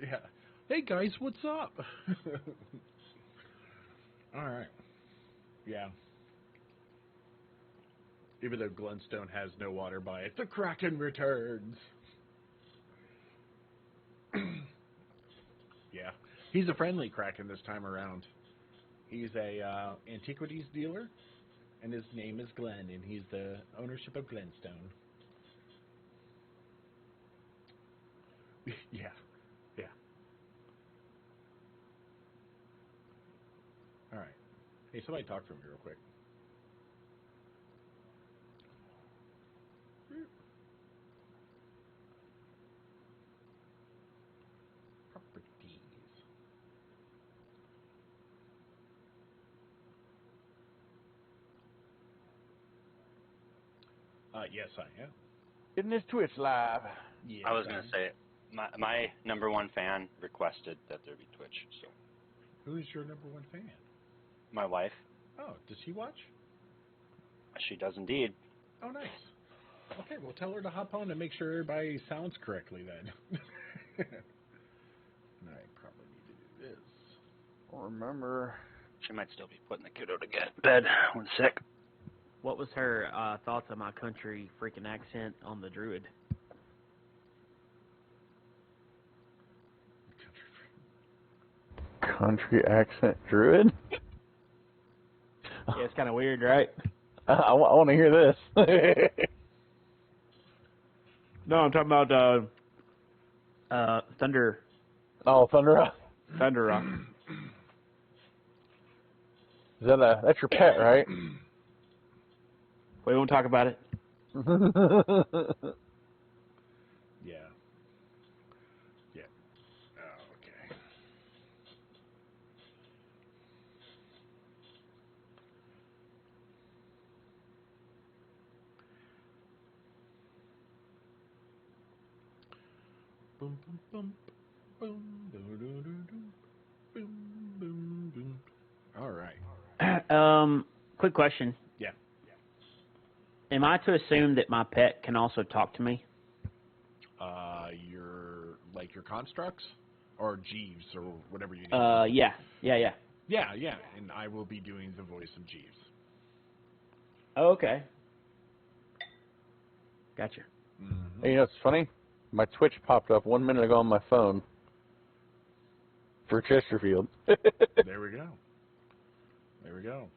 Yeah. Hey guys, what's up? All right. Yeah. Even though Glenstone has no water by it, the Kraken returns. Yeah. He's a friendly Kraken this time around. He's a antiquities dealer, and his name is Glenn, and he's the ownership of Glenstone. Yeah. Yeah. All right. Hey, somebody talk to me real quick. Properties. Yes, I am. Getting this Twitch live. Yes, I was going to say, my number one fan requested that there be Twitch, so. Who's your number one fan? My wife. Oh, does she watch? She does indeed. Oh, nice. Okay, well, tell her to hop on and make sure everybody sounds correctly then. I probably need to do this. Remember. She might still be putting the kiddo to bed. 1 sec. What was her thoughts on my country freaking accent on the druid? Country accent druid? Yeah, it's kind of weird, right? I want to hear this. No, I'm talking about Thunder. Oh, Thunder Rock. Thunder Rock. Is that that's your pet, right? We won't talk about it. Yeah. Yeah. Oh, okay. Boom, boom, boom, boom, boom, boom, boom, boom, boom. All right. Quick question. Yeah. Am I to assume that my pet can also talk to me? Your constructs or Jeeves or whatever you need. Yeah. Yeah, and I will be doing the voice of Jeeves. Oh, okay. Gotcha. Mm-hmm. Hey, you know what's funny? My Twitch popped up 1 minute ago on my phone for Chesterfield. There we go. There we go.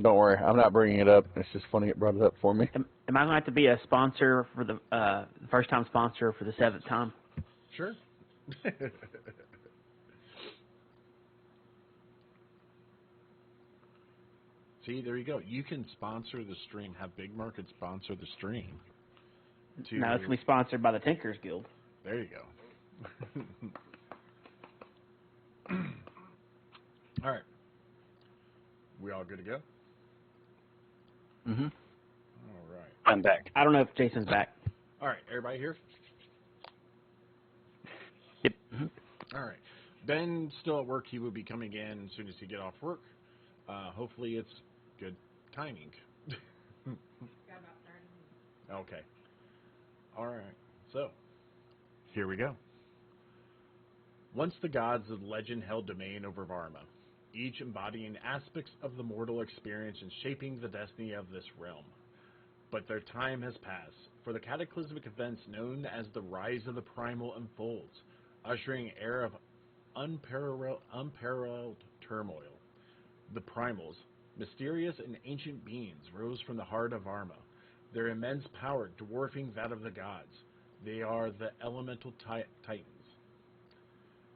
Don't worry, I'm not bringing it up. It's just funny it brought it up for me. Am I going to have to be a sponsor for the first-time sponsor for the 7th time? Sure. See, there you go. You can sponsor the stream. Have Big Market sponsor the stream. No, it's going to be sponsored by the Tinkers Guild. There you go. All right. We all good to go? Mm-hmm. All right. I'm back. I don't know if Jason's back. All right. Everybody here? Yep. Mm-hmm. All right. Ben's still at work. He will be coming in as soon as he get off work. Hopefully it's good timing. Okay. All right. So, here we go. Once the gods of legend held domain over Varma, each embodying aspects of the mortal experience and shaping the destiny of this realm. But their time has passed, for the cataclysmic events known as the Rise of the Primal unfolds, ushering an era of unparalleled turmoil. The Primals, mysterious and ancient beings, rose from the heart of Varma, their immense power dwarfing that of the gods. They are the elemental titans,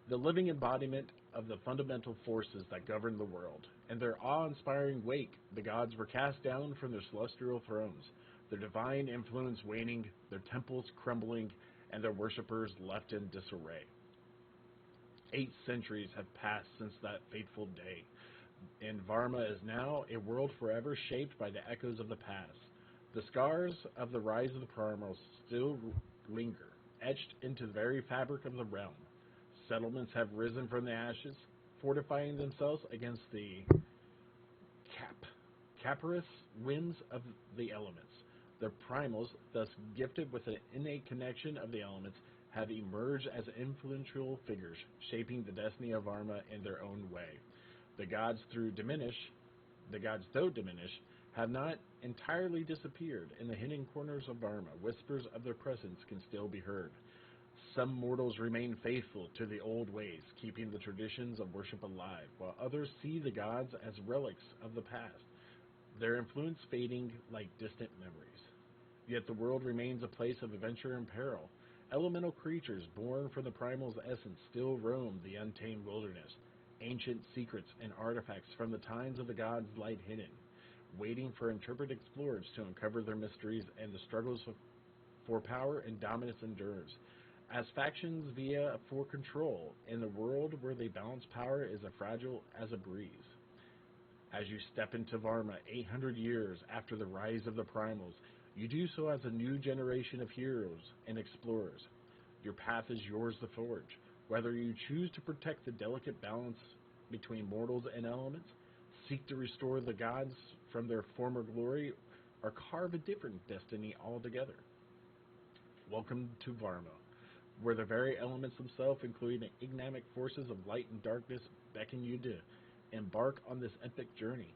the living embodiment of the fundamental forces that govern the world. In their awe-inspiring wake, the gods were cast down from their celestial thrones, their divine influence waning, their temples crumbling, and their worshippers left in disarray. 8 centuries have passed since that fateful day, and Varma is now a world forever shaped by the echoes of the past. The scars of the rise of the Primals still linger, etched into the very fabric of the realm. Settlements have risen from the ashes, fortifying themselves against the capricious winds of the elements. The Primals, thus gifted with an innate connection of the elements, have emerged as influential figures, shaping the destiny of Varma in their own way. The gods, though diminished, have not entirely disappeared. In the hidden corners of Varma, whispers of their presence can still be heard. Some mortals remain faithful to the old ways, keeping the traditions of worship alive, while others see the gods as relics of the past, their influence fading like distant memories. Yet the world remains a place of adventure and peril. Elemental creatures born from the primal's essence still roam the untamed wilderness, ancient secrets and artifacts from the times of the gods lie hidden, waiting for intrepid explorers to uncover their mysteries, and the struggles for power and dominance endures. As factions vie for control in a world where the balanced power is as fragile as a breeze. As you step into Varma 800 years after the rise of the primals, you do so as a new generation of heroes and explorers. Your path is yours to forge. Whether you choose to protect the delicate balance between mortals and elements, seek to restore the gods from their former glory, or carve a different destiny altogether. Welcome to Varma, where the very elements themselves, including the enigmatic forces of light and darkness, beckon you to embark on this epic journey.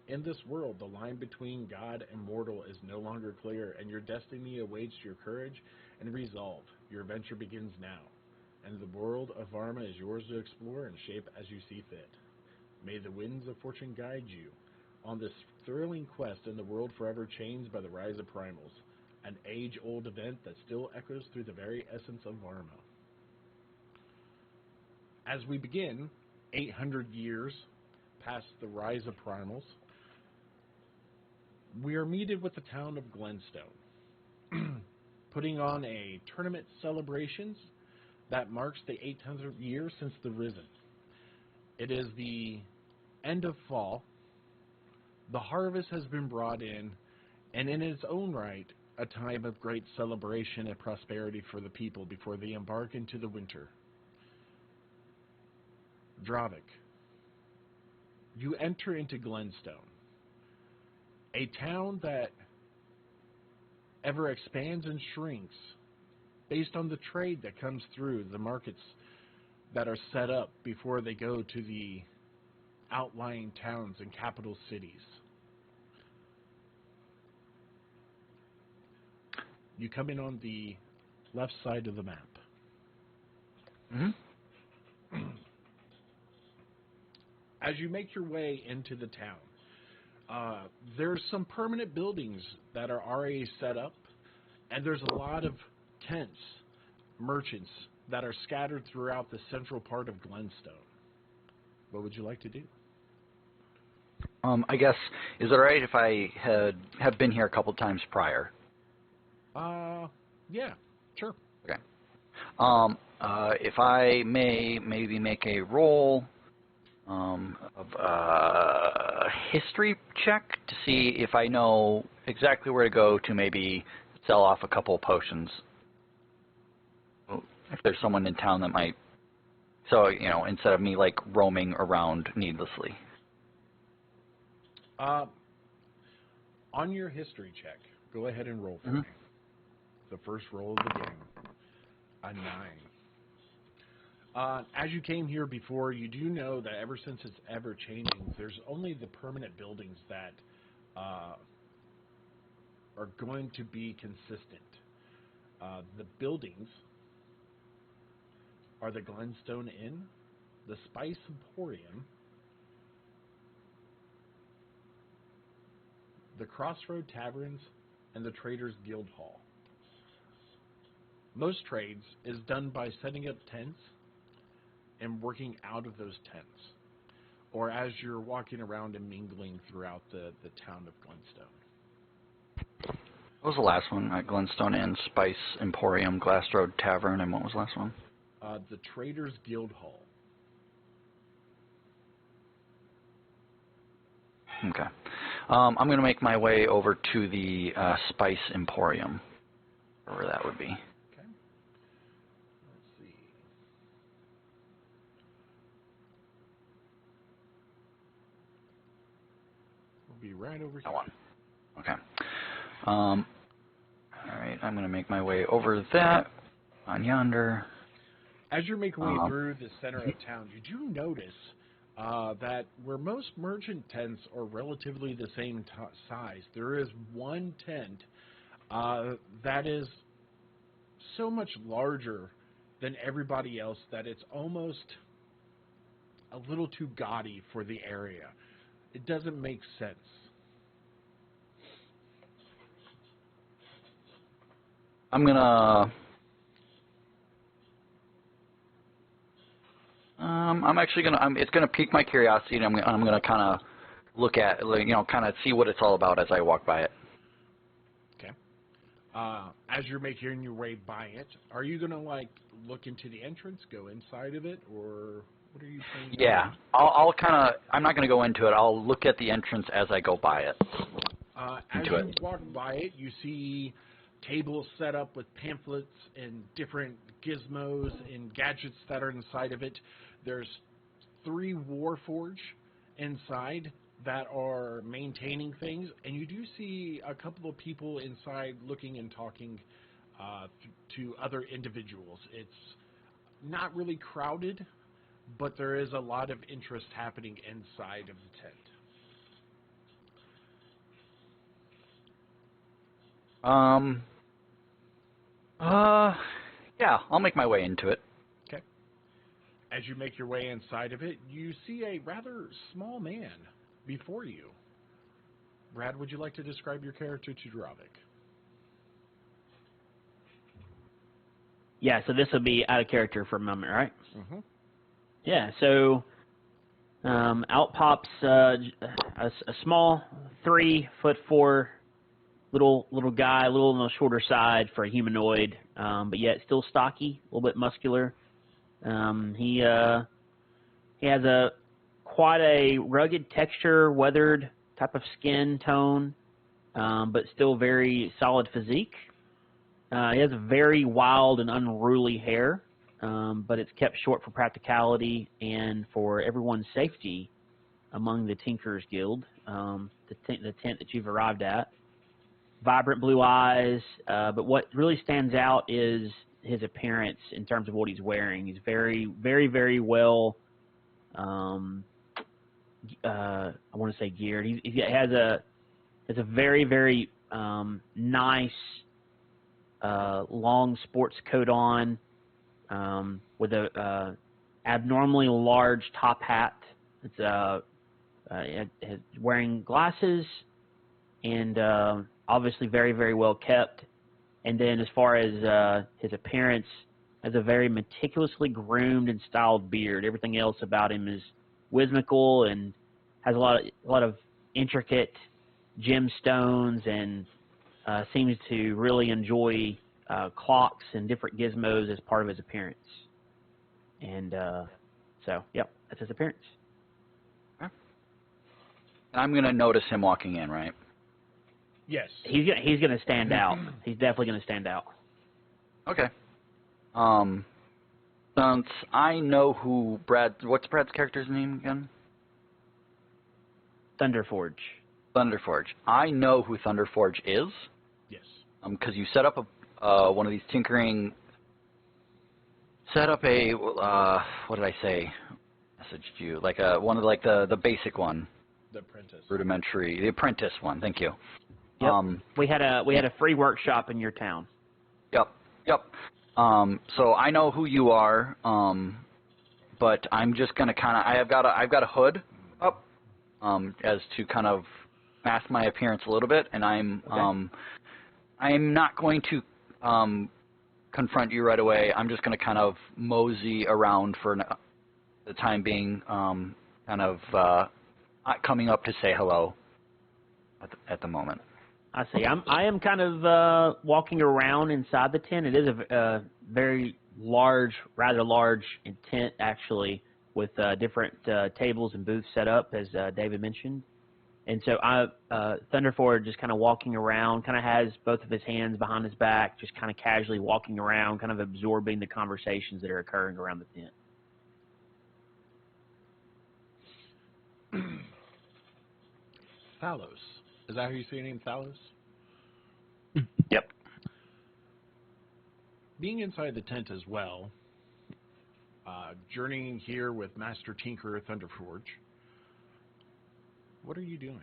In this world, the line between God and mortal is no longer clear, and your destiny awaits your courage and resolve. Your adventure begins now, and the world of Varma is yours to explore and shape as you see fit. May the winds of fortune guide you on this thrilling quest in the world forever changed by the rise of primals, an age-old event that still echoes through the very essence of Varma. As we begin, 800 years past the rise of primals, we are meted with the town of Glenstone, putting on a tournament celebrations that marks the 800th year since the Risen. It is the end of fall. The harvest has been brought in, and in its own right, a time of great celebration and prosperity for the people before they embark into the winter. Dravik, you enter into Glenstone, a town that ever expands and shrinks based on the trade that comes through the markets that are set up before they go to the outlying towns and capital cities. You come in on the left side of the map. Mm-hmm. As you make your way into the town, there's some permanent buildings that are already set up, and there's a lot of tents, merchants that are scattered throughout the central part of Glenstone. What would you like to do? I guess, is it all right if I have been here a couple times prior? Yeah, sure. Okay. If I may maybe make a roll of a history check to see if I know exactly where to go to maybe sell off a couple of potions. If there's someone in town that might, so, you know, instead of me like roaming around needlessly. On your history check, go ahead and roll for me. The first roll of the game, a 9. As you came here before, you do know that ever since it's ever changing, there's only the permanent buildings that are going to be consistent. The buildings are the Glenstone Inn, the Spice Emporium, the Crossroad Taverns, and the Traders Guild Hall. Most trades is done by setting up tents and working out of those tents, or as you're walking around and mingling throughout the town of Glenstone. What was the last one? Glenstone Inn, Spice Emporium, Glass Road Tavern, and what was the last one? The Traders Guild Hall. Okay. I'm going to make my way over to the Spice Emporium, wherever that would be. Okay. Let's see. We'll be right over here. That one. Okay. All right, I'm going to make my way over that On yonder. As you're making your way through the center of town, you do notice that where most merchant tents are relatively the same size, there is one tent that is so much larger than everybody else that it's almost a little too gaudy for the area. It doesn't make sense. I'm actually gonna. It's gonna pique my curiosity, and I'm gonna kind of look at, kind of see what it's all about as I walk by it. Okay. As you're making your way by it, are you gonna look into the entrance, go inside of it, or what are you planning? Yeah, I'll kind of. I'm not gonna go into it. I'll look at the entrance as I go by it. As you walk by it, you see tables set up with pamphlets and different gizmos and gadgets that are inside of it. There's 3 Warforge inside that are maintaining things, and you do see a couple of people inside looking and talking to other individuals. It's not really crowded, but there is a lot of interest happening inside of the tent. Yeah, I'll make my way into it. Okay. As you make your way inside of it, you see a rather small man before you. Brad, would you like to describe your character to Dravik? Yeah, so this will be out of character for a moment, right? Mm-hmm. Yeah, so out pops a small 3'4" little guy, a little on the shorter side for a humanoid, but yet still stocky, a little bit muscular. He has quite a rugged texture, weathered type of skin tone, but still very solid physique. He has a very wild and unruly hair, but it's kept short for practicality and for everyone's safety among the Tinkerers Guild, the tent that you've arrived at. Vibrant blue eyes, but what really stands out is his appearance in terms of what he's wearing. He's very, very, very well, I want to say geared. He has a very, very nice long sports coat on, with a abnormally large top hat. It's wearing glasses and obviously very, very well kept. And then as far as his appearance, has a very meticulously groomed and styled beard. Everything else about him is whimsical and has a lot of intricate gemstones, and seems to really enjoy clocks and different gizmos as part of his appearance. And so, yep, that's his appearance. And I'm going to notice him walking in, right? Yes. He's gonna stand out. He's definitely gonna stand out. Okay. Since I know who what's Brad's character's name again? Thunderforge. Thunderforge. I know who Thunderforge is. Yes. Because you set up one of these tinkering. Set up a what did I say? Messaged you like one of the basic one. The apprentice. Rudimentary, the apprentice one. Thank you. Yep. We had a free workshop in your town. Yep. So I know who you are, but I'm just gonna kind of. I've got a hood up, as to kind of mask my appearance a little bit, and I'm not going to confront you right away. I'm just gonna kind of mosey around for the time being, kind of coming up to say hello at the moment. I see. I am kind of walking around inside the tent. It is a very large, rather large tent, actually, with different tables and booths set up, as David mentioned. And so Thunderforge just kind of walking around, kind of has both of his hands behind his back, just kind of casually walking around, kind of absorbing the conversations that are occurring around the tent. Thalos. Is that how you say your name, Thalos? Yep. being inside the tent as well, journeying here with Master Tinkerer Thunderforge, what are you doing?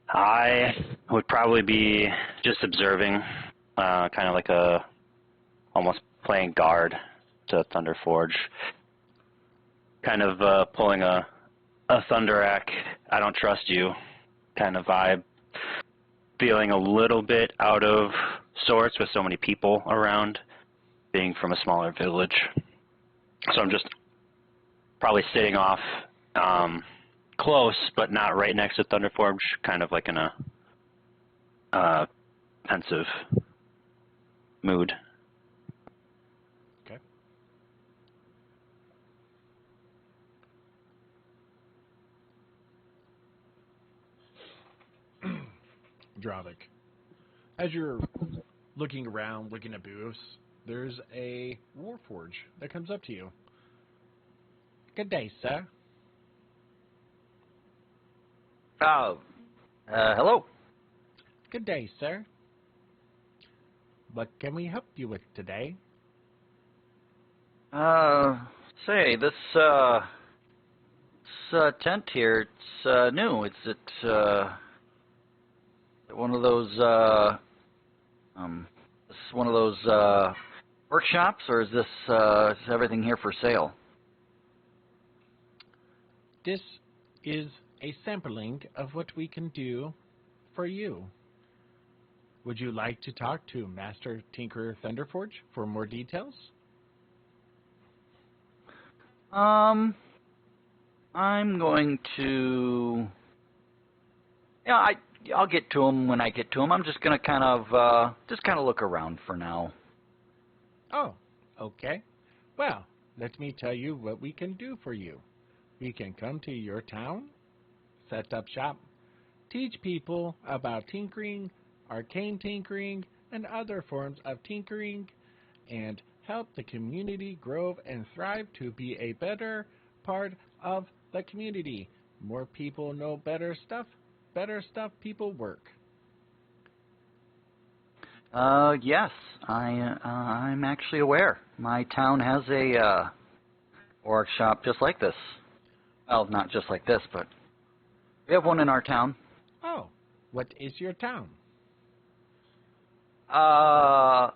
I would probably be just observing, kind of like almost playing guard to Thunderforge, kind of pulling a Thunderak, I don't trust you kind of vibe, feeling a little bit out of sorts with so many people around, being from a smaller village. So I'm just probably sitting off close, but not right next to Thunderforge, kind of like in a pensive mood. Okay. Dravik, as you're looking around, looking at booths, there's a Warforge that comes up to you. Good day, sir. Oh, hello. Good day, sir. What can we help you with today? Say, this tent here, it's new. Is it one of those workshops, or is everything here for sale? This is a sampling of what we can do for you. Would you like to talk to Master Tinkerer Thunderforge for more details? I'm going to. Yeah, I'll get to him when I get to him. I'm just gonna kind of look around for now. Oh, okay. Well, let me tell you what we can do for you. We can come to your town, set up shop, teach people about tinkering, arcane tinkering, and other forms of tinkering, and help the community grow and thrive to be a better part of the community. More people know better stuff people work. Yes, I'm actually aware. My town has a workshop just like this. Well, not just like this, but we have one in our town. Oh, what is your town? I'm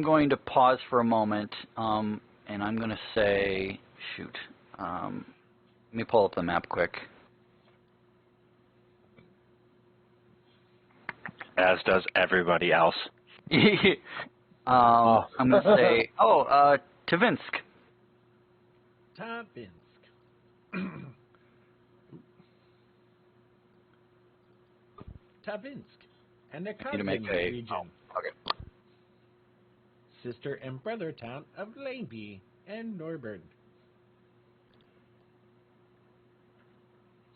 going to pause for a moment, and I'm going to say, shoot. Let me pull up the map quick. As does everybody else. I'm going to say, Tvinsk. Tavinsk. Tavinsk and the Need to make Kazan region. okay. Sister and brother town of Laneby and Norbert.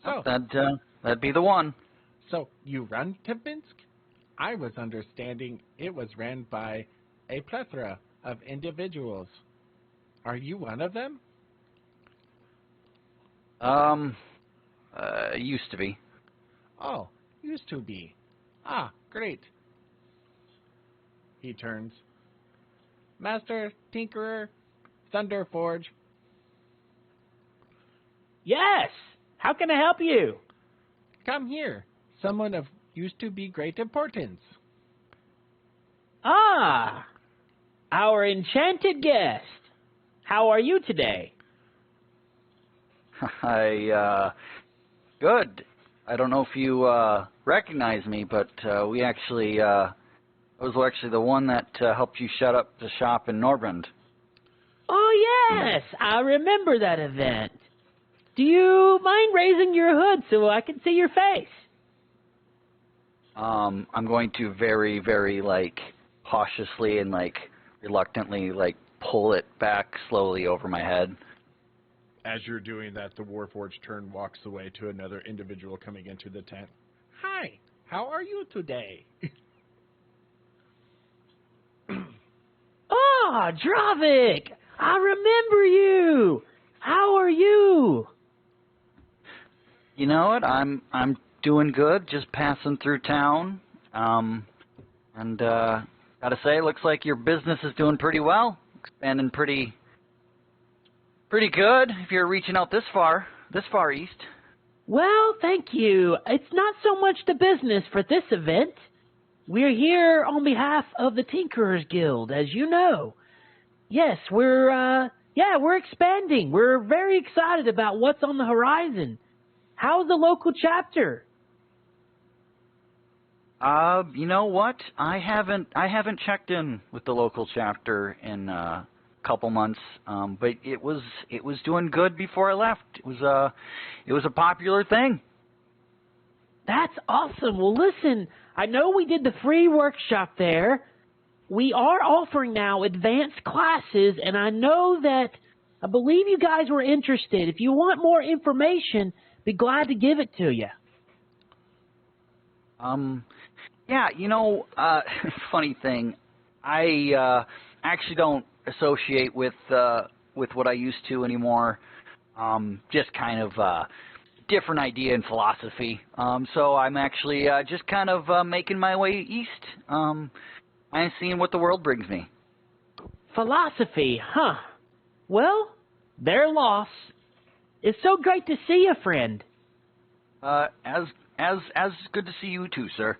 So, That'd be the one. So you run Tavinsk? I was understanding it was ran by a plethora of individuals. Are you one of them? Used to be. Oh, used to be. Ah, great. He turns. Master Tinkerer Thunderforge. Yes! How can I help you? Come here. Someone of used to be great importance. Ah! Our enchanted guest. How are you today? Good. I don't know if you recognize me, but we actually, I was actually the one that helped you shut up the shop in Norbrand. Oh, yes! I remember that event. Do you mind raising your hood so I can see your face? I'm going to very, very, cautiously and, reluctantly, pull it back slowly over my head. As you're doing that, the Warforged walks away to another individual coming into the tent. Hi, how are you today? Ah, Dravik! I remember you! How are you? You know what? I'm doing good. Just passing through town. And gotta say, looks like your business is doing pretty well, expanding pretty good. If you're reaching out this far east. Well, thank you. It's not so much the business for this event. We're here on behalf of the Tinkerers Guild, as you know. Yes, we're expanding. We're very excited about what's on the horizon. How's the local chapter? You know what? I haven't checked in with the local chapter in a couple months. But it was doing good before I left. It was a popular thing. That's awesome. Well, listen, I know we did the free workshop there. We are offering now advanced classes, and I believe you guys were interested. If you want more information, be glad to give it to you. Yeah, funny thing, I actually don't associate with what I used to anymore. Just kind of different idea in philosophy. So I'm actually just kind of making my way east. I'm seeing what the world brings me. Philosophy, huh? Well, their loss. It's so great to see you, friend. As good to see you too, sir.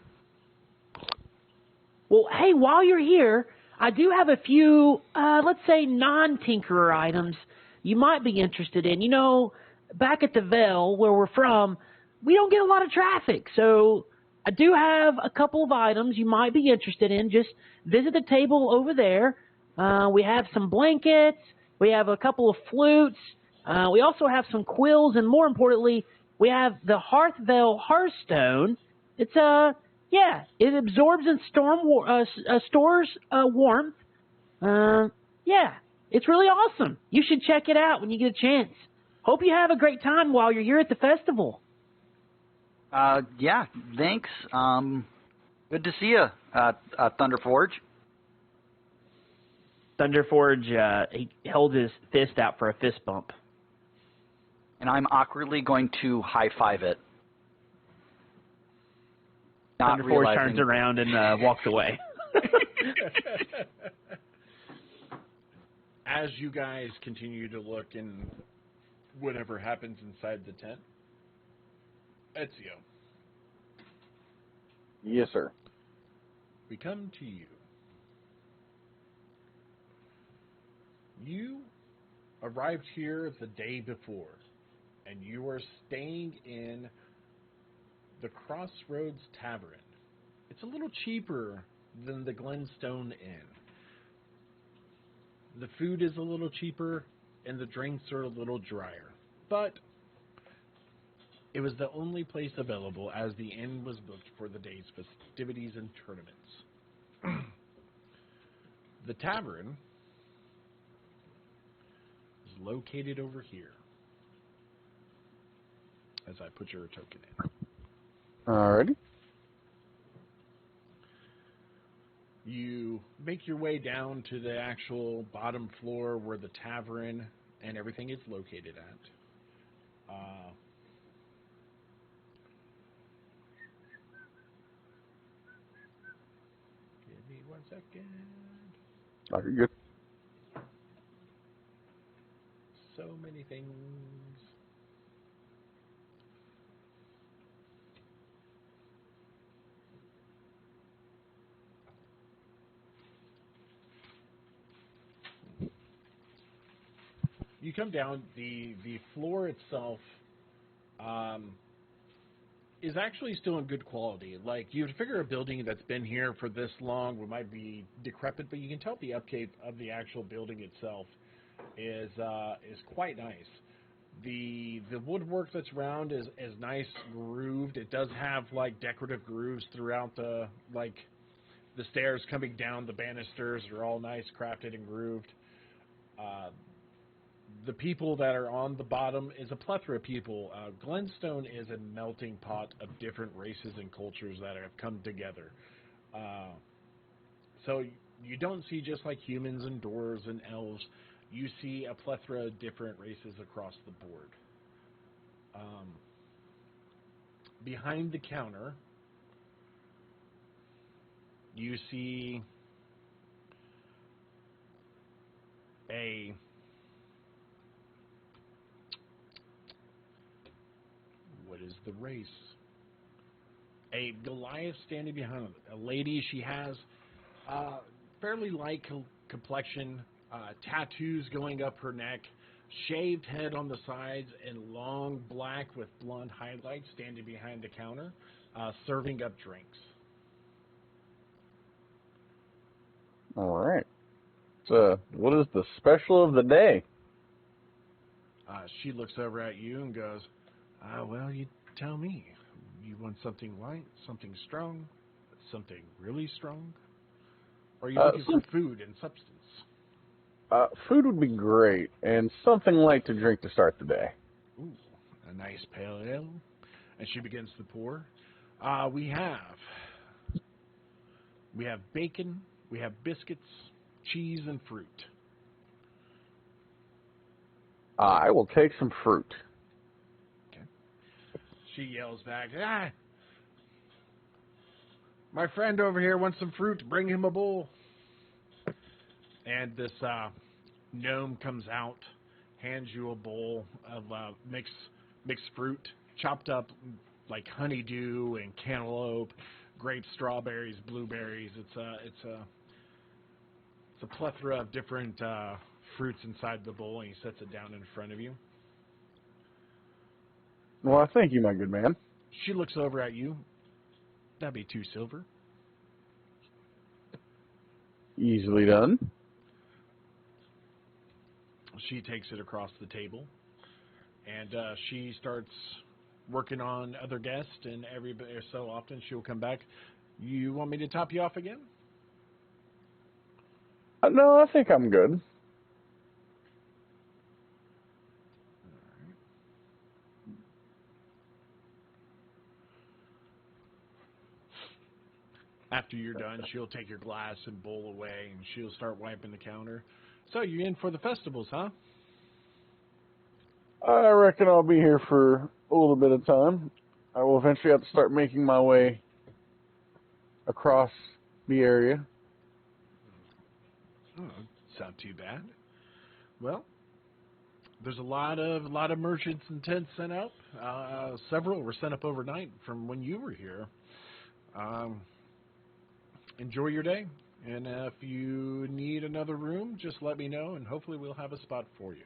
Well, hey, while you're here, I do have a few, let's say, non-tinkerer items you might be interested in. You know, back at the Vale, where we're from, we don't get a lot of traffic, so I do have a couple of items you might be interested in. Just visit the table over there. We have some blankets. We have a couple of flutes. We also have some quills, and more importantly, we have the Hearthvale Hearthstone. It's it absorbs and stores warmth. It's really awesome. You should check it out when you get a chance. Hope you have a great time while you're here at the festival. Yeah, thanks. Good to see you, Thunderforge. Thunderforge, he held his fist out for a fist bump. And I'm awkwardly going to high-five it. Thunderforge turns around and walks away. As you guys continue to look in whatever happens inside the tent, Ezio, Yes, sir. we come to you. You arrived here the day before, and you are staying in the Crossroads Tavern. It's a little cheaper than the Glenstone Inn. The food is a little cheaper, and the drinks are a little drier. But it was the only place available, as the inn was booked for the day's festivities and tournaments. The tavern is located over here, as I put your token in. Alrighty. You make your way down to the actual bottom floor where the tavern and everything is located at. Give me 1 second. Oh, you're good. So many things. You come down, the floor itself is actually still in good quality. Like, you'd figure a building that's been here for this long might be decrepit, but you can tell the upkeep of the actual building itself is quite nice. The woodwork that's around is nice, grooved. It does have like decorative grooves throughout the stairs coming down. The banisters are all nice, crafted and grooved. The people that are on the bottom is a plethora of people. Glenstone is a melting pot of different races and cultures that have come together. So you don't see just like humans and dwarves and elves. You see a plethora of different races across the board. Behind the counter, you see what is the race? A Goliath standing behind a lady. She has fairly light complexion, tattoos going up her neck, shaved head on the sides, and long black with blonde highlights standing behind the counter, serving up drinks. All right. So, what is the special of the day? She looks over at you and goes, well, you tell me. You want something light, something strong, something really strong? Or are you looking for food and substance? Food would be great, and something light to drink to start the day. Ooh, a nice pale ale. And she begins to pour. We have bacon, we have biscuits, cheese, and fruit. I will take some fruit. Okay. She yells back, my friend over here wants some fruit. Bring him a bowl. And this gnome comes out, hands you a bowl of mixed fruit, chopped up like honeydew and cantaloupe, grapes, strawberries, blueberries. It's a plethora of different fruits inside the bowl, and he sets it down in front of you. Well, thank you, my good man. She looks over at you. That'd be 2 silver. Easily done. She takes it across the table, and she starts working on other guests, and every so often she'll come back. You want me to top you off again? No, I think I'm good. After you're done, she'll take your glass and bowl away, and she'll start wiping the counter. So you're in for the festivals, huh? I reckon I'll be here for a little bit of time. I will eventually have to start making my way across the area. Oh, it's not too bad. Well, there's a lot of merchants and tents sent up. Several were sent up overnight from when you were here. Enjoy your day, and if you need another room, just let me know, and hopefully we'll have a spot for you.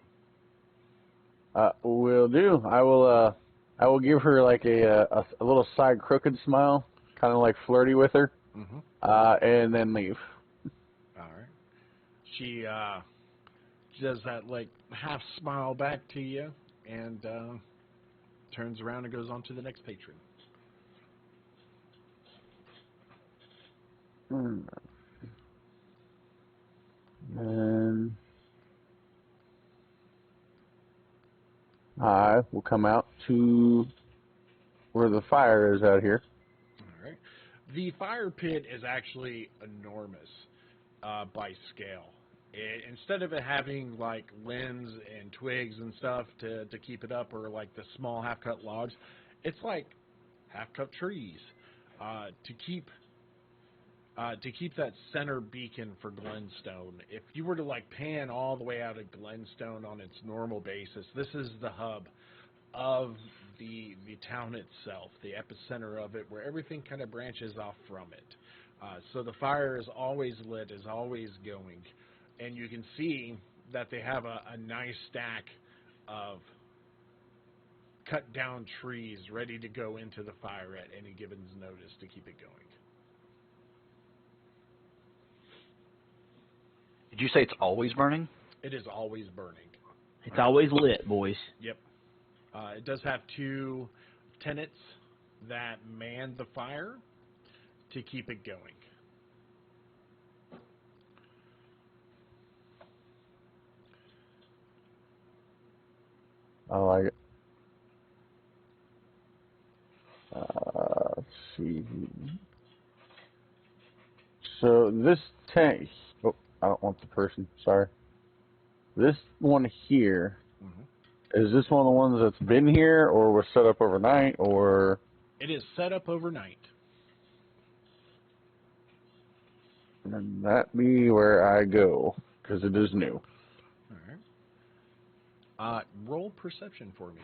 Will do. I will give her like a little side crooked smile, kind of like flirty with her, and then leave. All right. She does that like half smile back to you, and turns around and goes on to the next patron. And I will come out to where the fire is out here. All right. The fire pit is actually enormous by scale. Instead of it having like limbs and twigs and stuff to keep it up, or like the small half-cut logs, it's like half-cut trees to keep that center beacon for Glenstone. If you were to like pan all the way out of Glenstone on its normal basis, this is the hub of the town itself, the epicenter of it, where everything kind of branches off from it. So the fire is always lit, is always going, and you can see that they have a nice stack of cut down trees ready to go into the fire at any given notice to keep it going. Did you say it's always burning? It is always burning. It's always lit, boys. Yep. It does have 2 tenants that man the fire to keep it going. I like it. Let's see. So this tank. Oh, I don't want the person. Sorry. This one here. Is this one of the ones that's been here, or was set up overnight, or? It is set up overnight. And that be where I go, because it is new. All right. Roll perception for me.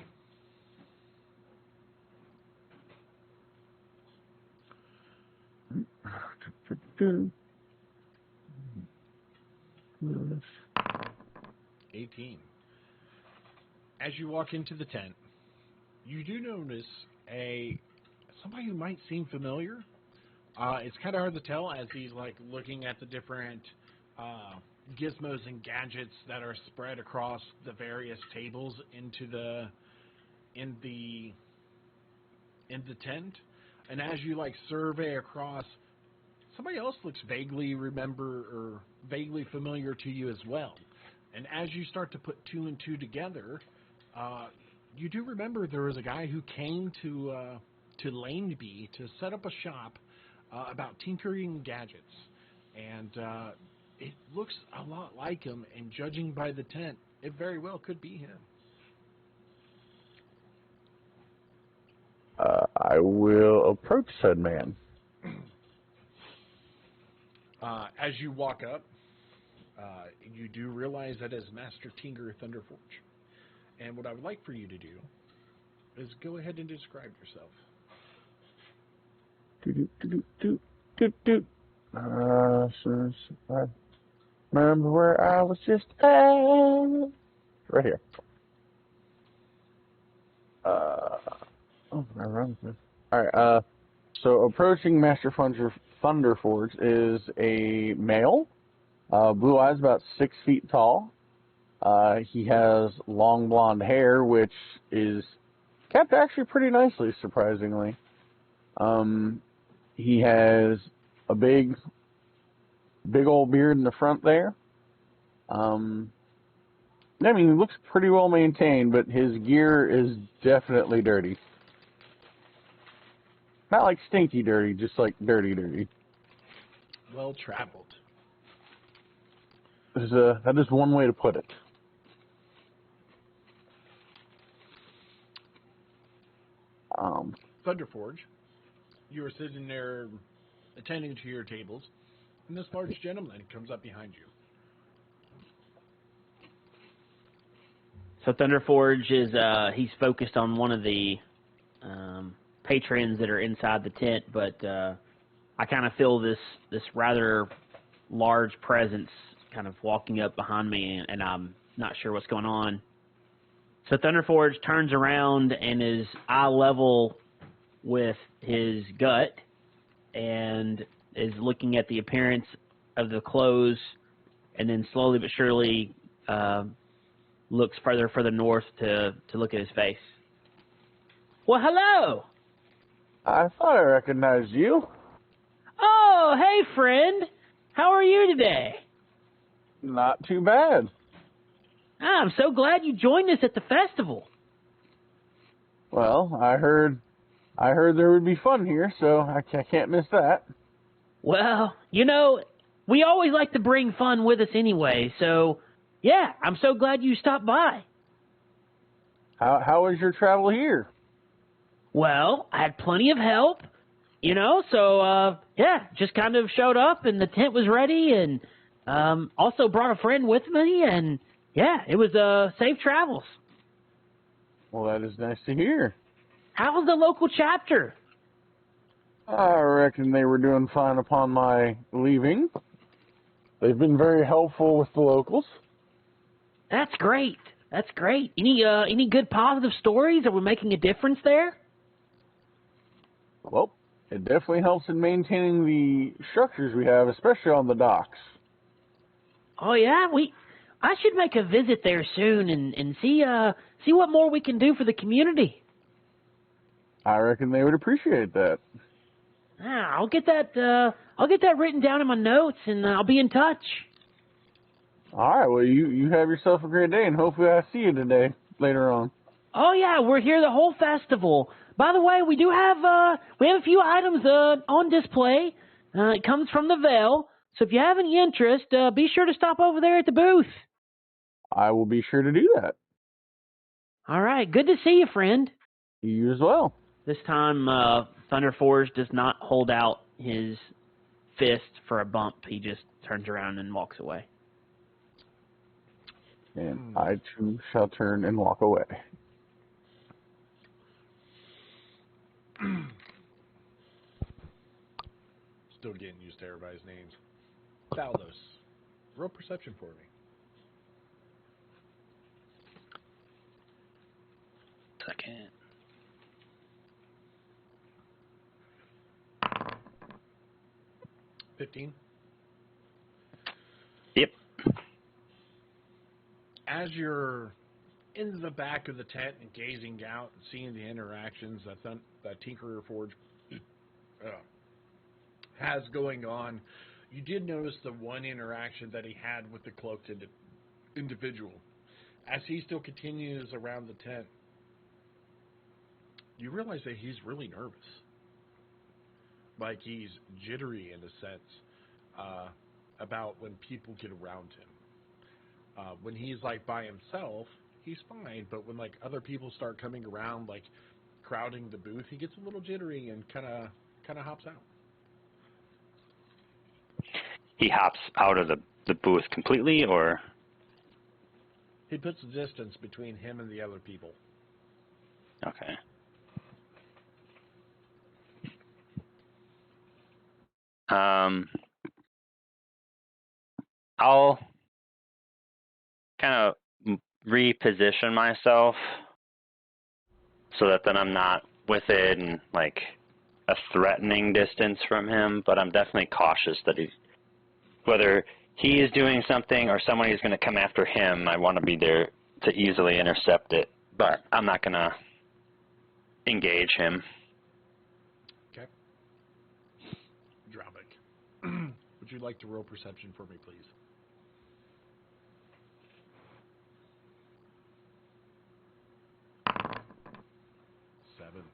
Yes. 18. As you walk into the tent, you do notice somebody who might seem familiar. It's kind of hard to tell as he's like looking at the different gizmos and gadgets that are spread across the various tables in the tent. And as you like survey across, somebody else looks vaguely familiar to you as well. And as you start to put two and two together, you do remember there was a guy who came to Laneby to set up a shop about tinkering gadgets, and it looks a lot like him. And judging by the tent, it very well could be him. I will approach said man. As you walk up, you do realize that is Master Tinker Thunderforge. And what I would like for you to do is go ahead and describe yourself. I remember where I was just at. Right here. Alright, so approaching Master Thunderforge is a male, blue eyes, about 6 feet tall. He has long blonde hair, which is kept actually pretty nicely, surprisingly. He has a big old beard in the front there. I mean, he looks pretty well maintained, but his gear is definitely dirty. Not like stinky dirty, just like dirty. Well traveled. That is one way to put it. Thunderforge, you are sitting there attending to your tables, and this large gentleman comes up behind you. So Thunderforge is he's focused on one of the patrons that are inside the tent, but I kind of feel this rather large presence kind of walking up behind me, and I'm not sure what's going on. So Thunderforge turns around and is eye level with his gut and is looking at the appearance of the clothes, and then slowly but surely looks further north to look at his face. Well, hello! I thought I recognized you. Oh, hey, friend! How are you today? Not too bad. I'm so glad you joined us at the festival. Well, I heard there would be fun here, so I can't miss that. Well, you know, we always like to bring fun with us anyway, so yeah, I'm so glad you stopped by. How was your travel here? Well, I had plenty of help, you know, so yeah, just kind of showed up and the tent was ready, and also brought a friend with me, and yeah, it was safe travels. Well, that is nice to hear. How was the local chapter? I reckon they were doing fine upon my leaving. They've been very helpful with the locals. That's great. That's great. Any good positive stories? Are we making a difference there? Well, it definitely helps in maintaining the structures we have, especially on the docks. Oh yeah, I should make a visit there soon and see what more we can do for the community. I reckon they would appreciate that. I'll get that written down in my notes, and I'll be in touch. All right, well, you have yourself a great day, and hopefully I see you today later on. Oh yeah, we're here the whole festival. By the way, we have a few items on display. It comes from the Veil, so if you have any interest, be sure to stop over there at the booth. I will be sure to do that. All right, good to see you, friend. You as well. This time, Thunderforge does not hold out his fist for a bump, he just turns around and walks away. And I too shall turn and walk away. Still getting used to everybody's names. Baldos. Roll perception for me. Second. 15. Yep. As you're in the back of the tent and gazing out and seeing the interactions that Tinkerer Forge has going on, you did notice the one interaction that he had with the cloaked individual. As he still continues around the tent, you realize that he's really nervous. Like he's jittery in a sense about when people get around him. When he's like by himself, he's fine, but when like other people start coming around, like crowding the booth, he gets a little jittery and kind of hops out. He hops out of the booth completely, or? He puts a distance between him and the other people. Okay. I'll kind of reposition myself so that then I'm not within like a threatening distance from him, but I'm definitely cautious that whether he is doing something or someone is going to come after him, I want to be there to easily intercept it, but I'm not going to engage him. Okay. Dravik, would you like to roll perception for me, please? Seven.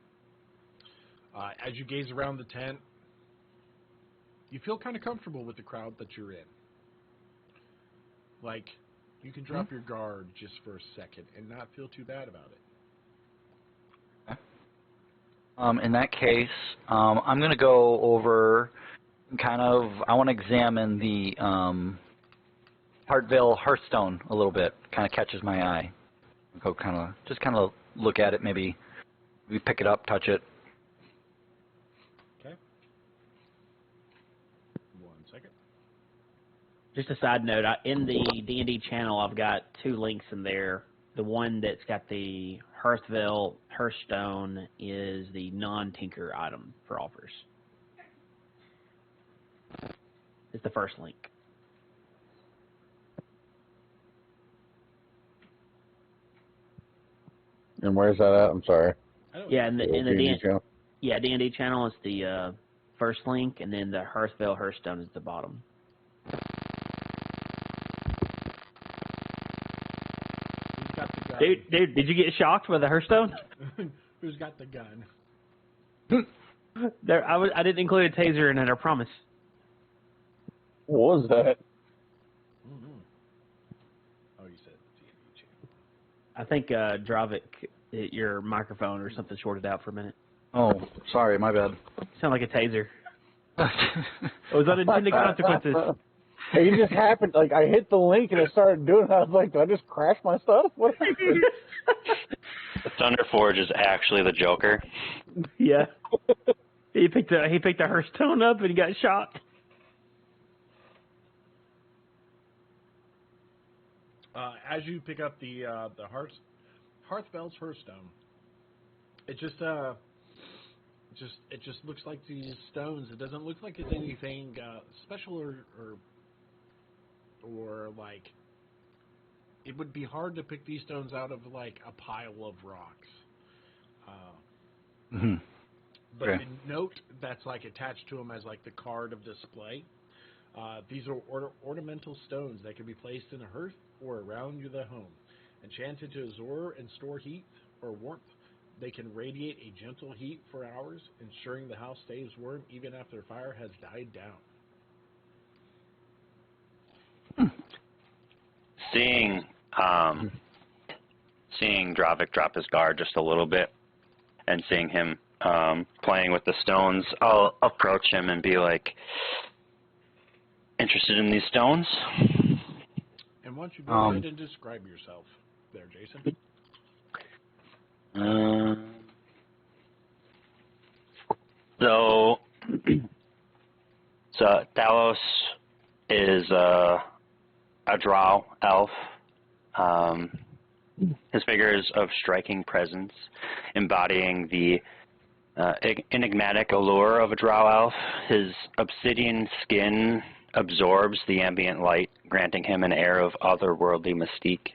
As you gaze around the tent, you feel kind of comfortable with the crowd that you're in. Like, you can drop your guard just for a second and not feel too bad about it. In that case, I'm going to go over I want to examine the Hartvale Hearthstone a little bit. Kind of catches my eye. Go just look at it, maybe we pick it up, touch it. Okay. 1 second. Just a side note, in the D&D channel, I've got 2 links in there. The one that's got the Hearthvale Hearthstone is the non-tinker item for offers. It's the first link. And where's that at? I'm sorry. Yeah, in the D&D channel? Yeah, D&D channel is the first link, and then the Hearthvale Hearthstone is the bottom. Who's got the gun? Dude, did you get shocked by the Hearthstone? Who's got the gun? I didn't include a taser in it, I promise. What was that? Mm-hmm. Oh, you said D&D channel. I think Dravik, your microphone or something shorted out for a minute. Oh, sorry, my bad. Sound like a taser. It was unintended consequences. It just happened. Like, I hit the link and it started doing it. I was like, did I just crash my stuff? What happened? Thunderforge is actually the Joker. Yeah. He picked a Hearthstone up and he got shot. As you pick up the Hearthvale's Hearthstone, it just looks like these stones. It doesn't look like it's anything special or like it would be hard to pick these stones out of like a pile of rocks. But Okay. the note that's like attached to them as like the card of display. These are ornamental stones that can be placed in a hearth or around the home. Enchanted to absorb and store heat or warmth, they can radiate a gentle heat for hours, ensuring the house stays warm even after the fire has died down. Seeing Dravik drop his guard just a little bit and seeing him playing with the stones, I'll approach him and be like, interested in these stones. And why don't you go ahead and describe yourself there, Jason? So Talos is a drow elf. His figure is of striking presence, embodying the enigmatic allure of a drow elf. His obsidian skin absorbs the ambient light, granting him an air of otherworldly mystique.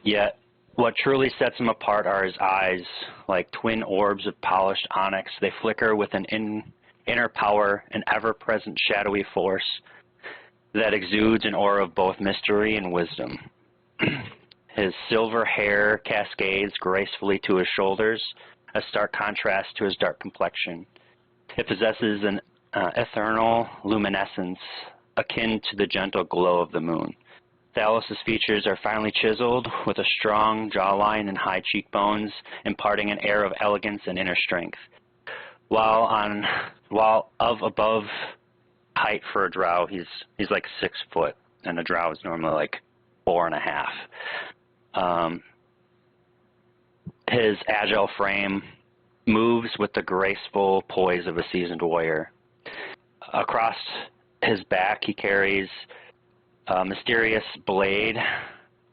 Yet, what truly sets him apart are his eyes, like twin orbs of polished onyx. They flicker with an inner power, an ever-present shadowy force that exudes an aura of both mystery and wisdom. His silver hair cascades gracefully to his shoulders, a stark contrast to his dark complexion. It possesses an ethereal luminescence akin to the gentle glow of the moon. Thalos' features are finely chiseled, with a strong jawline and high cheekbones, imparting an air of elegance and inner strength. While of above height for a drow, he's like 6 foot, and a drow is normally like 4.5. His agile frame moves with the graceful poise of a seasoned warrior. Across his back, he carries a mysterious blade.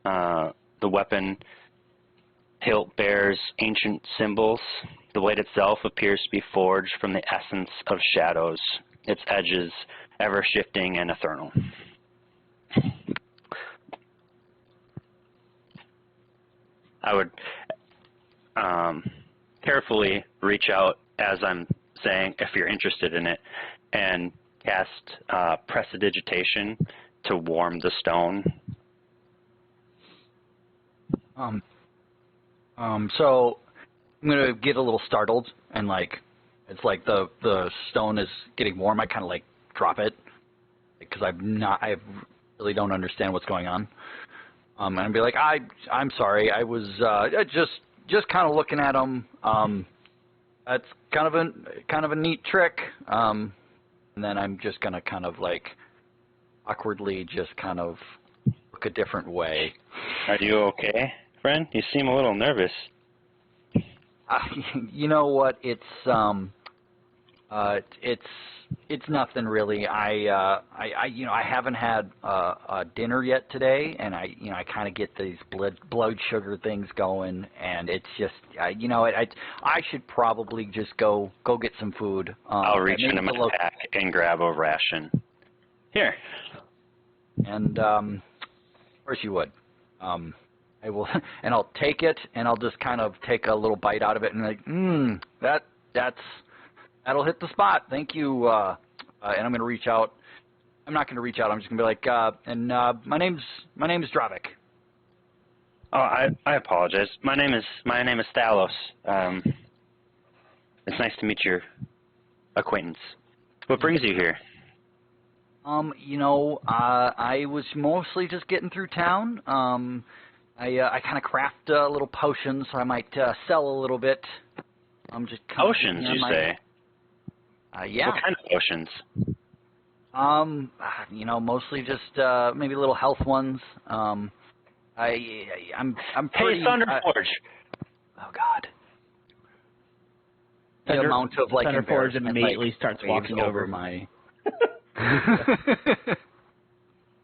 The weapon hilt bears ancient symbols. The blade itself appears to be forged from the essence of shadows, its edges ever shifting and ethereal. I would carefully reach out as I'm saying, if you're interested in it, and cast prestidigitation to warm the stone. So I'm gonna get a little startled, and like it's like the stone is getting warm. I kind of like drop it because I really don't understand what's going on. And I'd be like, I'm sorry, I was just kind of looking at them. That's kind of a neat trick. And then I'm just gonna kind of like awkwardly just kind of look a different way. Are you okay, friend? You seem a little nervous. You know what? It's nothing really. I haven't had dinner yet today, and I kind of get these blood sugar things going, and it's just I should probably just go get some food. I'll reach into my pack and grab a ration. Here. And of course you would. I will, and I'll take it, and I'll just kind of take a little bite out of it, and like, that'll hit the spot. Thank you. And I'm going to reach out. I'm not going to reach out. I'm just going to be like, my name is Dravik. Oh, I apologize. My name is Thalos. It's nice to meet your acquaintance. What brings you here? I was mostly just getting through town. I kind of craft little potions, so I might sell a little bit. Just potions, you say? Yeah. What kind of potions? Mostly just maybe little health ones. I'm pretty. Hey, Thunderforge. Oh God. The amount of like Thunderforge immediately starts walking over my.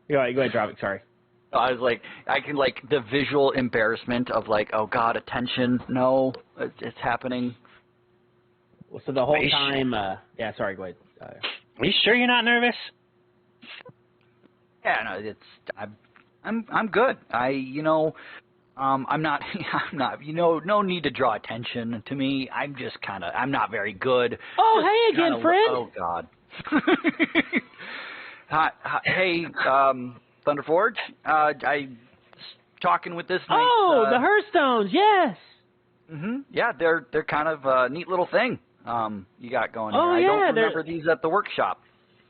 Go ahead, Dravik, sorry. I was like, I can like the visual embarrassment of like, oh God, attention, no, it's happening. Well, so the whole time, yeah, sorry, go ahead. Are you sure you're not nervous? Yeah, no, I'm good. I'm not, no need to draw attention to me. I'm just I'm not very good. Oh, just hey again, friend. Oh God. Hi, hey, Thunderforge. I talking with this nice. Oh, the Hearthstones, yes. Yeah, they're kind of a neat little thing. You got going here. Oh, I yeah, don't remember these at the workshop.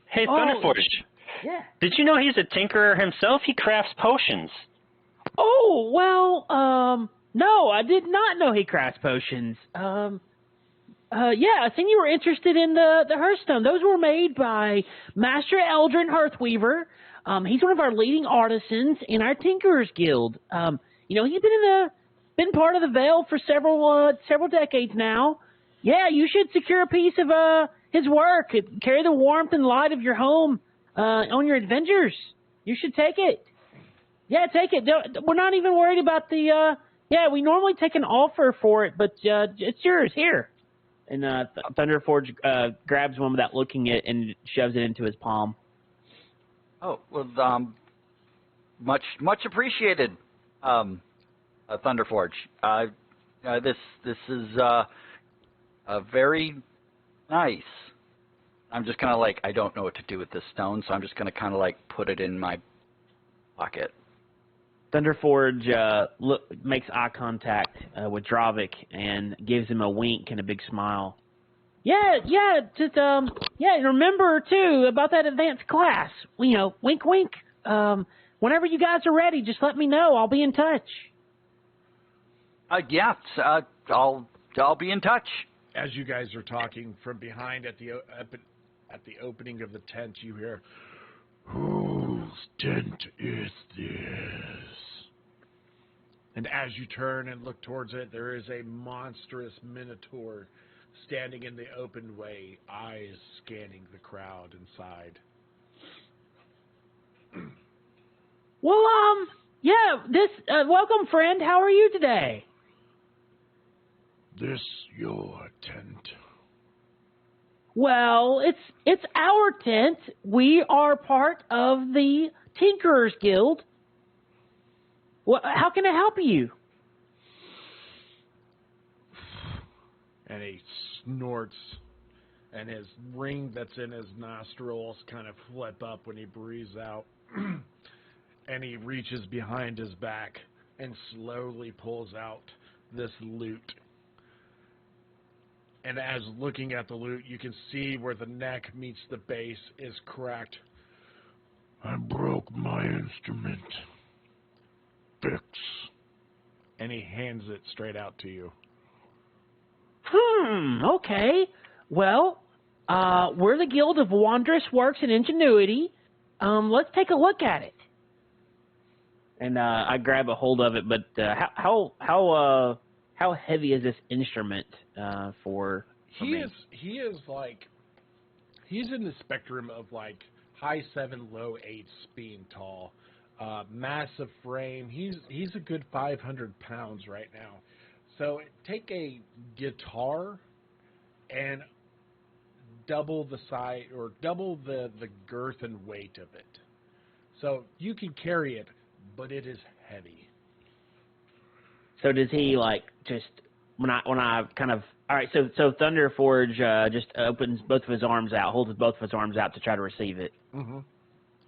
Hey, Thunderforge. Yeah. Did you know he's a tinkerer himself? He crafts potions. Oh, well, no, I did not know he crafts potions. Yeah, I think you were interested in the Hearthstone. Those were made by Master Eldrin Hearthweaver. He's one of our leading artisans in our Tinkerers Guild. He's been part of the Veil for several decades now. Yeah, you should secure a piece of his work. Carry the warmth and light of your home on your adventures. You should take it. Yeah, take it. We're not even worried about the. Yeah, we normally take an offer for it, but it's yours here. And Thunderforge grabs one without looking at it and shoves it into his palm. Oh, well, much appreciated, Thunderforge. This is very nice. I'm just kind of like, I don't know what to do with this stone, so I'm just going to kind of like put it in my pocket. Thunderforge makes eye contact with Dravik and gives him a wink and a big smile. Yeah, just remember too about that advanced class. Wink, wink. Whenever you guys are ready, just let me know. I'll be in touch. I'll be in touch. As you guys are talking from behind at the opening of the tent, you hear, "Whose tent is this?" And as you turn and look towards it, there is a monstrous minotaur standing in the open way, eyes scanning the crowd inside. Well, welcome, friend. How are you today? This your tent? Well, it's our tent. We are part of the Tinkerers Guild. Well, how can I help you? And he snorts, and his ring that's in his nostrils kind of flip up when he breathes out. And he reaches behind his back and slowly pulls out this loot. And as looking at the loot, you can see where the neck meets the base is cracked. I broke my instrument. Fix. And he hands it straight out to you. Okay. Well, we're the Guild of Wondrous Works and Ingenuity. Let's take a look at it. And I grab a hold of it, but how heavy is this instrument for me? He's in the spectrum of like high 7, low 8 being tall. Massive frame. He's a good 500 pounds right now. So take a guitar and double the size or double the girth and weight of it. So you can carry it, but it is heavy. So does he like just when I kind of all right? So Thunderforge just opens both of his arms out, holds both of his arms out to try to receive it. Mm-hmm.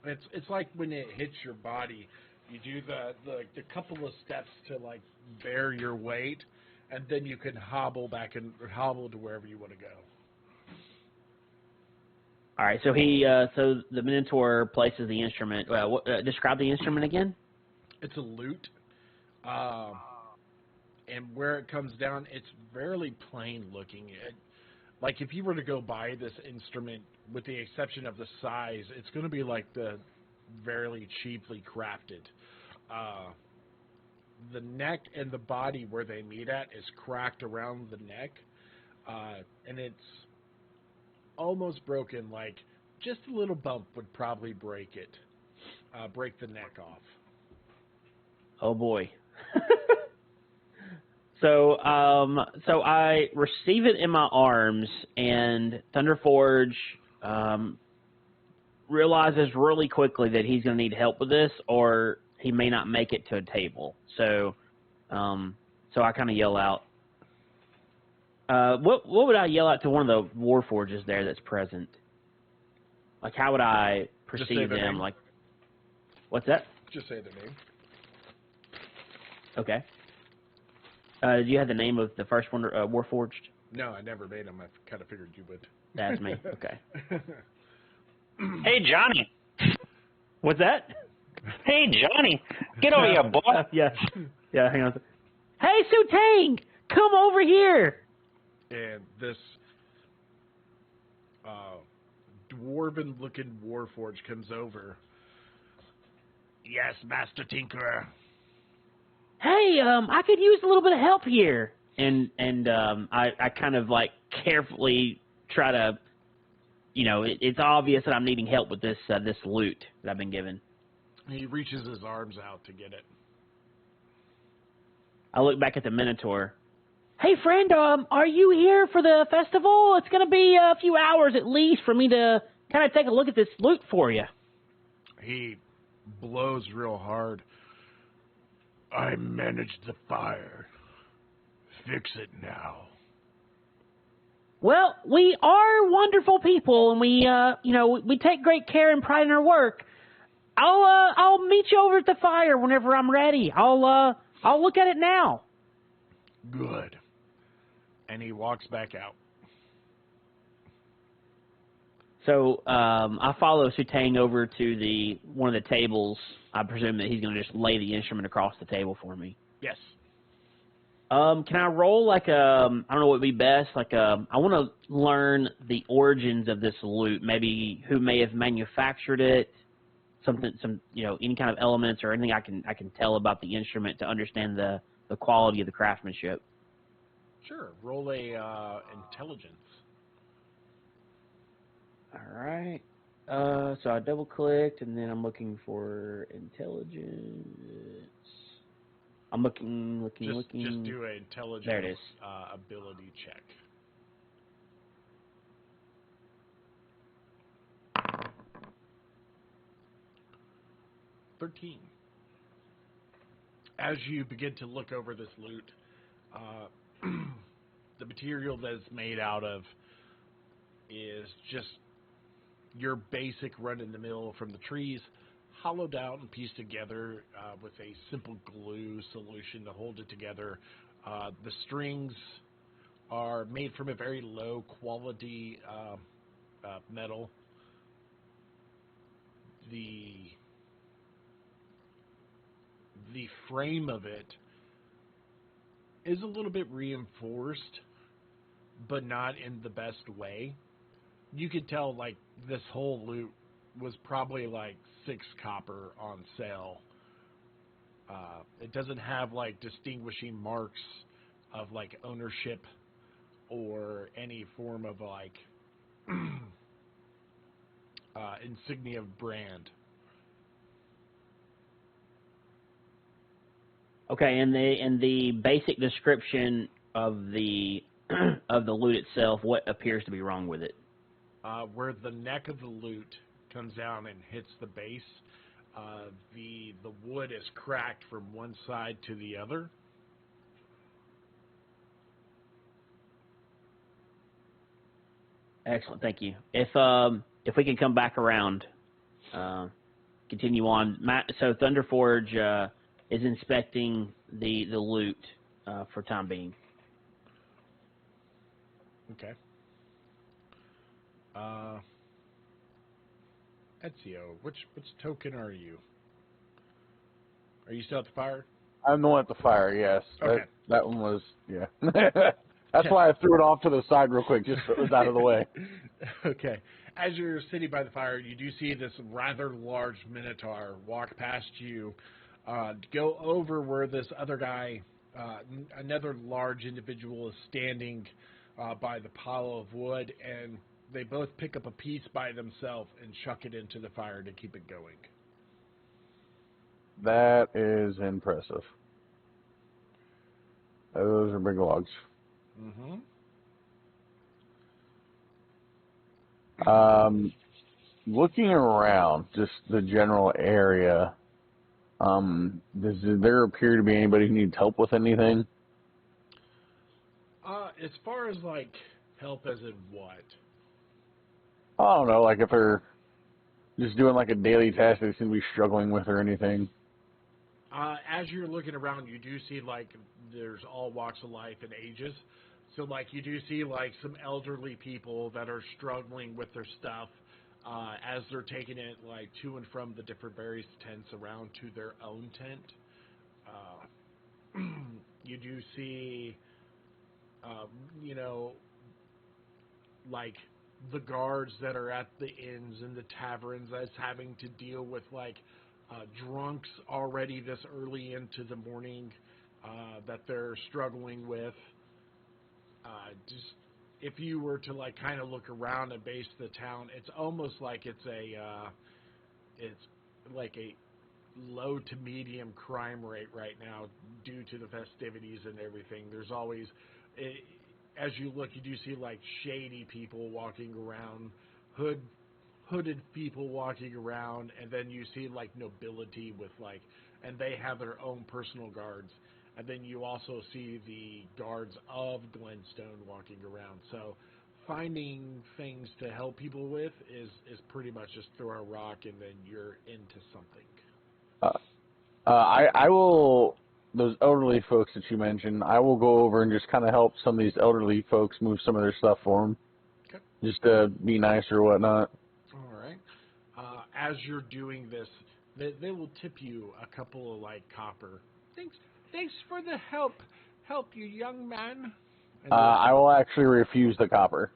It's like when it hits your body, you do the couple of steps to like bear your weight, and then you can hobble to wherever you want to go. All right. So so the Minotaur places the instrument. Describe the instrument again. It's a lute. And where it comes down, it's fairly plain looking. Like if you were to go buy this instrument, with the exception of the size, it's going to be like the very cheaply crafted. The neck and the body where they meet at is cracked around the neck, and it's almost broken. Like just a little bump would probably break it, break the neck off. Oh boy. So I receive it in my arms, and Thunderforge realizes really quickly that he's going to need help with this, or he may not make it to a table. So I kind of yell out. What would I yell out to one of the Warforges there that's present? Like, how would I perceive them? Name. Like, what's that? Just say the name. Okay. Do you have the name of the first one, Warforged? No, I never made them. I kind of figured you would. That's me. Okay. Hey, Johnny. What's that? Hey, Johnny. Get over here, boy. Yeah. Hang on. Hey, Sutang, come over here. And this dwarven-looking warforged comes over. Yes, Master Tinkerer. Hey, I could use a little bit of help here. And I kind of like carefully try to, it's obvious that I'm needing help with this loot that I've been given. He reaches his arms out to get it. I look back at the Minotaur. Hey, friend, are you here for the festival? It's going to be a few hours at least for me to kind of take a look at this loot for you. He blows real hard. I managed the fire. Fix it now. Well, we are wonderful people, and we take great care and pride in our work. I'll meet you over at the fire whenever I'm ready. I'll look at it now. Good. And he walks back out. So I follow Sutane over to one of the tables. I presume that he's going to just lay the instrument across the table for me. Yes. Can I roll I don't know what would be best. I want to learn the origins of this loot. Maybe who may have manufactured it. Any kind of elements or anything I can tell about the instrument to understand the quality of the craftsmanship. Sure. Roll a intelligence. All right. So I double clicked and then I'm looking for intelligence. I'm looking. Just do an intelligence There it is. Ability check. $13. As you begin to look over this loot, the material that it's made out of is just your basic run-in-the-mill from the trees, hollowed out and pieced together with a simple glue solution to hold it together. The strings are made from a very low-quality metal. The frame of it is a little bit reinforced, but not in the best way. You could tell, this whole loot was probably, 6 copper on sale. It doesn't have, distinguishing marks of, ownership or any form of, insignia of brand. Okay, and the basic description of the of the loot itself, what appears to be wrong with it? Where the neck of the loot comes down and hits the base, the wood is cracked from one side to the other. Excellent, thank you. If we can come back around, continue on. So Thunderforge is inspecting the loot for time being. Okay. Ezio, which token are you? Are you still at the fire? I'm the one at the fire, yes. Okay. That one was, yeah. That's why I threw it off to the side real quick, just so it was out of the way. Okay. As you're sitting by the fire, you do see this rather large minotaur walk past you, go over where this other guy, another large individual, is standing by the pile of wood, and they both pick up a piece by themselves and chuck it into the fire to keep it going. That is impressive. Those are big logs. Mm-hmm. Looking around, just the general area, does there appear to be anybody who needs help with anything? As far as, help as in what? I don't know, if they're just doing, a daily task they seem to be struggling with or anything. As you're looking around, you do see, there's all walks of life and ages. So, you do see, some elderly people that are struggling with their stuff as they're taking it, to and from the different various tents around to their own tent. You do see you know, like the guards that are at the inns and the taverns that's having to deal with like drunks already this early into the morning that they're struggling with. Just if you were to like kind of look around and base the town, it's almost like it's like a low to medium crime rate right now due to the festivities and everything. There's always, as you look, you do see like shady people walking around, hooded people walking around, and then you see like nobility with like, and they have their own personal guards. And then you also see the guards of Glenstone walking around. So finding things to help people with is pretty much just throw a rock and then you're into something. I will, those elderly folks that you mentioned, I will go over and just kind of help some of these elderly folks move some of their stuff for them. Okay. Just to be nice or whatnot. All right. As you're doing this, they will tip you a couple of like copper. Thanks for the help. Help you, young man. I will actually refuse the copper.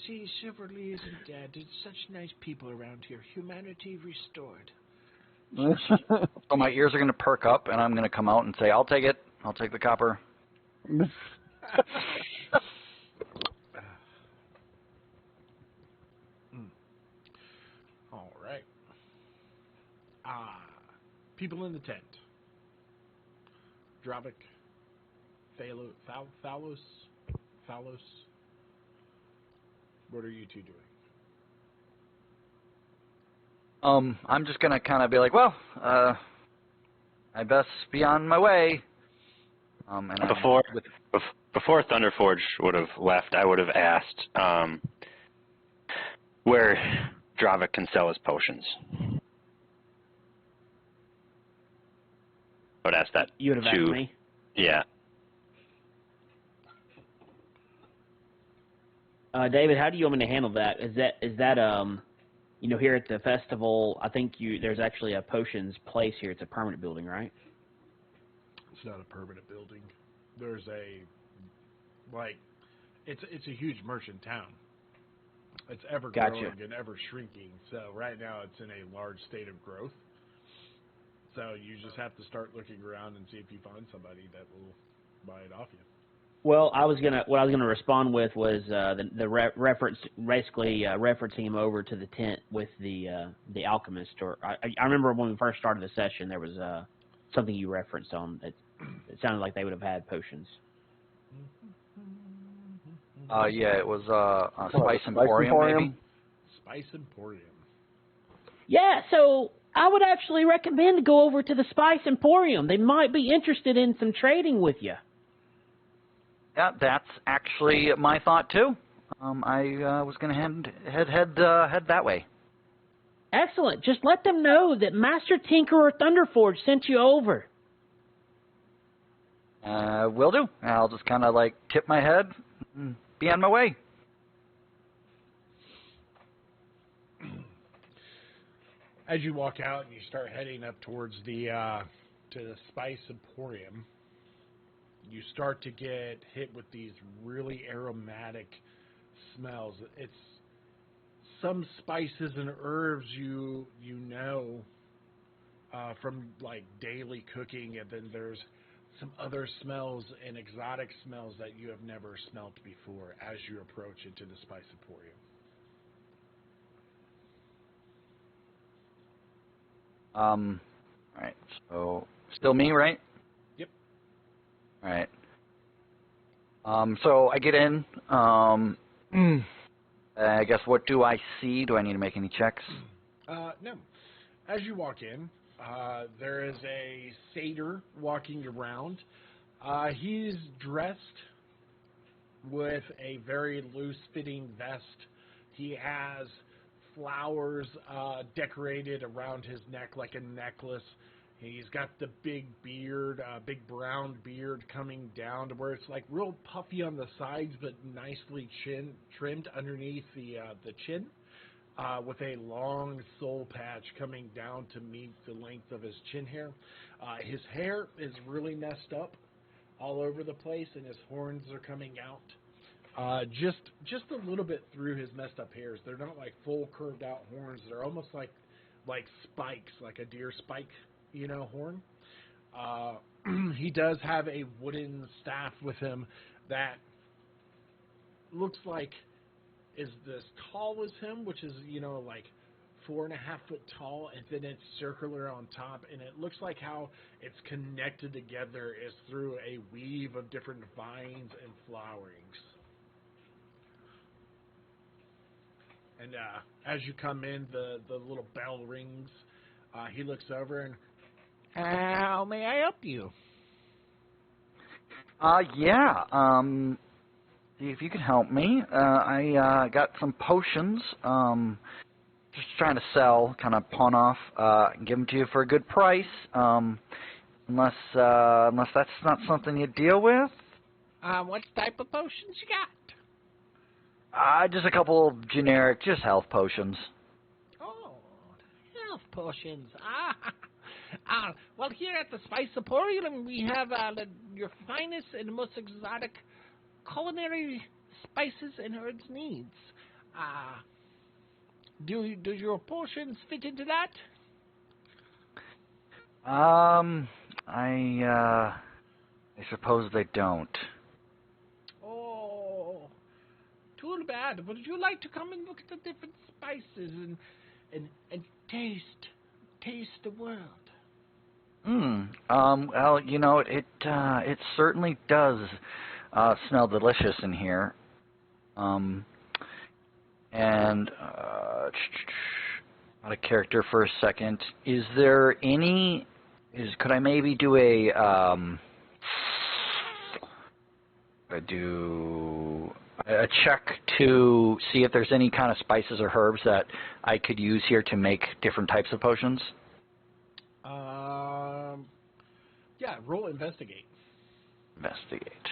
See, Silverly isn't dead. It's such nice people around here. Humanity restored. So my ears are going to perk up, and I'm going to come out and say, I'll take it. I'll take the copper. All right. People in the tent. Dravik, Thalos. What are you two doing? I'm just going to kind of be like, well, I best be on my way. And Before Thunderforge would have left, I would have asked where Dravik can sell his potions. I would ask that. You would have asked me? Yeah. David, how do you want me to handle that? Is that you know, here at the festival, I think there's actually a potions place here. It's a permanent building, right? It's not a permanent building. There's it's a huge merchant town. It's ever growing and ever shrinking. So right now it's in a large state of growth. So you just have to start looking around and see if you find somebody that will buy it off you. Well, what I was gonna respond with was the reference, basically referencing him over to the tent with the alchemist. Or I remember when we first started the session, there was something you referenced on. It sounded like they would have had potions. Yeah, it was a Spice Emporium, maybe. Spice Emporium. Yeah, so I would actually recommend to go over to the Spice Emporium. They might be interested in some trading with you. Yeah, that's actually my thought too. I was going to head that way. Excellent. Just let them know that Master Tinkerer Thunderforge sent you over. Will do. I'll just kind of like tip my head and be on my way. As you walk out and you start heading up towards the to the Spice Emporium, you start to get hit with these really aromatic smells. It's some spices and herbs you know from like daily cooking, and then there's some other smells and exotic smells that you have never smelt before as you approach into the Spice Emporium. All right. So still me, right? Yep. All right. So I get in. I guess, what do I see? Do I need to make any checks? No. As you walk in, there is a satyr walking around. He's dressed with a very loose-fitting vest. He has flowers decorated around his neck like a necklace. He's got the big beard, big brown beard coming down to where it's like real puffy on the sides, but nicely trimmed underneath the chin, with a long soul patch coming down to meet the length of his chin hair. His hair is really messed up. all over the place, and his horns are coming out. Just a little bit through his messed up hairs. They're not like full curved out horns. They're almost like spikes, like a deer spike, horn. He does have a wooden staff with him that looks like is as tall as him, which is like 4.5 foot tall, and then it's circular on top, and it looks like how it's connected together is through a weave of different vines and flowerings. And as you come in, the little bell rings. He looks over and, how may I help you? Yeah. See if you can help me. I got some potions. Just trying to sell, kind of pawn off, give them to you for a good price. Unless that's not something you deal with. What type of potions you got? Just a couple of generic, just health potions. Oh, health potions. Well, here at the Spice Emporium, we have your finest and most exotic culinary spices and herbs needs. Do your potions fit into that? I suppose they don't. Oh, too bad. Would you like to come and look at the different spices and taste the world? Well, it certainly does smell delicious in here. And out of character for a second. Is there any? Could I maybe do a check to see if there's any kind of spices or herbs that I could use here to make different types of potions? Yeah, roll investigate. Investigate.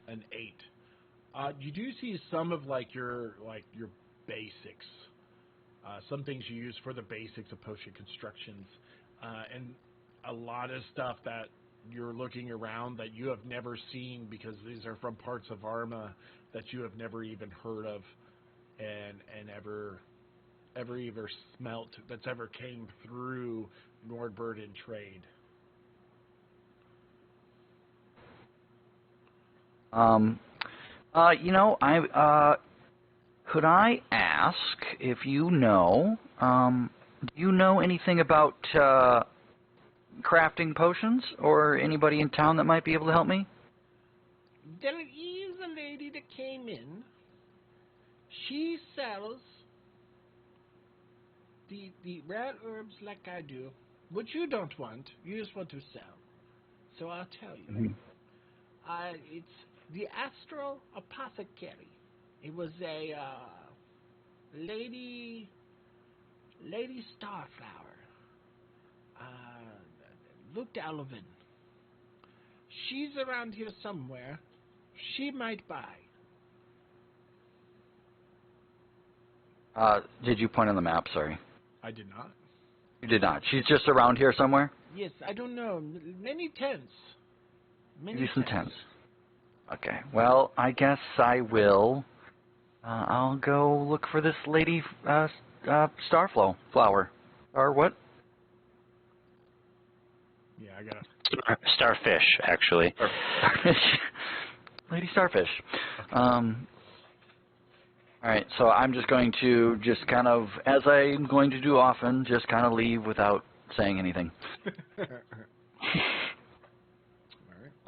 An 8. You do see some of your basics, some things you use for the basics of potion constructions, and a lot of stuff that you're looking around that you have never seen because these are from parts of Varma that you have never even heard of, and ever smelt that's ever came through Nordberg in trade. Could I ask if do you know anything about crafting potions, or anybody in town that might be able to help me? There is a lady that came in. She sells the rare herbs like I do, which you don't want. You just want to sell. So I'll tell you. Mm-hmm. It's the Astral Apothecary. It was a Lady Starflower. Looked Alvin. She's around here somewhere. She might buy. Did you point on the map? Sorry. I did not. You did not. She's just around here somewhere? Yes, I don't know. Many tents. Maybe some tents. Okay. Well, I guess I will. I'll go look for this lady flower. Or what? Yeah, I got it. Starfish, actually. Starfish. Lady Starfish. All right, so I'm just going to kind of, as I'm going to do often, just kind of leave without saying anything.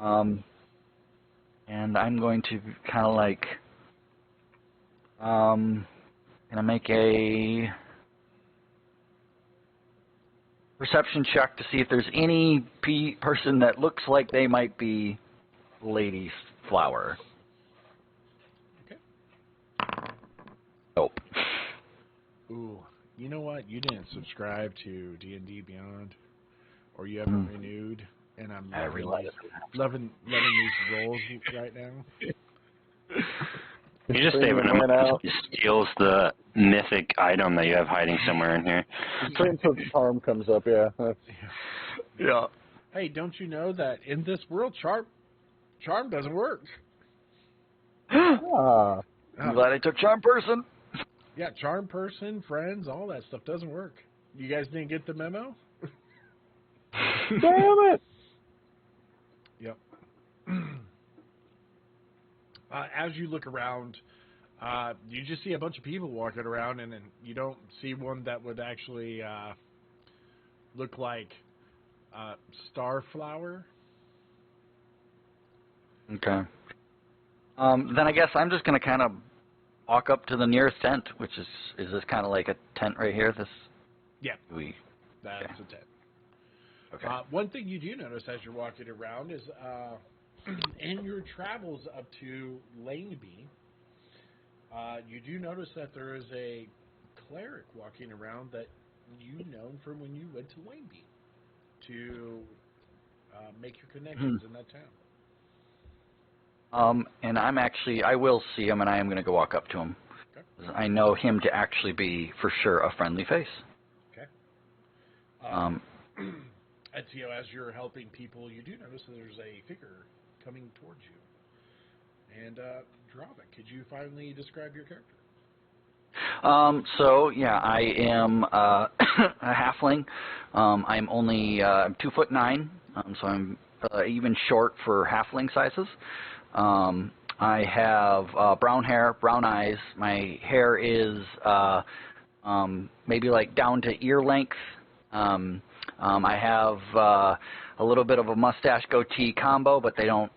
All right. And I'm going to kind of like, gonna make a perception check to see if there's any person that looks like they might be Lady Flower. Okay. Nope. Ooh, you know what? You didn't subscribe to D&D Beyond, or you haven't renewed, and I'm loving these roles right now. You just say Bring when the man out. steals the mythic item that you have hiding somewhere in here. Just wait until the charm comes up, yeah. Yeah. Hey, don't you know that in this world, charm doesn't work? Ah, I'm glad I took charm person. Yeah, charm person, friends, all that stuff doesn't work. You guys didn't get the memo? damn it! Yep. As you look around, you just see a bunch of people walking around, and you don't see one that would actually look like Starflower. Okay. Then I guess I'm just going to kind of walk up to the nearest tent, which is this kind of like a tent right here? This. Yeah, We. that's Okay. a tent. Okay. One thing you do notice as you're walking around is in your travels up to Laneby, you do notice that there is a cleric walking around that you know from when you went to Laneby to make your connections in that town. And I will see him, and I am going to go walk up to him. Okay. I know him to actually be, for sure, a friendly face. Okay. Um, And so, as you're helping people, you do notice that there's a figure coming towards you. And Dravik, could you finally describe your character? So yeah, I am a halfling. I'm only 2'9", so I'm even short for halfling sizes. I have brown hair, brown eyes. My hair is maybe like down to ear length. I have a little bit of a mustache goatee combo, but they don't.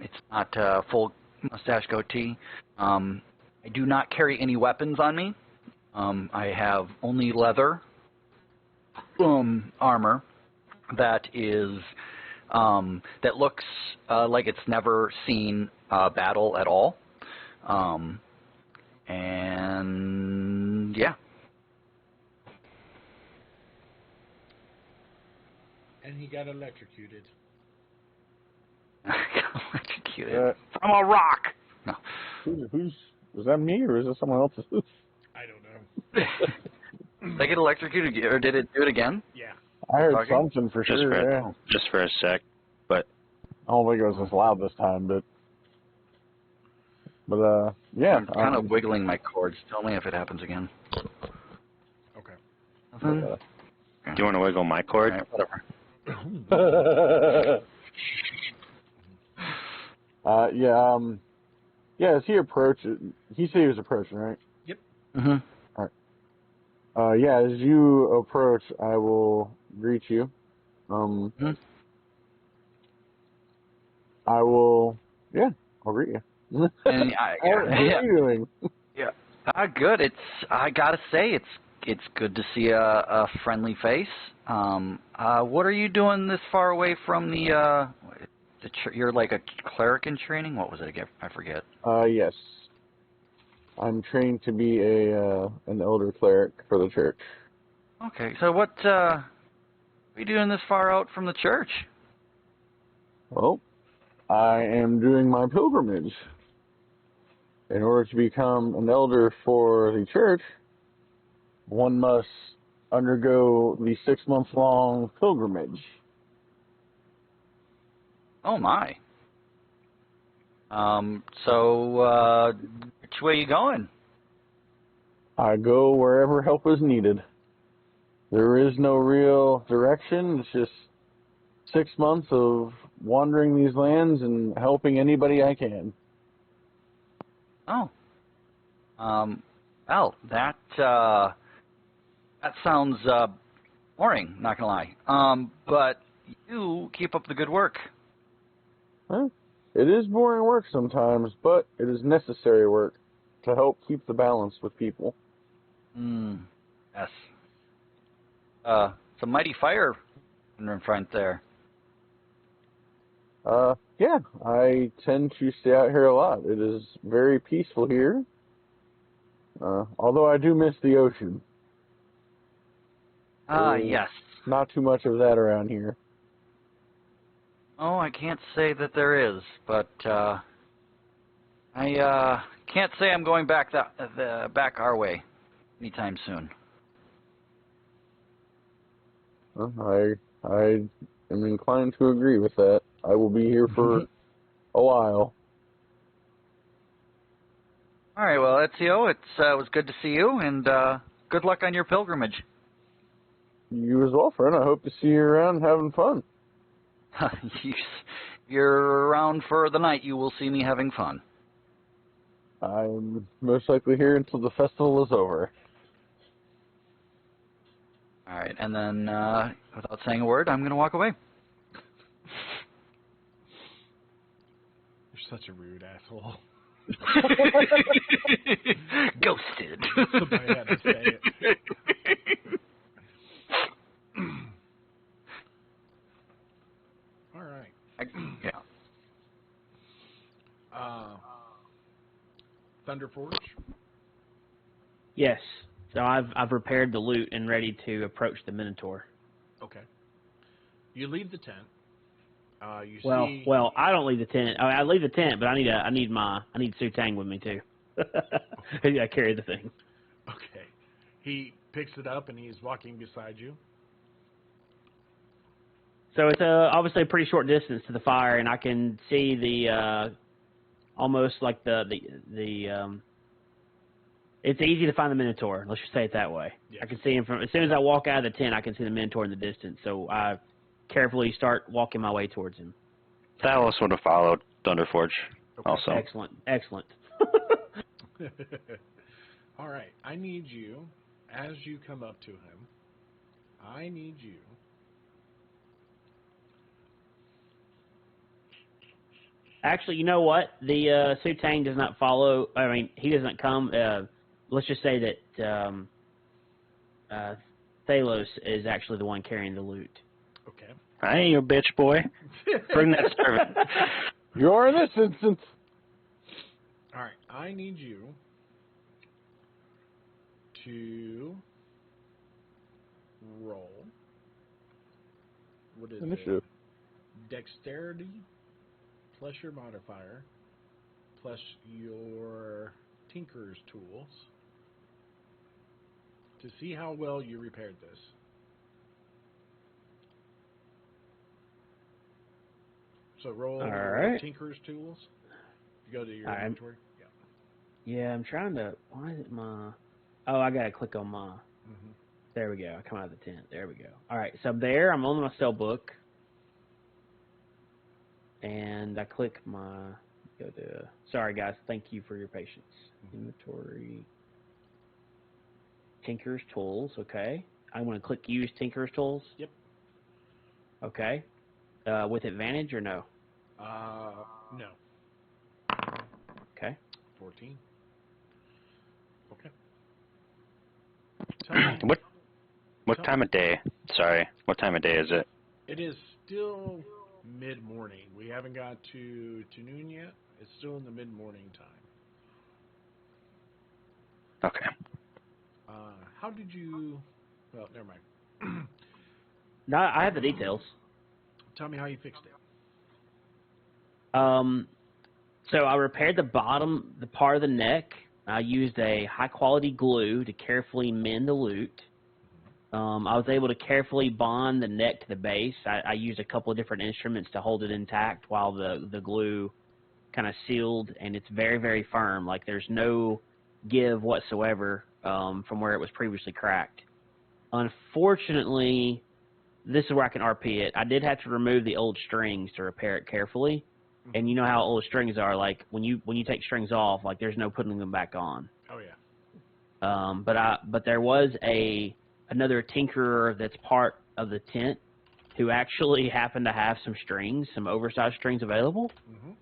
It's not a full mustache goatee. I do not carry any weapons on me. I have only leather armor that is that looks like it's never seen battle at all. And yeah. And he got electrocuted. Electrocuted from a rock. No. Was that me or is it someone else's? I don't know. Did I get electrocuted, or did it do it again? Yeah. I heard Talking? something for sure, yeah. Just for a sec, but I don't think it was as loud this time, but yeah. I'm kind of wiggling my cords. Tell me if it happens again. Okay. Nothing? do you want to wiggle my cord? All right, whatever. Yeah, as he approaches, he said he was approaching, right? Yep. Mm-hmm. Yeah, as you approach, I will greet you. Mhm. I'll greet you. And How are you doing? good. I gotta say, it's good to see a friendly face. What are you doing this far away from the you're like a cleric in training? What was it again? I forget. Yes. I'm trained to be an elder cleric for the church. Okay, so what are you doing this far out from the church? Well, I am doing my pilgrimage. In order to become an elder for the church, one must undergo the 6-month-long pilgrimage. Oh my. So which way you going? I go wherever help is needed. There is no real direction. It's just 6 months of wandering these lands and helping anybody I can. Oh. Well, that sounds boring, not gonna lie. But you keep up the good work. Huh? It is boring work sometimes, but it is necessary work to help keep the balance with people. Yes. It's a mighty fire in front there. Yeah, I tend to stay out here a lot. It is very peaceful here. Although I do miss the ocean. Yes. Not too much of that around here. Oh, I can't say that there is, but I can't say I'm going back back our way anytime soon. I am inclined to agree with that. I will be here for a while. All right, well, Ezio, it was good to see you, and good luck on your pilgrimage. You as well, friend. I hope to see you around having fun. You're around for the night. You will see me having fun. I'm most likely here until the festival is over. All right, and then without saying a word, I'm going to walk away. You're such a rude asshole. Ghosted. Somebody had to say it. All right. Yeah. Thunder Forge. Yes. So I've repaired the loot and ready to approach the Minotaur. Okay. You leave the tent. You Well, see. well, I don't leave the tent. I leave the tent, but I need Su Tang with me too. I carry the thing. Okay. He picks it up and he's walking beside you. So it's obviously a pretty short distance to the fire, and I can see the almost like the it's easy to find the Minotaur. Let's just say it that way. Yes. I can see him from as soon as I walk out of the tent. I can see the Minotaur in the distance. So I carefully start walking my way towards him. Thalos would have followed Thunderforge Okay. also. Excellent. All right. I need you, as you come up to him, I need you Actually, you know what? The Su Tang does not follow. I mean, he doesn't come. Let's just say that Thalos is actually the one carrying the loot. Okay. I ain't your bitch, boy. Bring that servant. You're in this instance. All right. I need you to roll. What is Initiative. it? Dexterity plus your modifier plus your Tinker's tools to see how well you repaired this. So roll All right. Tinker's tools. You go to your All right. inventory. Yeah. Yeah, I'm trying to. Why is it my? Oh, I gotta click on my. Mm-hmm. There we go. I come out of the tent. There we go. All right, so I'm there. I'm on my spell book, and I click my. Go to. Sorry, guys. Thank you for your patience. Inventory. Tinker's tools. Okay. I'm gonna click use Tinker's tools. Yep. Okay. With advantage or no? No. Okay. 14. Okay. Tell me, What time of day? Sorry, what time of day is it? it is still mid-morning. We haven't got to noon yet. It's still in the mid-morning time. Okay. How did you... Well, never mind. No, I have the details. Tell me how you fixed it. So I repaired the part of the neck. I used a high-quality glue to carefully mend the loot. I was able to carefully bond the neck to the base. I used a couple of different instruments to hold it intact while the glue kind of sealed, and it's very, very firm. Like there's no give whatsoever from where it was previously cracked. Unfortunately, this is where I can RP it. I did have to remove the old strings to repair it carefully. And you know how old strings are. Like when you take strings off, like there's no putting them back on. Oh, yeah. But there was another tinkerer that's part of the tent who actually happened to have some strings, some oversized strings available. Mm-hmm.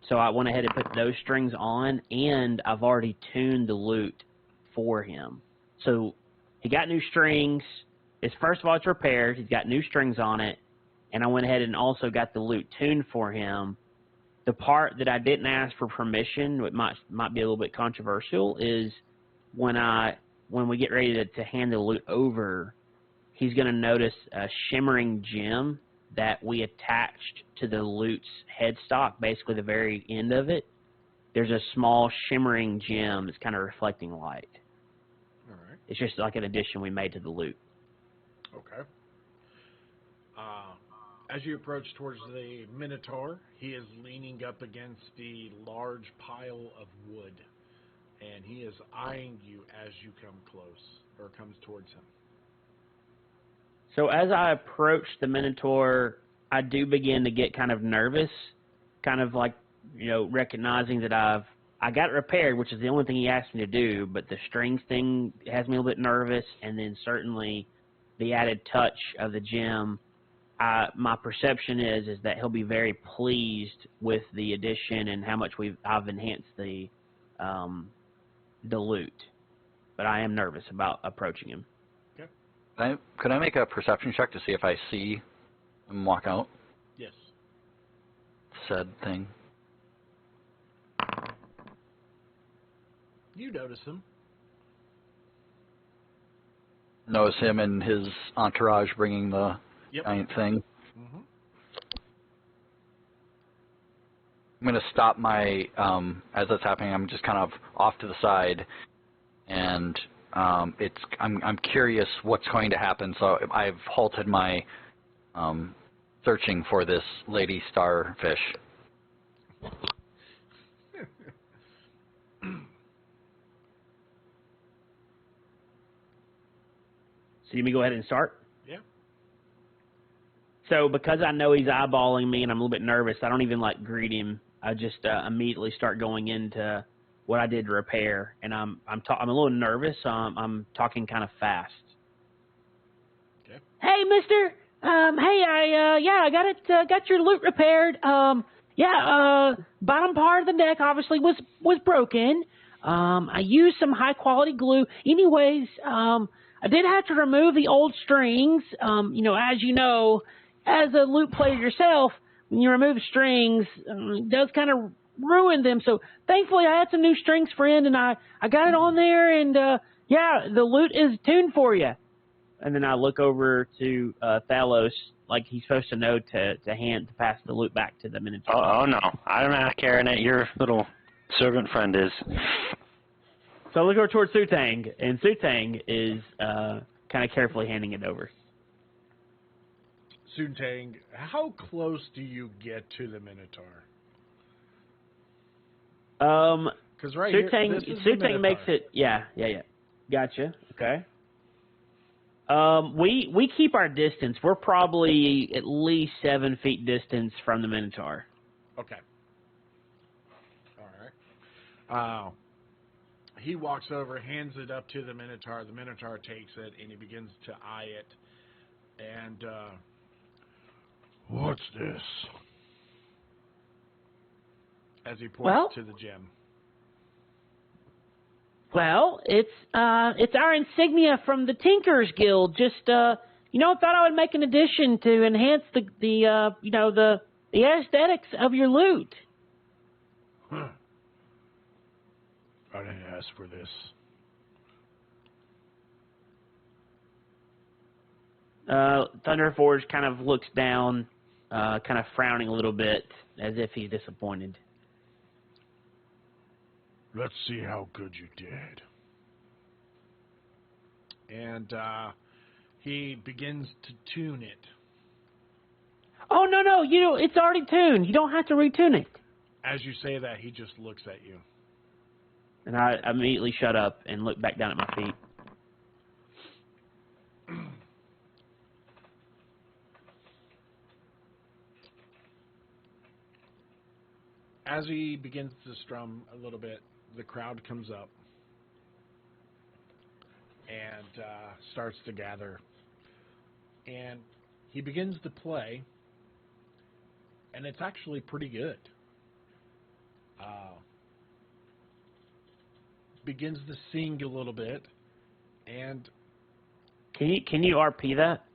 So I went ahead and put those strings on, and I've already tuned the lute for him. So he got new strings. First of all, it's repaired. He's got new strings on it. And I went ahead and also got the lute tuned for him. The part that I didn't ask for permission, which might be a little bit controversial, is when we get ready to hand the lute over, he's going to notice a shimmering gem that we attached to the loot's headstock, basically the very end of it, there's a small shimmering gem that's kind of reflecting light. All right. It's just like an addition we made to the loot. Okay. As you approach towards the Minotaur, he is leaning up against the large pile of wood, and he is eyeing you as you come close, or comes towards him. So as I approach the Minotaur, I do begin to get kind of nervous, kind of like, recognizing that I got it repaired, which is the only thing he asked me to do, but the strings thing has me a little bit nervous, and then certainly the added touch of the gem. My perception is that he'll be very pleased with the addition and how much I've enhanced the loot, but I am nervous about approaching him. Okay. Could I make a perception check to see if I see him walk out? Yes. Said thing. You notice him. Notice him and his entourage bringing the giant thing. Mm-hmm. I'm going to stop my, as that's happening, I'm just kind of off to the side, and I'm curious what's going to happen, so I've halted my searching for this lady starfish. So you may go ahead and start? Yeah. So because I know he's eyeballing me and I'm a little bit nervous, I don't even greet him. I just immediately start going into what I did to repair, and I'm a little nervous. So I'm talking kind of fast. Okay. Hey, Mister. I got it. Got your loot repaired. Bottom part of the deck obviously was broken. I used some high quality glue. Anyways, I did have to remove the old strings. As you know, as a loot player yourself, when you remove strings, it does kind of ruin them. So thankfully, I had some new strings, friend, and I got it on there. And the loot is tuned for you. And then I look over to Thalos, like he's supposed to know to pass the loot back to the Minotaur. Oh no, I'm not carrying it. Your little servant friend is. So I look over towards Sutang, and Sutang is kind of carefully handing it over. Sutang, how close do you get to the Minotaur? Because Sutang makes it. Yeah. Gotcha. Okay. We keep our distance. We're probably at least 7 feet distance from the Minotaur. Okay. All right. He walks over, hands it up to the Minotaur. The Minotaur takes it, and he begins to eye it. And, what's this? As he points to the gem. Well, it's our insignia from the Tinkers Guild. Just, thought I would make an addition to enhance the aesthetics of your loot. Huh. I didn't ask for this. Thunderforge kind of looks down, kind of frowning a little bit, as if he's disappointed. Let's see how good you did. And he begins to tune it. Oh, no, it's already tuned. You don't have to retune it. As you say that, he just looks at you. And I immediately shut up and look back down at my feet. As he begins to strum a little bit, the crowd comes up and starts to gather. And he begins to play, and it's actually pretty good. Begins to sing a little bit, and can you RP that?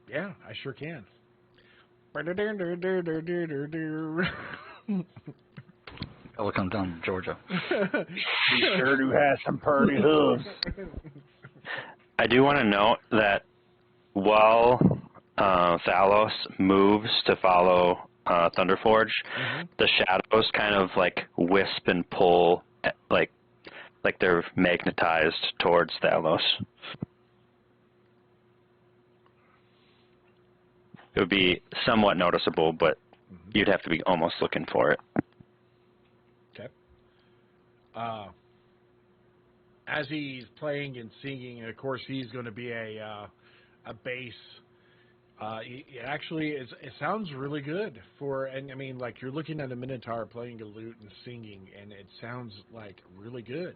Yeah, I sure can. It'll come down to Georgia. He sure do have some purty hooves. I do want to note that while Thalos moves to follow Thunderforge, the shadows kind of like wisp and pull, like they're magnetized towards Thalos. It would be somewhat noticeable, but you'd have to be almost looking for it. Okay. As he's playing and singing, of course, he's going to be a bass. It sounds really good and I mean, like you're looking at a Minotaur playing a lute and singing, and it sounds like really good.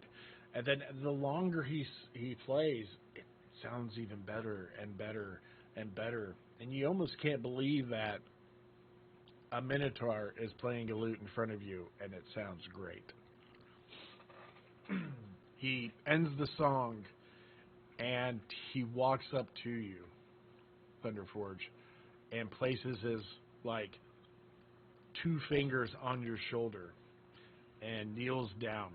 And then the longer he plays, it sounds even better and better and better. And you almost can't believe that a Minotaur is playing a lute in front of you, and it sounds great. He ends the song, and he walks up to you, Thunderforge, and places his, like, 2 fingers on your shoulder and kneels down.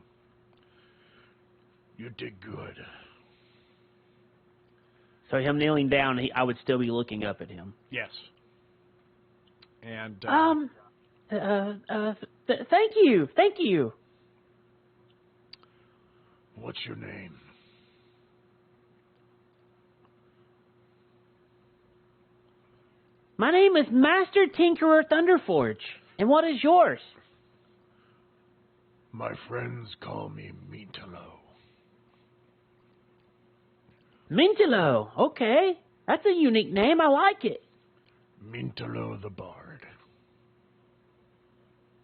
You did good. So him kneeling down, I would still be looking up at him. Yes. And, thank you. What's your name? My name is Master Tinkerer Thunderforge. And what is yours? My friends call me Mintalo. Mintalo. Okay. That's a unique name. I like it. Mintalo the Bard.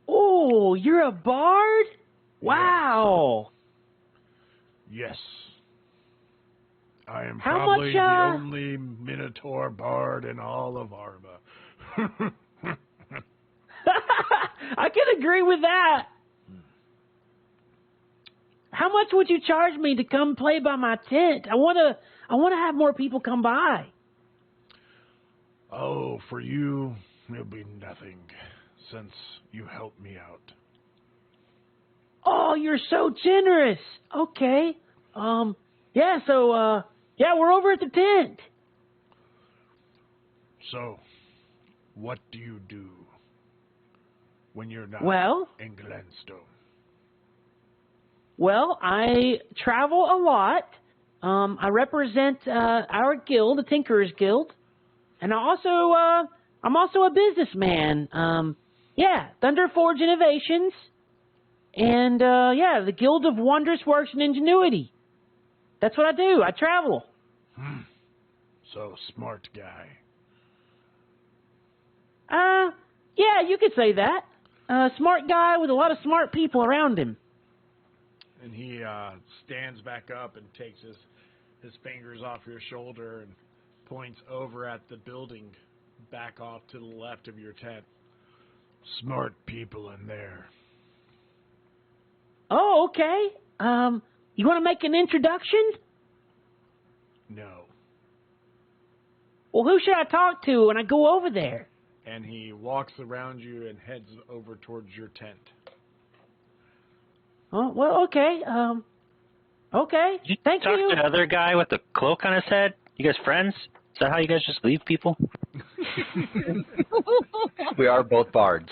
Oh, you're a bard? Wow. Yes. I am How probably much, the only Minotaur bard in all of Varma. I can agree with that. How much would you charge me to come play by my tent? I want to have more people come by. Oh, for you, it'll be nothing, since you helped me out. Oh, you're so generous. Okay. Yeah, so, we're over at the tent. So, what do you do when you're not in Glenstone? Well, I travel a lot. I represent our guild, the Tinkerers Guild, and I'm also a businessman. Thunderforge Innovations, and the Guild of Wondrous Works and Ingenuity. That's what I do. I travel. So, smart guy. Yeah, you could say that. Smart guy with a lot of smart people around him. And he stands back up and takes his fingers off your shoulder and points over at the building back off to the left of your tent. Smart people in there. Oh, okay. You want to make an introduction? No. Well, who should I talk to when I go over there? And he walks around you and heads over towards your tent. Oh, well, okay. Okay. Did you Thank talk you. to the other guy with the cloak on his head? You guys friends? Is that how you guys just leave people? We are both bards.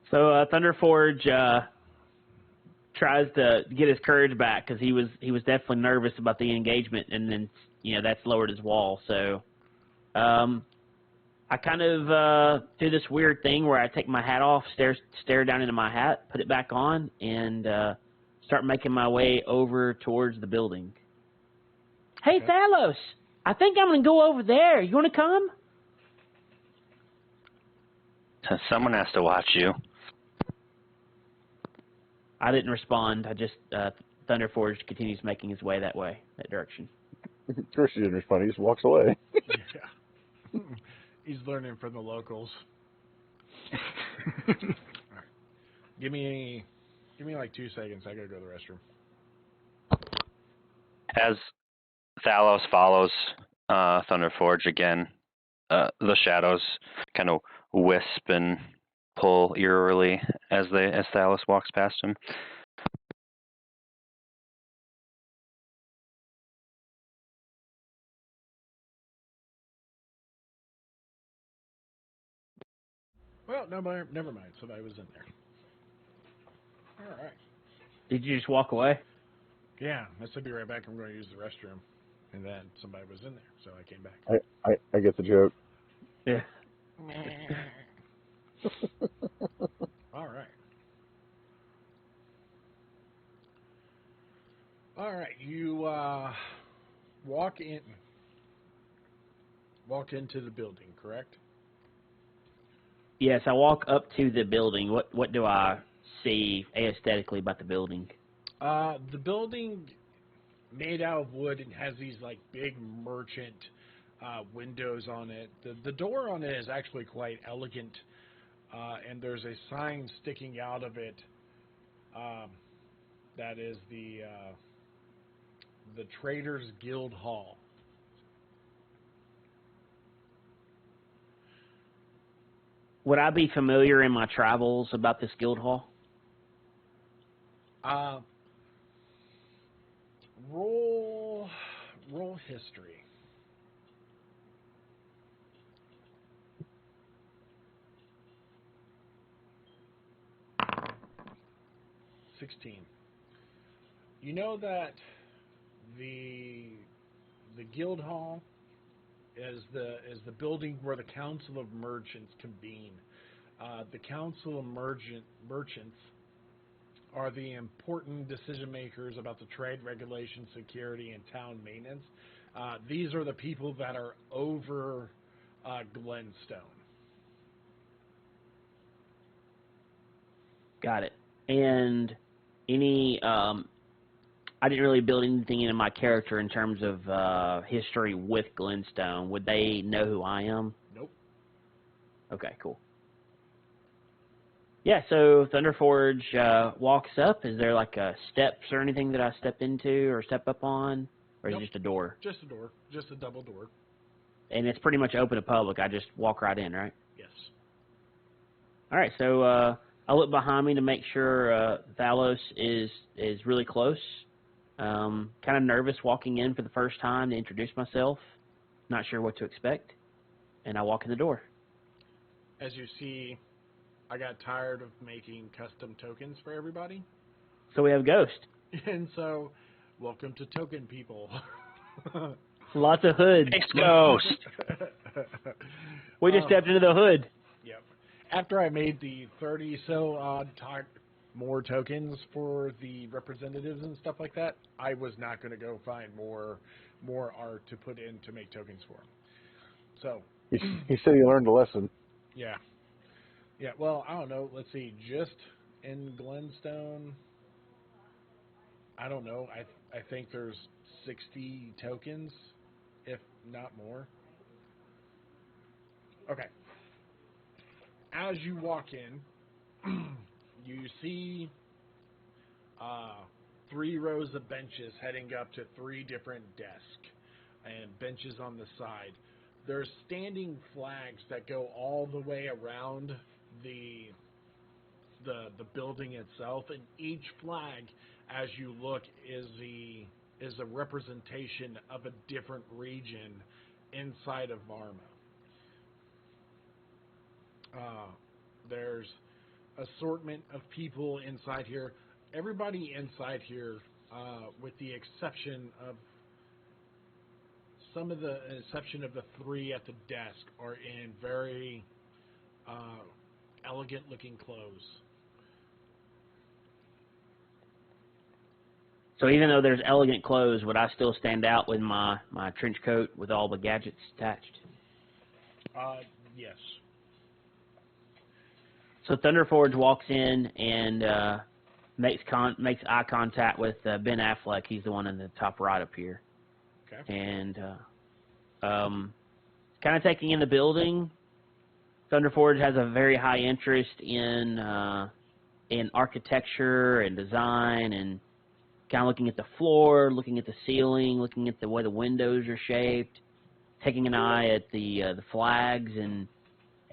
So Thunderforge tries to get his courage back because he was definitely nervous about the engagement, and then that's lowered his wall. So I kind of do this weird thing where I take my hat off, stare down into my hat, put it back on, and start making my way over towards the building. Hey, Thalos, I think I'm going to go over there. You want to come? Someone has to watch you. I didn't respond. I just, Thunderforge continues making his way that direction. Of course he didn't respond. He just walks away. Yeah. He's learning from the locals. All right. Give me like 2 seconds. I gotta go to the restroom. As Thalos follows Thunderforge again, the shadows kind of wisp and pull eerily as Thalos walks past him. no, never mind. Somebody was in there. All right. Did you just walk away? Yeah, I said be right back. I'm going to use the restroom. And then somebody was in there, so I came back. I get the joke. Yeah. All right. All right. You walk into the building, correct? Yes, I walk up to the building. What do I see aesthetically about the building? The building made out of wood and has these like big merchant windows on it. The door on it is actually quite elegant, and there's a sign sticking out of it that is the Traders Guild Hall. Would I be familiar in my travels about this guild hall? Roll history. 16. You know that the guild hall is the building where the Council of Merchants convene. The Council of Merchants are the important decision makers about the trade, regulation, security, and town maintenance. These are the people that are over Glenstone. Got it. And any, I didn't really build anything into my character in terms of history with Glenstone. Would they know who I am? Nope. Okay, cool. Yeah, so Thunderforge walks up. Is there like steps or anything that I step into or step up on? Or is Nope. it just a door? Just a door. Just a double door. And it's pretty much open to public. I just walk right in, right? Yes. All right, so I look behind me to make sure Thalos is really close. Kind of nervous walking in for the first time to introduce myself. Not sure what to expect. And I walk in the door. As you see, I got tired of making custom tokens for everybody. So we have Ghost. And so, welcome to Token People. Lots of hoods. Thanks, Ghost. We just stepped into the hood. Yep. After I made the 30 so odd more tokens for the representatives and stuff like that, I was not going to go find more art to put in to make tokens for them. So He said he learned a lesson. yeah. Yeah, well, I don't know. Let's see. Just in Glenstone, I don't know. I think there's 60 tokens, if not more. Okay. As you walk in, you see 3 rows of benches heading up to 3 different desks and benches on the side. There's standing flags that go all the way around the building itself, and each flag, as you look, is a representation of a different region inside of Varma. There's assortment of people inside here. Everybody inside here, with the exception of the 3 at the desk, are in very elegant-looking clothes. So even though there's elegant clothes, would I still stand out with my trench coat with all the gadgets attached? Yes. So Thunderforge walks in and makes eye contact with Ben Affleck. He's the one in the top right up here. Okay. And kind of taking in the building. Thunderforge has a very high interest in architecture and design, and kind of looking at the floor, looking at the ceiling, looking at the way the windows are shaped, taking an eye at the flags, and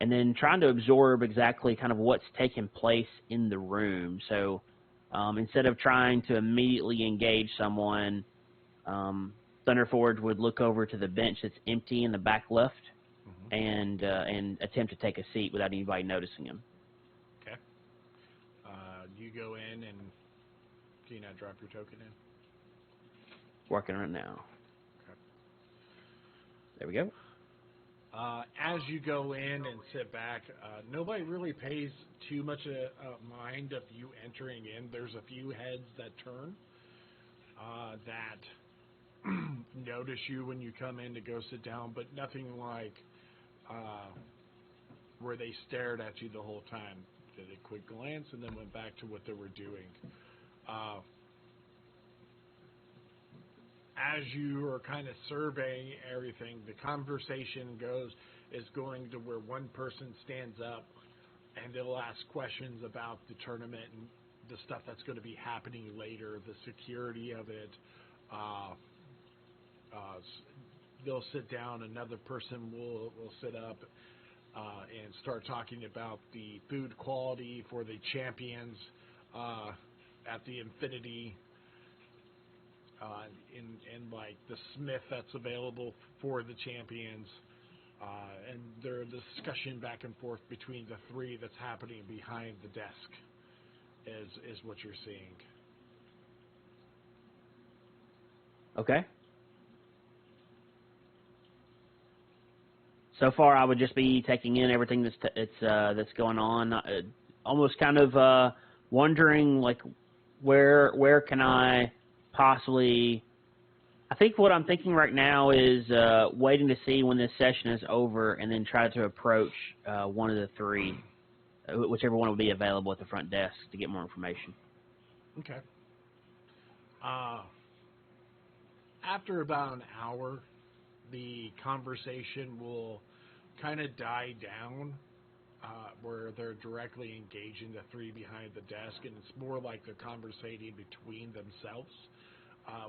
then trying to absorb exactly kind of what's taking place in the room. So instead of trying to immediately engage someone, Thunderforge would look over to the bench that's empty in the back left, and attempt to take a seat without anybody noticing him. Okay. You go in and do you not drop your token in? Working on it now. Okay. There we go. As you go in and sit back, nobody really pays too much mind of you entering in. There's a few heads that turn that notice you when you come in to go sit down, but nothing like where they stared at you the whole time. Did a quick glance and then went back to what they were doing. As you are kind of surveying everything, the conversation is going to where one person stands up and they'll ask questions about the tournament and the stuff that's going to be happening later, the security of it. They'll sit down, another person will sit up and start talking about the food quality for the champions at the Infinity. And like the smith that's available for the champions, and there's discussion back and forth between the three that's happening behind the desk is what you're seeing. Okay. So far, I would just be taking in everything that's going on, almost kind of wondering like where can I possibly. I think what I'm thinking right now is waiting to see when this session is over, and then try to approach one of the three, whichever one will be available at the front desk to get more information. Okay. After about an hour, the conversation will kind of die down, where they're directly engaging the three behind the desk, and it's more like they're conversating between themselves.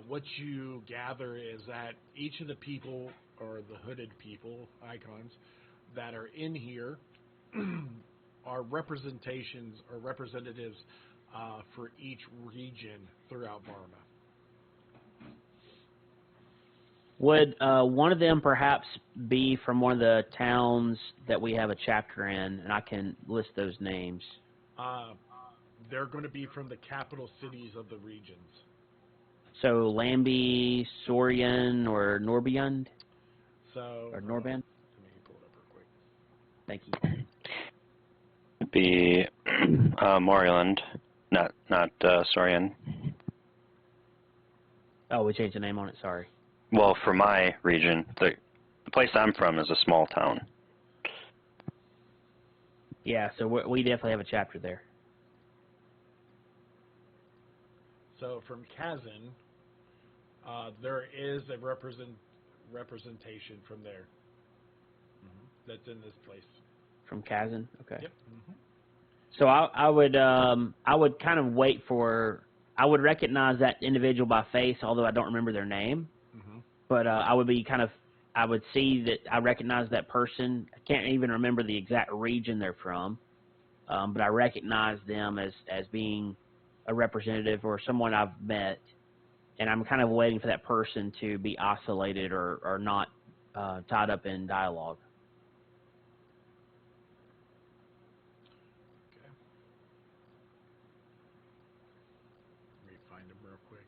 What you gather is that each of the people, or the hooded people, icons, that are in here are representations or representatives for each region throughout Varma. Would one of them perhaps be from one of the towns that we have a chapter in, and I can list those names? They're going to be from the capital cities of the regions. So Lambie, Sorian, or Norbiund? So, or Norband? Let me pull it up real quick. Thank you. It'd be Moriland, not Sorian. Oh, we changed the name on it. Sorry. Well, for my region, the place I'm from is a small town. Yeah, so we definitely have a chapter there. So from Kazan, there is a representation from there. That's in this place. From Kazan? Okay. Yep. So I would kind of wait for. I would recognize that individual by face, although I don't remember their name. But I would be kind of. I would see that I recognize that person. I can't even remember the exact region they're from, but I recognize them as being a representative or someone I've met, and I'm kind of waiting for that person to be isolated or not tied up in dialogue. Okay. Let me find them real quick.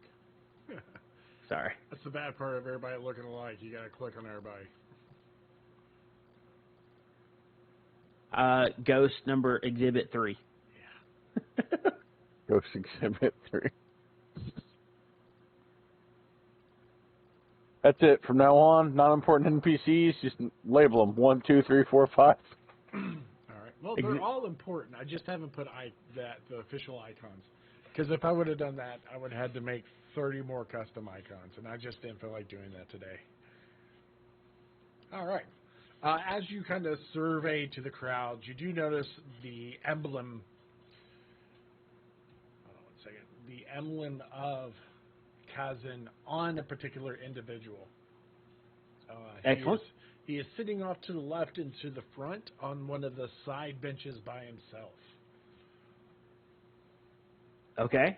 Sorry. That's the bad part of everybody looking alike. You got to click on everybody. Ghost number Exhibit 3. Yeah. Ghost Exhibit 3. That's it. From now on, not important NPCs. Just label them 1, 2, 3, 4, 5. All right. Well, they're all important. I just haven't put the official icons. Because if I would have done that, I would have had to make 30 more custom icons, and I just didn't feel like doing that today. All right. As you kind of survey to the crowd, you do notice the emblem. Hold on 1 second. The emblem of Kazan on a particular individual. Excellent. He is sitting off to the left and to the front on one of the side benches by himself. Okay.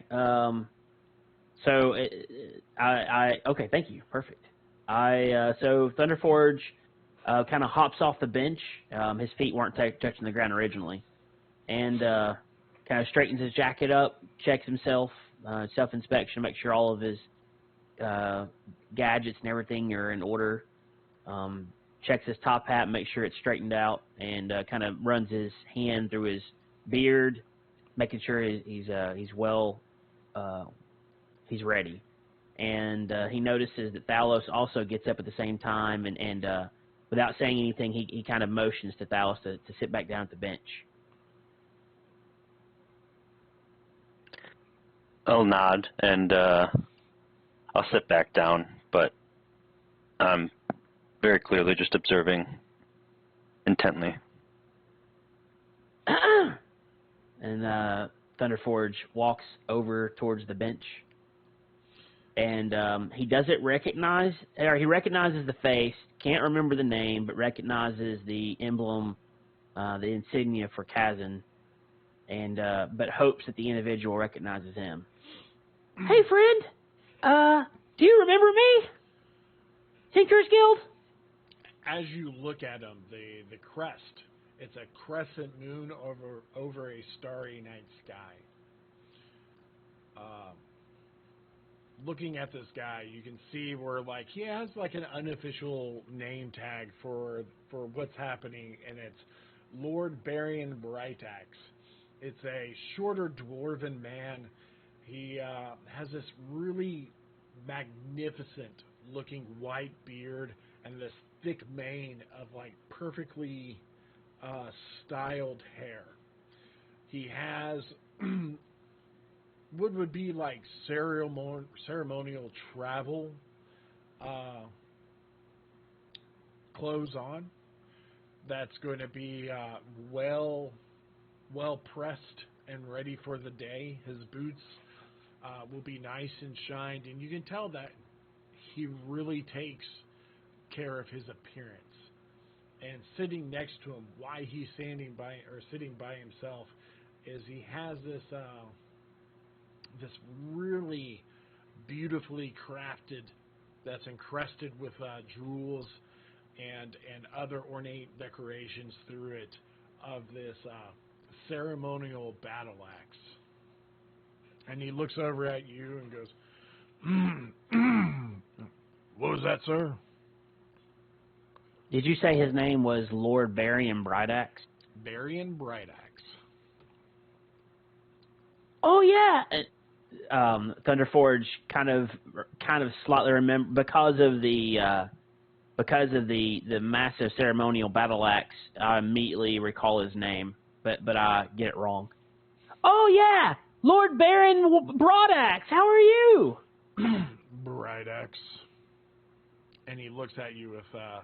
So okay. Thank you. Perfect. So Thunderforge kind of hops off the bench. His feet weren't touching the ground originally. And kind of straightens his jacket up, checks himself, self-inspection, make sure all of his gadgets and everything are in order. Checks his top hat, make sure it's straightened out, and kind of runs his hand through his beard, making sure he's ready. And he notices that Thalos also gets up at the same time, and without saying anything, he kind of motions to Thalos to sit back down at the bench. I'll nod, and I'll sit back down, but I'm very clearly just observing intently. And Thunderforge walks over towards the bench, and he he recognizes the face, can't remember the name, but recognizes the emblem, the insignia for Kazan, and but hopes that the individual recognizes him. Hey, friend, do you remember me? Tinker's Guild? As you look at him, the crest, it's a crescent moon over a starry night sky. Looking at this guy, you can see where he has an unofficial name tag for what's happening, and it's Lord Barian Brightaxe. It's a shorter dwarven man. He has this really magnificent looking white beard and this thick mane of perfectly styled hair. He has what would be ceremonial travel clothes on. That's going to be well pressed and ready for the day. His boots will be nice and shined, and you can tell that he really takes care of his appearance. And sitting next to him, why he's sitting by himself, is he has this really beautifully crafted, that's encrusted with jewels and other ornate decorations through it, of this ceremonial battle axe. And he looks over at you and goes, "What was that, sir?" Did you say his name was Lord Barian Brightaxe? Barian Brightaxe. Oh yeah. Thunderforge kind of slightly remember because of the massive ceremonial battle axe. I immediately recall his name, but I get it wrong. Oh yeah, Lord Baron Broadaxe. How are you? Brightaxe. And he looks at you with a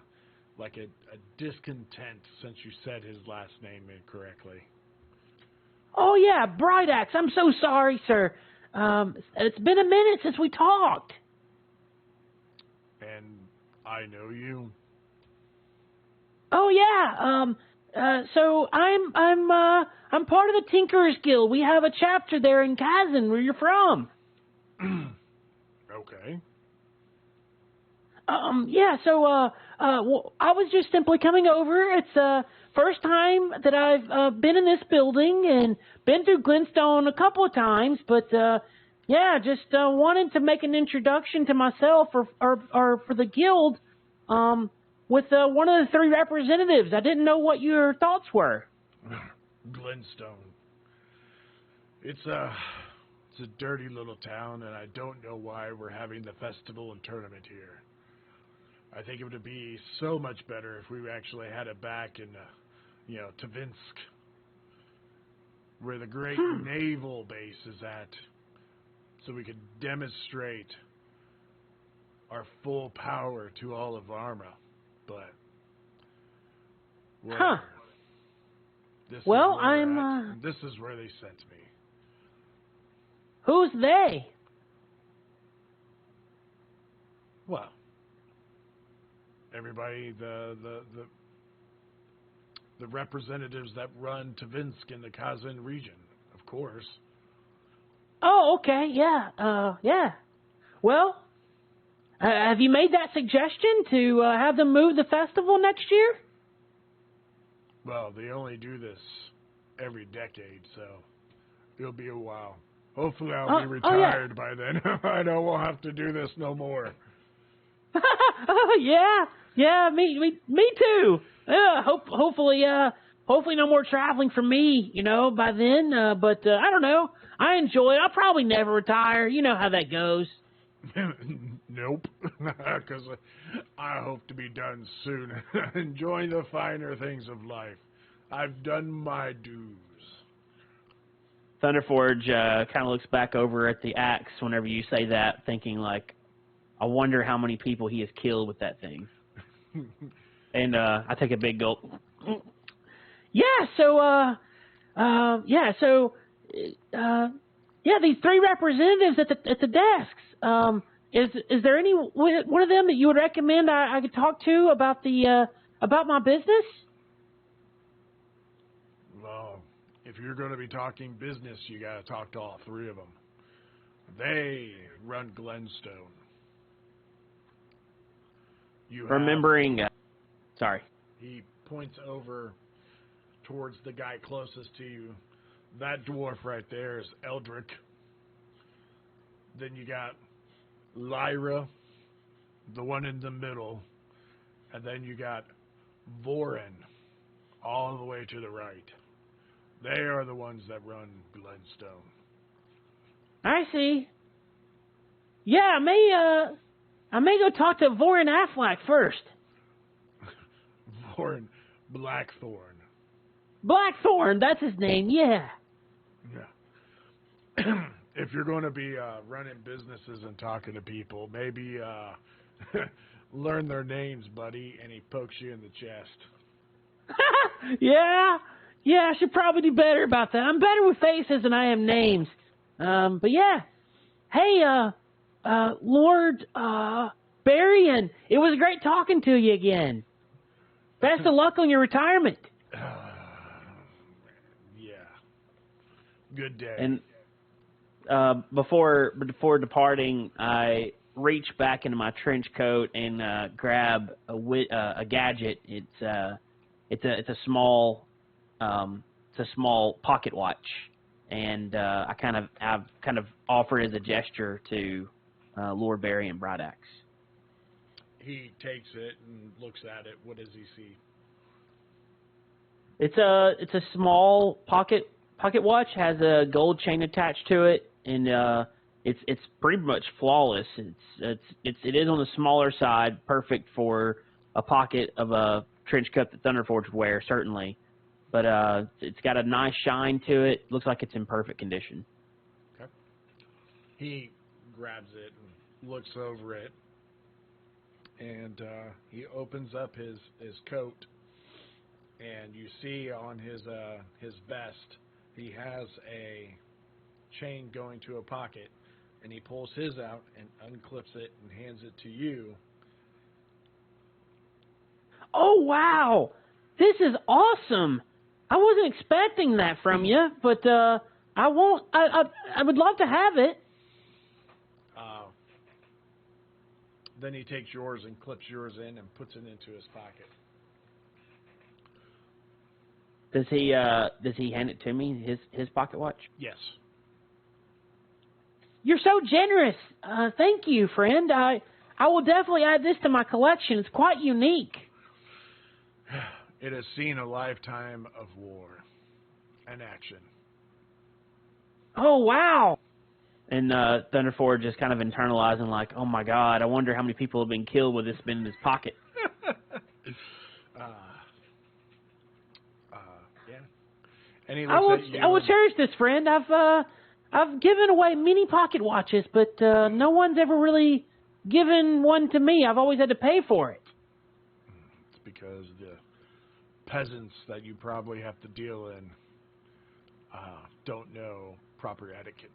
discontent, since you said his last name incorrectly. Oh yeah, Brightaxe. I'm so sorry, sir. It's been a minute since we talked. And I know you. Oh yeah. So I'm part of the Tinker's Guild. We have a chapter there in Kazan, where you're from. Okay. Yeah. So well, I was just simply coming over. It's first time that I've been in this building, and been through Glenstone a couple of times, but yeah, just wanted to make an introduction to myself or for the guild with one of the three representatives. I didn't know what your thoughts were. Glenstone. It's a dirty little town, and I don't know why we're having the festival and tournament here. I think it would be so much better if we actually had it back in, Tvinsk, where the great naval base is at, so we could demonstrate our full power to all of Varma. But whatever. This is Well, where I'm. we're at. This is where they sent me. Who's they? Well, everybody, the representatives that run Tvinsk in the Kazan region, of course. Oh, okay, yeah, yeah. Well, Have you made that suggestion to have them move the festival next year? Well, they only do this every decade, so it'll be a while. Hopefully I'll be retired by then. I won't have to do this no more. Yeah, me too. Hopefully no more traveling for me, by then. But I don't know. I enjoy it. I'll probably never retire. You know how that goes. Nope, because I hope to be done soon. Enjoying the finer things of life. I've done my dues. Thunderforge kind of looks back over at the axe whenever you say that, thinking like, I wonder how many people he has killed with that thing. And I take a big gulp. These three representatives at the desks. Is there any one of them that you would recommend I could talk to about about my business? Well, if you're going to be talking business, you got to talk to all three of them. They run Glenstone. Sorry. He points over towards the guy closest to you. That dwarf right there is Eldrick. Then you got Lyra, the one in the middle. And then you got Vorin, all the way to the right. They are the ones that run Glenstone. I see. Yeah, I may go talk to Vorin Affleck first. Vorin Blackthorn. Blackthorn, that's his name, yeah. Yeah. If you're going to be running businesses and talking to people, maybe learn their names, buddy, and he pokes you in the chest. Yeah, I should probably do better about that. I'm better with faces than I am names. But yeah. Hey, Lord Barian, it was great talking to you again. Best of luck on your retirement. Yeah. Good day. And before departing, I reach back into my trench coat and grab a gadget. It's a small pocket watch, and I've kind of offered as a gesture to Lord Barry and Bright Axe. He takes it and looks at it. What does he see? It's a small pocket watch. Has a gold chain attached to it, and it's pretty much flawless. It is on the smaller side, perfect for a pocket of a trench coat that Thunderforge would wear, certainly. But it's got a nice shine to it. Looks like it's in perfect condition. Okay. He grabs it and looks over it, and he opens up his coat, and you see on his vest he has a chain going to a pocket, and he pulls his out and unclips it and hands it to you. Oh wow, this is awesome! I wasn't expecting that from you, but I would love to have it. Then he takes yours and clips yours in and puts it into his pocket. Does he hand it to me? His pocket watch? Yes. You're so generous. Thank you, friend. I will definitely add this to my collection. It's quite unique. It has seen a lifetime of war and action. Oh wow! And Thunderforge is kind of internalizing, like, oh my god, I wonder how many people have been killed with this been in his pocket. Yeah. And he I will cherish this, friend. I've given away many pocket watches, but no one's ever really given one to me. I've always had to pay for it. It's because the peasants that you probably have to deal in don't know proper etiquette.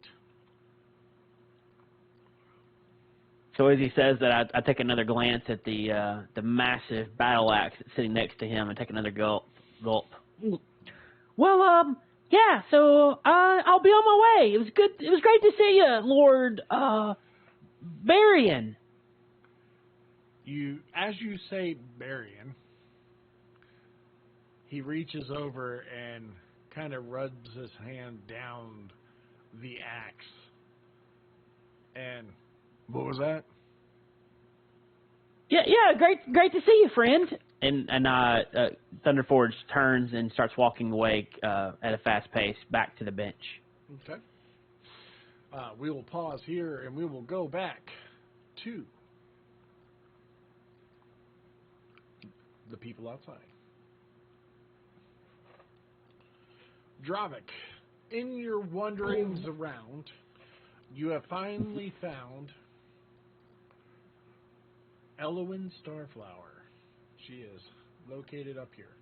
So as he says that, I take another glance at the massive battle axe that's sitting next to him and take another gulp. Well, yeah. So I'll be on my way. It was good. It was great to see you, Lord Barian. As you say Marion, he reaches over and kind of rubs his hand down the axe. And what was that? Yeah, great to see you, friend. And Thunderforge turns and starts walking away at a fast pace back to the bench. Okay. We will pause here and we will go back to the people outside. Dravik, in your wanderings around, you have finally found Elowyn Starflower. She is located up here.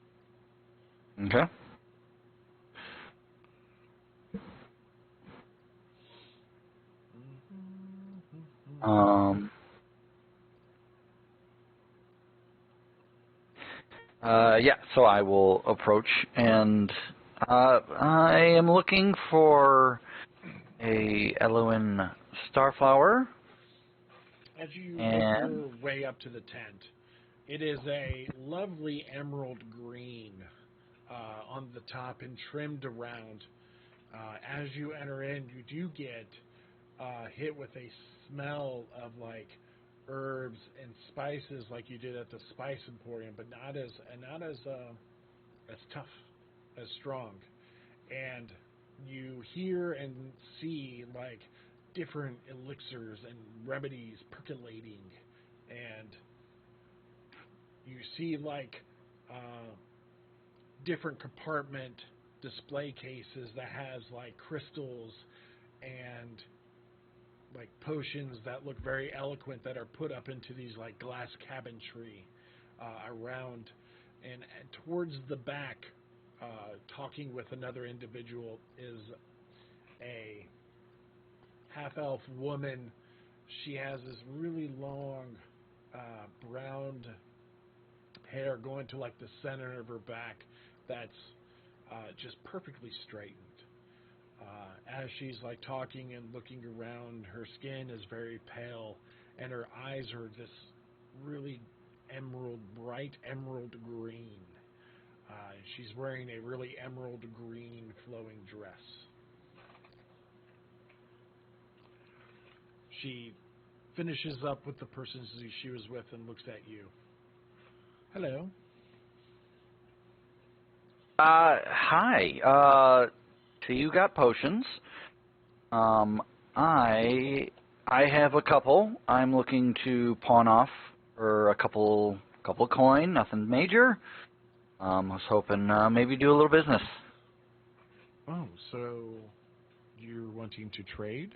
Okay. Yeah, so I will approach, and I am looking for a Elowyn Starflower. As you make your way up to the tent, it is a lovely emerald green on the top and trimmed around. As you enter in, you do get hit with a smell of like herbs and spices, like you did at the Spice Emporium, but not as tough, as strong. And you hear and see like different elixirs and remedies percolating, and you see like different compartment display cases that has like crystals and like potions that look very eloquent that are put up into these like glass cabinetry around, and towards the back, talking with another individual, is a half-elf woman. She has this really long brown hair going to like the center of her back that's just perfectly straightened. As she's like talking and looking around, her skin is very pale and her eyes are this really bright emerald green. She's wearing a really emerald green flowing dress. She finishes up with the person she was with and looks at you. Hello. Hi. So you got potions. I have a couple. I'm looking to pawn off for a couple coin. Nothing major. I was hoping maybe do a little business. Oh, so you're wanting to trade?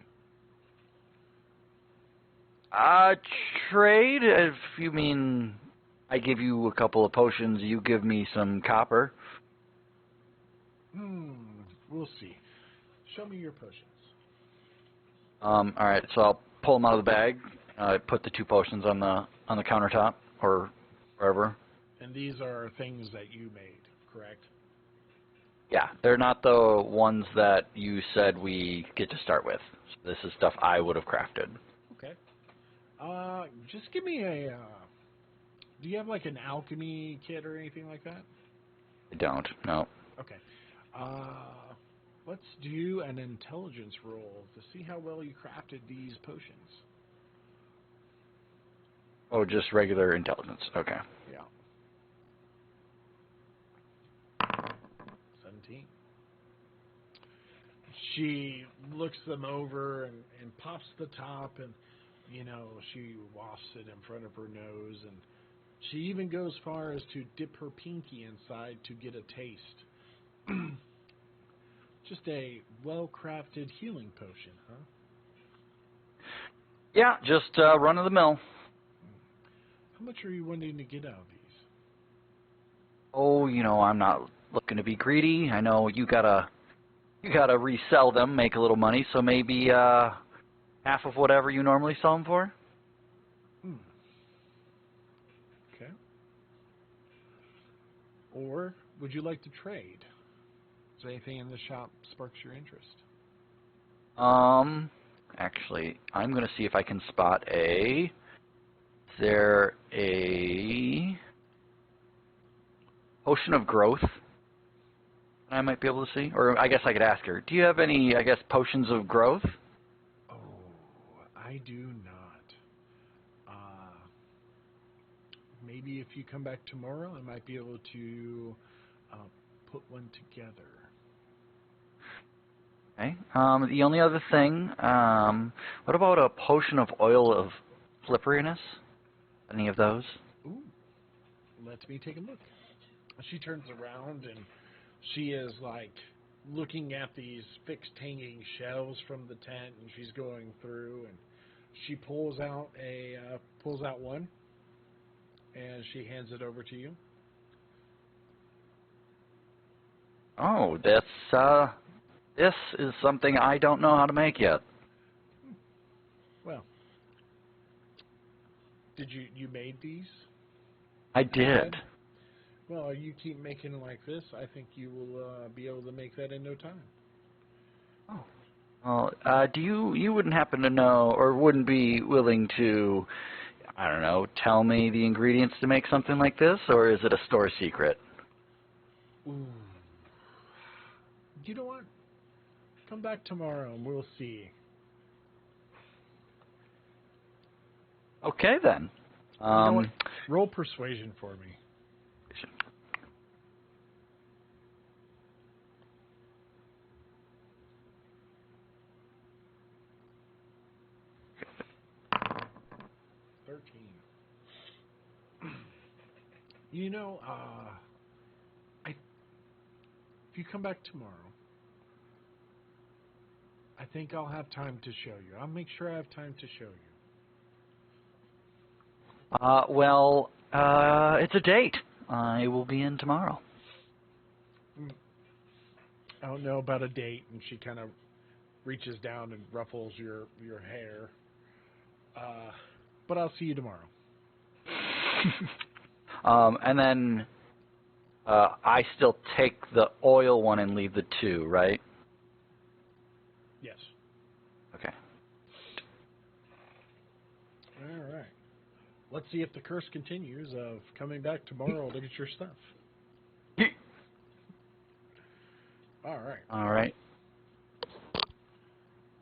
Trade? If you mean I give you a couple of potions, you give me some copper. We'll see. Show me your potions. Alright, so I'll pull them out of the bag. Put the 2 potions on the countertop or wherever. And these are things that you made, correct? Yeah, they're not the ones that you said we get to start with. So this is stuff I would have crafted. Okay. Just give me a... do you have like an alchemy kit or anything like that? I don't, no. Okay. Let's do an intelligence roll to see how well you crafted these potions. Oh, just regular intelligence. Okay. Yeah. 17. She looks them over and pops the top, and, you know, she wafts it in front of her nose, and she even goes far as to dip her pinky inside to get a taste. Just a well-crafted healing potion, huh? Yeah, just run of the mill. How much are you wanting to get out of these? Oh, you know, I'm not looking to be greedy. I know you gotta resell them, make a little money, so maybe half of whatever you normally sell them for. Okay. Or would you like to trade? Is there anything in the shop sparks your interest? Actually, I'm gonna see if I can spot a there a potion of growth I might be able to see? Or I guess I could ask her, do you have any, I guess, potions of growth? Oh, I do not. Maybe if you come back tomorrow, I might be able to put one together. Okay. The only other thing, what about a potion of oil of slipperiness? Any of those? Ooh, let me take a look. She turns around and she is like looking at these fixed hanging shelves from the tent, and she's going through, and she pulls out one, and she hands it over to you. Oh, this is something I don't know how to make yet. Well, did you made these? I did. Well, you keep making like this, I think you will be able to make that in no time. Oh. Well, you wouldn't happen to know, or wouldn't be willing to, I don't know, tell me the ingredients to make something like this, or is it a store secret? Ooh. You know what? Come back tomorrow and we'll see. Okay, then. You know what? Roll persuasion for me. 13. You know, if you come back tomorrow, I think I'll have time to show you. I'll make sure I have time to show you. It's a date. I will be in tomorrow. I don't know about a date, and she kind of reaches down and ruffles your hair. But I'll see you tomorrow. And then I still take the oil one and leave the 2, right? Yes. Okay. All right. Let's see if the curse continues of coming back tomorrow to get your stuff. All right. All right.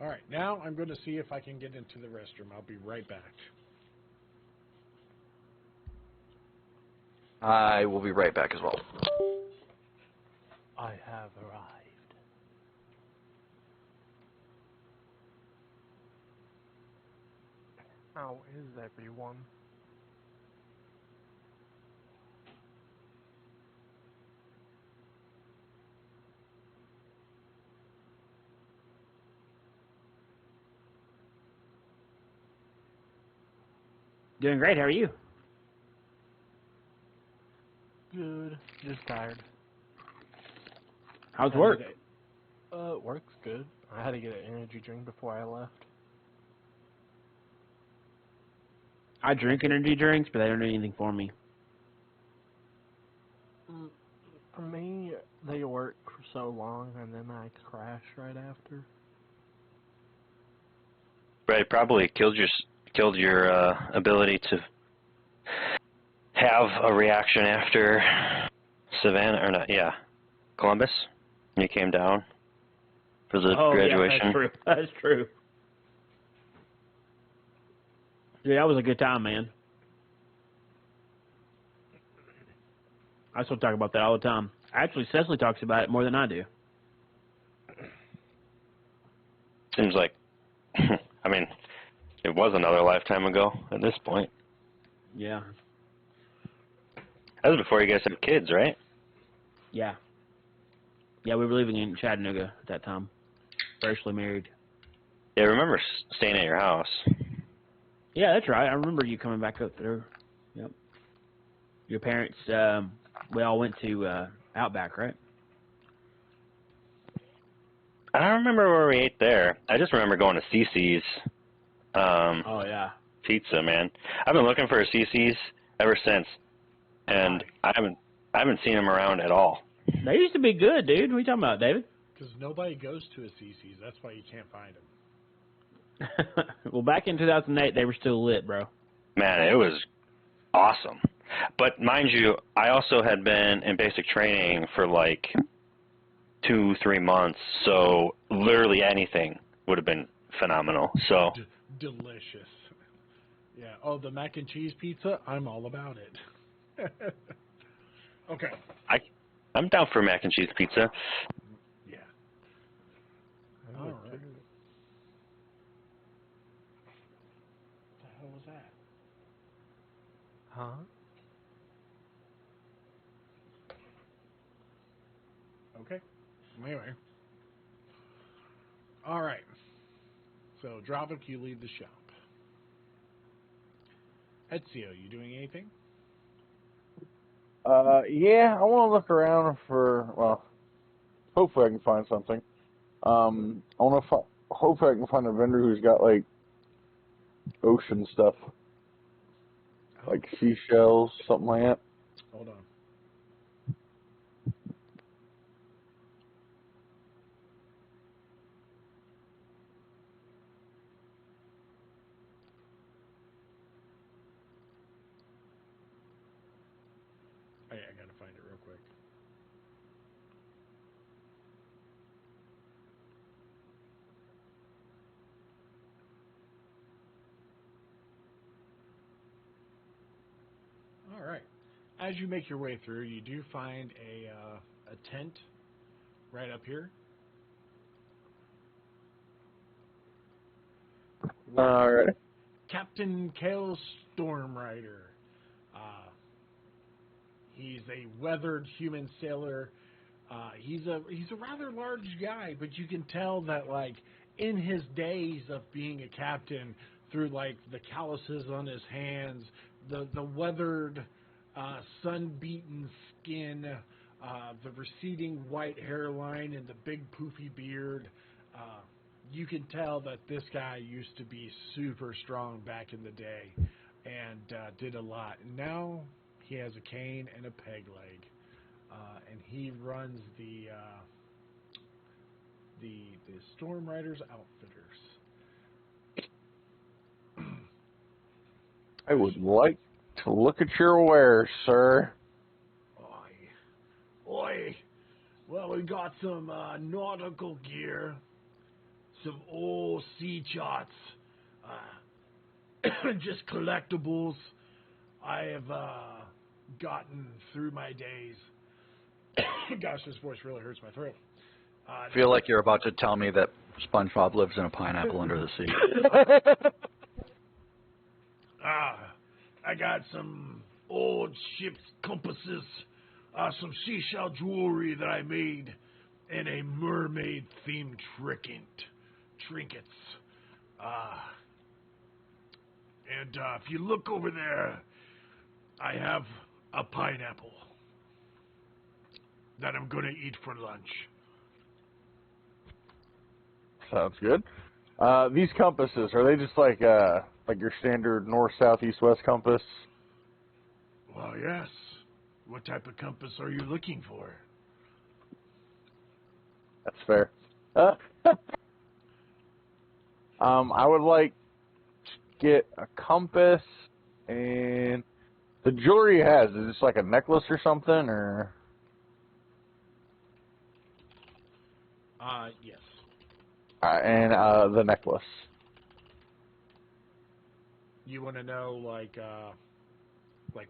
All right. Now I'm going to see if I can get into the restroom. I'll be right back. I will be right back as well. I have arrived. How is everyone? Doing great. How are you? Good. Just tired. How's work? Work's good. I had to get an energy drink before I left. I drink energy drinks, but they don't do anything for me. For me, they work for so long, and then I crash right after. Right, probably killed your ability to have a reaction after Savannah, or not? Yeah, Columbus. When you came down for the graduation. Yeah, that's true. That's true. Yeah, that was a good time, man. I still talk about that all the time. Actually, Cecily talks about it more than I do. Seems like, I mean, it was another lifetime ago at this point. Yeah. That was before you guys had kids, right? Yeah. Yeah, we were living in Chattanooga at that time. Freshly married. Yeah, I remember staying at your house. Yeah, that's right. I remember you coming back up there. Yep. Your parents, we all went to Outback, right? I don't remember where we ate there. I just remember going to CC's. Oh, yeah. Pizza, man. I've been looking for a CC's ever since, and I haven't seen them around at all. They used to be good, dude. What are you talking about, David? Because nobody goes to a CC's. That's why you can't find them. Well, back in 2008, they were still lit, bro. Man, it was awesome. But mind you, I also had been in basic training for like 2-3 months, so literally anything would have been phenomenal. So Delicious. Yeah. Oh, the mac and cheese pizza. I'm all about it. Okay. I'm down for mac and cheese pizza. Yeah. I All would right. too. What the hell was that? Huh? Okay. Anyway. All right. So, Dravik, you lead the shop. Ezio, you doing anything? Yeah, I want to look around for, well, hopefully I can find something. I want to hopefully I can find a vendor who's got, like, ocean stuff. Like seashells, something like that. Hold on. I gotta find it real quick. All right. As you make your way through, you do find a tent right up here. Alright. Captain Kale Stormrider. Uh, he's a weathered human sailor. He's a rather large guy, but you can tell that like in his days of being a captain, through like the calluses on his hands, the weathered, sun-beaten skin, the receding white hairline, and the big poofy beard. You can tell that this guy used to be super strong back in the day and did a lot. And now he has a cane and a peg leg. And he runs the Storm Riders Outfitters. I would like to look at your wares, sir. Oi. Well, we got some nautical gear, some old sea charts, just collectibles I have gotten through my days. Gosh, this voice really hurts my throat. I feel like you're about to tell me that SpongeBob lives in a pineapple under the sea. I got some old ship's compasses, some seashell jewelry that I made, and a mermaid-themed trinkets. And if you look over there, I have a pineapple that I'm gonna eat for lunch. Sounds good. These compasses, are they just like your standard north, south, east, west compass? Well, yes. What type of compass are you looking for? That's fair. I would like to get a compass and the jewelry he has, is this like a necklace or something, or? Yes. And the necklace. You want to know, like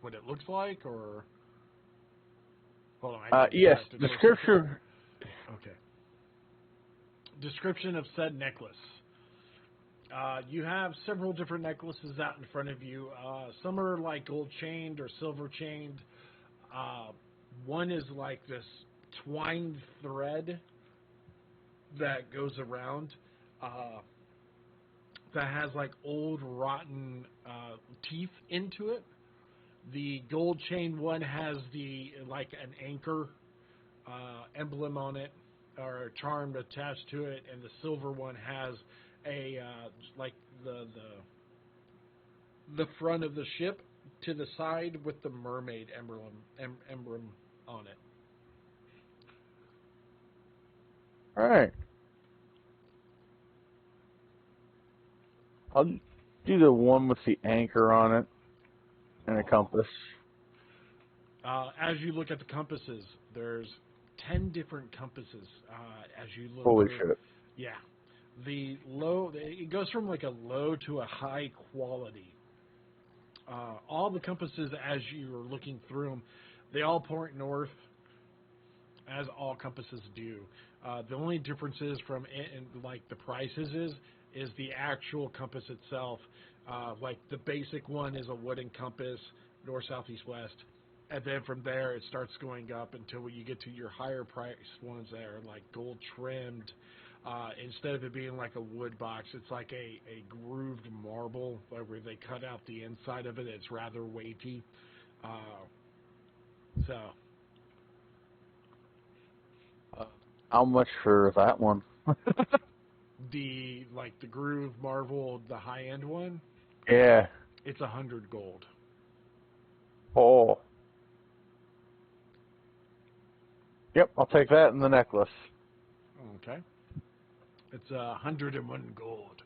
what it looks like, or? Hold on. I need to Yes, correct it for a description. second. Okay. Description of said necklace. You have several different necklaces out in front of you. Some are like gold chained or silver chained. One is like this twined thread that goes around that has like old rotten teeth into it. The gold chain one has the like an anchor emblem on it or a charm attached to it, and the silver one has a like the front of the ship to the side with the mermaid emblem on it. All right. Do the one with the anchor on it and a compass. As you look at the compasses, there's 10 different compasses. As you look Holy through, shit. yeah, it goes from like a low to a high quality. All the compasses, as you're looking through them, they all point north, as all compasses do. The only difference is from like the prices is the actual compass itself. Like the basic one is a wooden compass, north, south, east, west. And then from there, it starts going up until you get to your higher price ones that are like gold trimmed. Instead of it being like a wood box, it's like a grooved marble where they cut out the inside of it. It's rather weighty. So How much for that one? the groove marble, the high end one, Yeah. it's 100 gold. Oh. Yep, I'll take that and the necklace. Okay. It's 101 gold.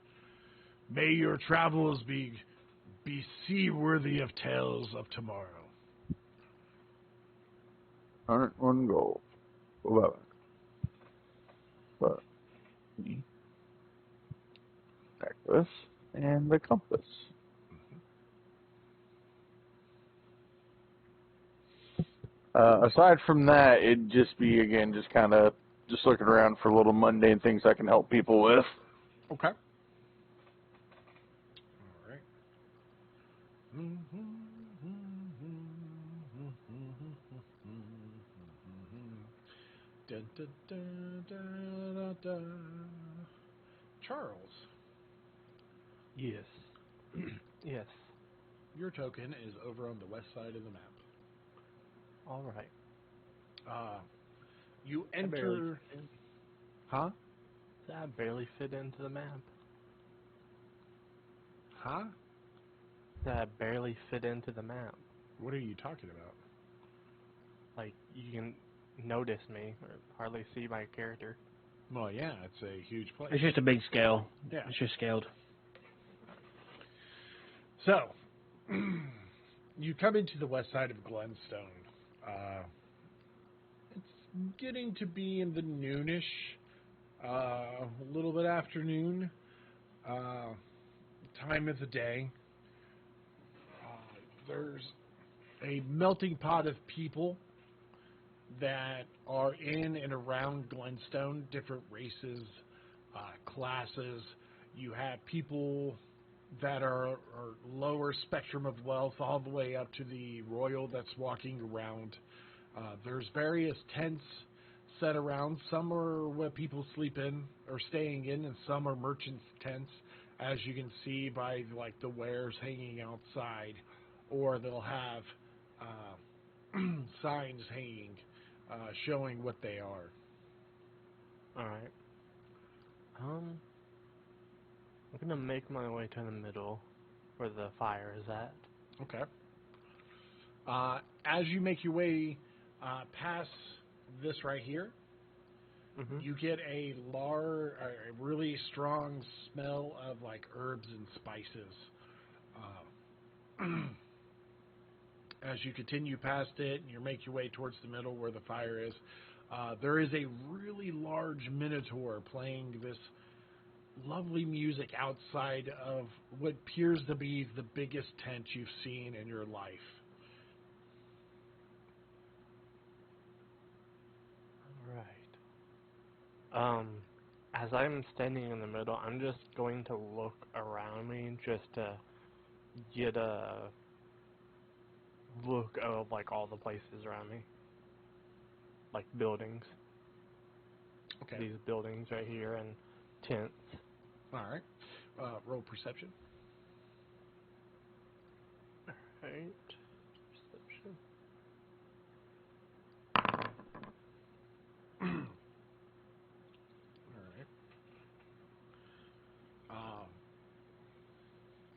May your travels be seaworthy of tales of tomorrow. 101 gold. 11. But the necklace and the compass. Aside from that, it'd just be, again, just kind of just looking around for little mundane things I can help people with. Okay. All right. Dun, dun, dun, dun, dun, dun. Charles, Yes. Yes. your token is over on the west side of the map. All right. You I barely enter. fit in. Huh? I barely fit into the map. Huh? I barely fit into the map. What are you talking about? Like, you can notice me or hardly see my character. Well, yeah, it's a huge place. It's just a big scale. Yeah. It's just scaled. So, you come into the west side of Glenstone. It's getting to be in the noonish, a little bit afternoon time of the day. There's a melting pot of people that are in and around Glenstone, different races, classes. You have people that are lower spectrum of wealth all the way up to the royal that's walking around. There's various tents set around. Some are where people sleep in or staying in, and some are merchants' tents, as you can see by like the wares hanging outside, or they'll have signs hanging showing what they are. All right. I'm gonna make my way to the middle, where the fire is at. Okay. As you make your way past this right here, Mm-hmm. you get a really strong smell of like herbs and spices. As you continue past it and you make your way towards the middle where the fire is, there is a really large minotaur playing this lovely music outside of what appears to be the biggest tent you've seen in your life. All right. As I'm standing in the middle, I'm just going to look around me just to get a look of like all the places around me, like buildings. Okay. These buildings right here and tents. All right. Roll perception. Right. Perception. All right.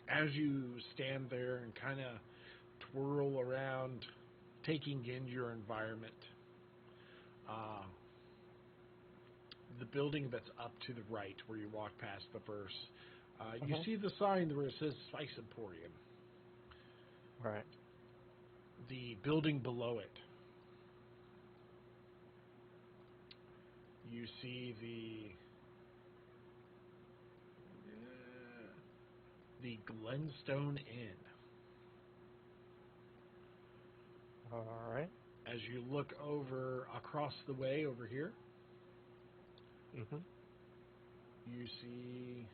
As you stand there and kind of twirl around, taking in your environment, the building that's up to the right, where you walk past the first, You see the sign where it says Spice Emporium. Right. The building below it. You see the Glenstone Inn. All right. As you look over across the way over here, Mhm. you see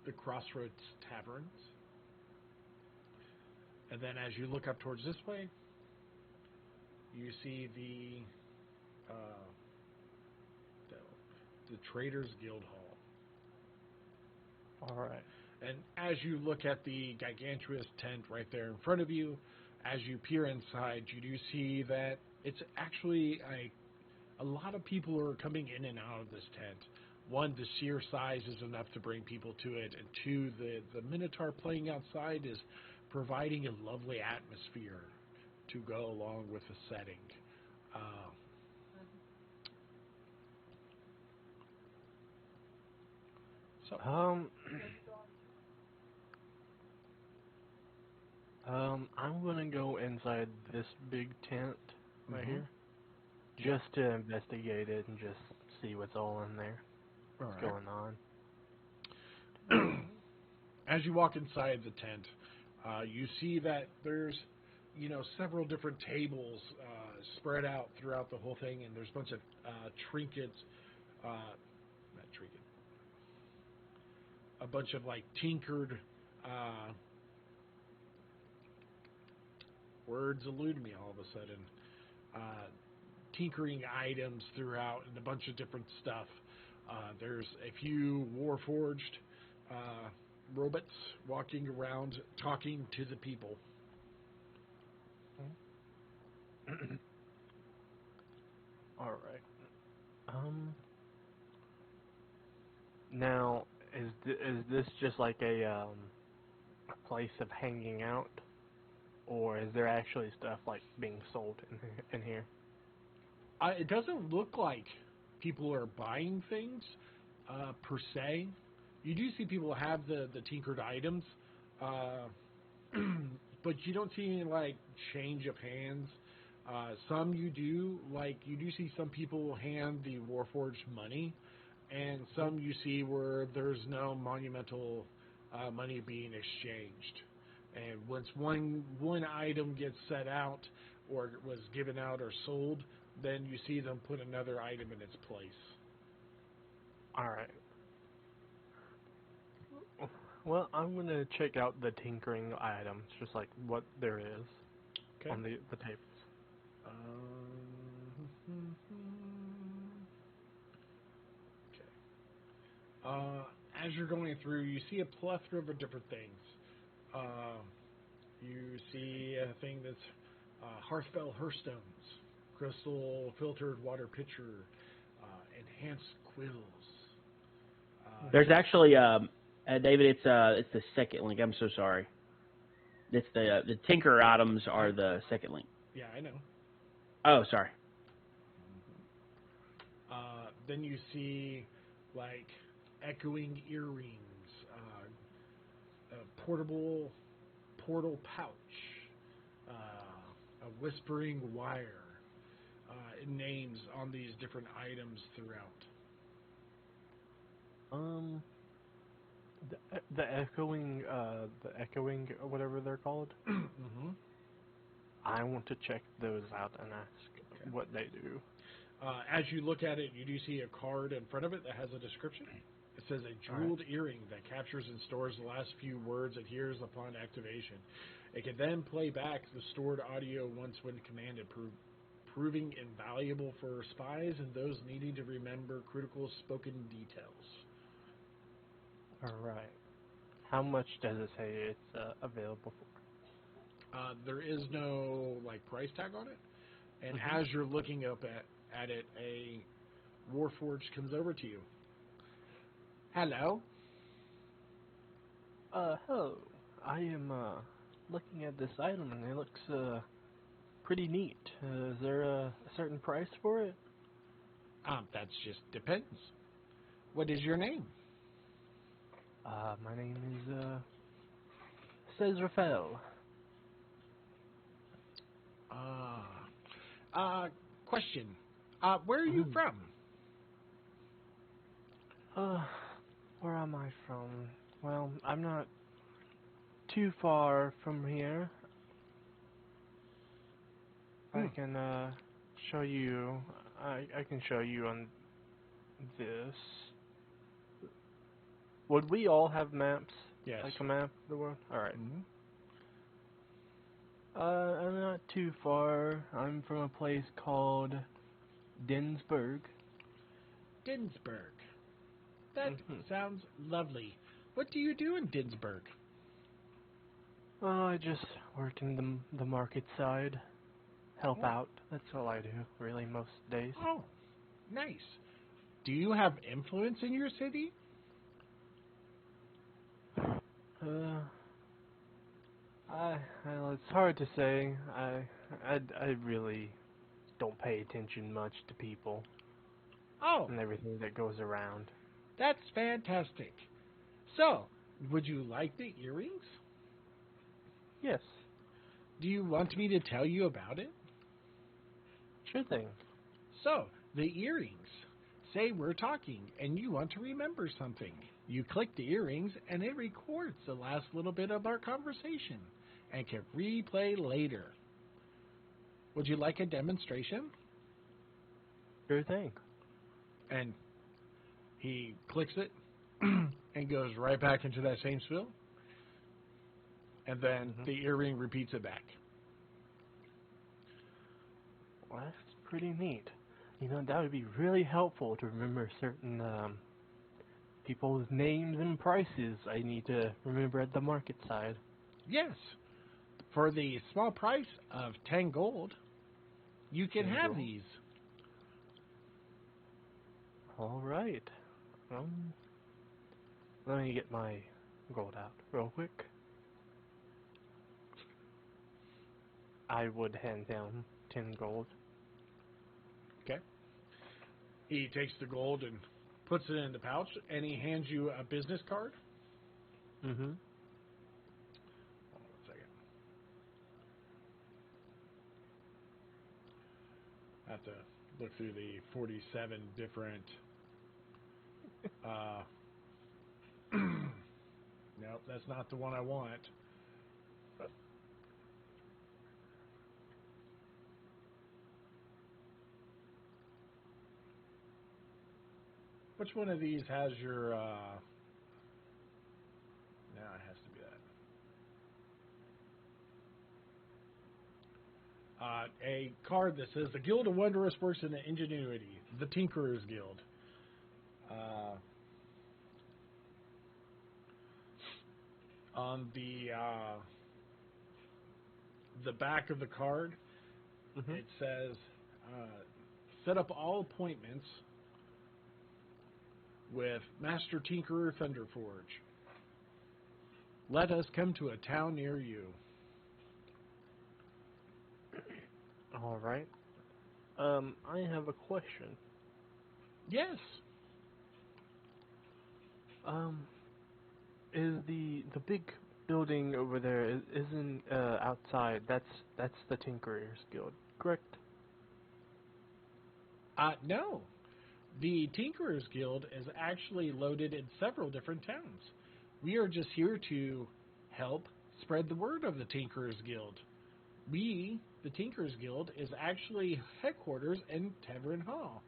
the Crossroads Taverns. And then as you look up towards this way, you see the Traders Guild Hall. All right. And as you look at the gigantuous tent right there in front of you, as you peer inside, you do see that it's actually a lot of people are coming in and out of this tent. One, the sheer size is enough to bring people to it, and two, the Minotaur playing outside is providing a lovely atmosphere to go along with the setting. So, I'm gonna go inside this big tent right Mhm. here, just to investigate it and just see what's all in there, all what's right. going on. As you walk inside the tent, you see that there's, several different tables spread out throughout the whole thing, and there's a bunch of trinkets, not trinket, a bunch of like tinkered words elude me all of a sudden. Tinkering items throughout and a bunch of different stuff. There's a few Warforged robots walking around talking to the people. All right. Now, is this just like a place of hanging out, or is there actually stuff like being sold in here? It doesn't look like people are buying things per se. You do see people have the tinkered items, but you don't see any like change of hands. Some you do see some people hand the Warforged money, and some you see where there's no monumental money being exchanged. And once one item gets set out or was given out or sold, then you see them put another item in its place. All right. Well, I'm gonna check out the tinkering items, just like what there is Okay. on the tables. Okay. As you're going through, you see a plethora of different things. You see a thing that's Hearthfell Hearthstones, crystal filtered water pitcher, enhanced quills. There's actually, David, it's the second link. I'm so sorry. It's the Tinker items are the second link. Yeah, I know. Oh, sorry. Then you see like echoing earrings, a portable portal pouch, a whispering wire, names on these different items throughout. The echoing, whatever they're called. Mm-hmm. I want to check those out and ask what they do. As you look at it, you do see a card in front of it that has a description. It says a jeweled earring that captures and stores the last few words it hears upon activation. It can then play back the stored audio once when commanded, proving invaluable for spies and those needing to remember critical spoken details. All right. How much does it say it's available for? There is no price tag on it, and as you're looking up at it, a Warforged comes over to you. Hello. Hello. I am looking at this item and it looks pretty neat. Is there a certain price for it? That just depends. What is your name? My name is, says Raphael. Question. Where are you from? Where am I from? Well, I'm not too far from here. I can, show you, I can show you on this. Would we all have maps? Yes. Like a map of the world? Alright. Mhm. I'm not too far. I'm from a place called Dinsburg. Dinsburg. That Mhm. sounds lovely. What do you do in Dinsburg? I just work in the market side. Help out. That's all I do, really, most days. Oh, nice. Do you have influence in your city? It's hard to say. I really don't pay attention much to people Oh, and everything that goes around. that's fantastic. So, would you like the earrings? Yes, Do you want me to tell you about it? sure thing. So, the earrings. Say we're talking and you want to remember something. You click the earrings and it records the last little bit of our conversation and can replay later. Would you like a demonstration? Sure thing. And he clicks it and goes right back into that same spiel. And then Mhm. the earring repeats it back. Well, that's pretty neat. You know, that would be really helpful to remember certain people's names and prices I need to remember at the market side. Yes, for the small price of 10 gold, you can 10 have gold? these. All right. Let me get my gold out real quick. I would hand down 10 gold. Okay. He takes the gold and puts it in the pouch, and he hands you a business card. Mm-hmm. Hold on 1 second. I have to look through the 47 different. Nope, that's not the one I want. Which one of these has your? No, it has to be that. A card that says the Guild of Wondrous Works and Ingenuity, the Tinkerer's Guild. On the back of the card, Mm-hmm. it says, set up all appointments with Master Tinkerer Thunderforge. Let us come to a town near you. All right. I have a question. Yes. Is the big building over there isn't outside? That's the Tinkerer's Guild, correct? No. The Tinkerer's Guild is actually loaded in several different towns. We are just here to help spread the word of the Tinkerer's Guild. We, the Tinkerer's Guild, is actually headquarters in Tavern Hall,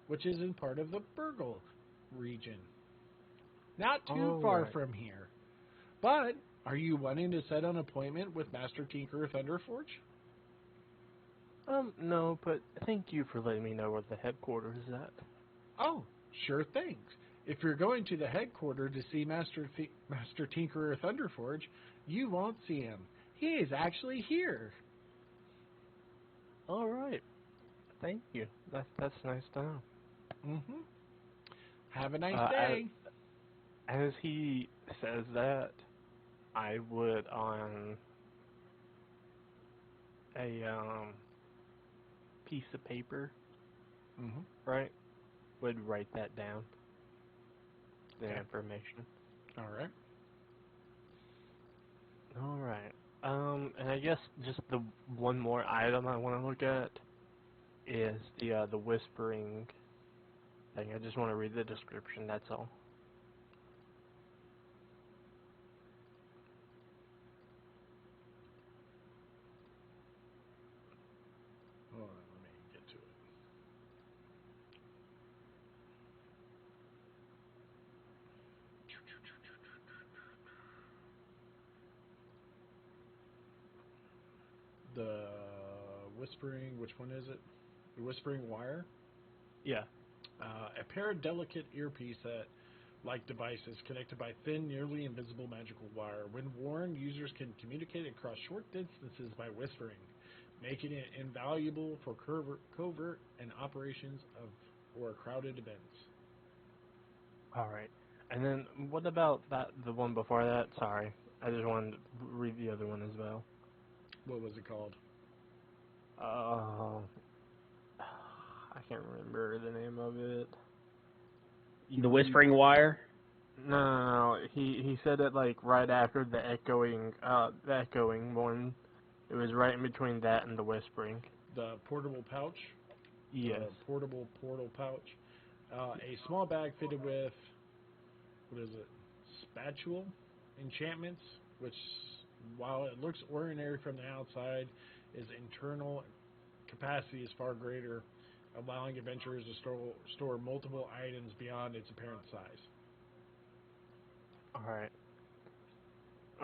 which is in part of the Burgle region. Not too All far right. from here. But, are you wanting to set an appointment with Master Tinkerer Thunderforge? No, but thank you for letting me know where the headquarters is at. Oh, sure thing. If you're going to the headquarters to see Master Tinkerer Thunderforge, you won't see him. He is actually here. All right. Thank you. That's nice to know. Mm-hmm. Have a nice Uh, as, day. as he says that, I would on a piece of paper, Mm-hmm. right? Would write that down. The Okay. information. All right. All right. And I guess just the one more item I want to look at is the whispering thing. I just want to read the description. That's all. Hold on, let me get to it. The whispering, which one is it? The whispering wire? Yeah. A pair of delicate earpiece that, like devices, connected by thin, nearly invisible magical wire. When worn, users can communicate across short distances by whispering, making it invaluable for covert and operations of or crowded events. All right. And then what about the one before that? Sorry, I just wanted to read the other one as well. What was it called? I can't remember the name of it. The Whispering Wire. No. He said it like right after the echoing one. It was right in between that and the whispering. The portable pouch. Yes. The portable portal pouch. A small bag fitted with, what is it? Spatule enchantments, which, while it looks ordinary from the outside, its internal capacity is far greater, allowing adventurers to store multiple items beyond its apparent size. All right.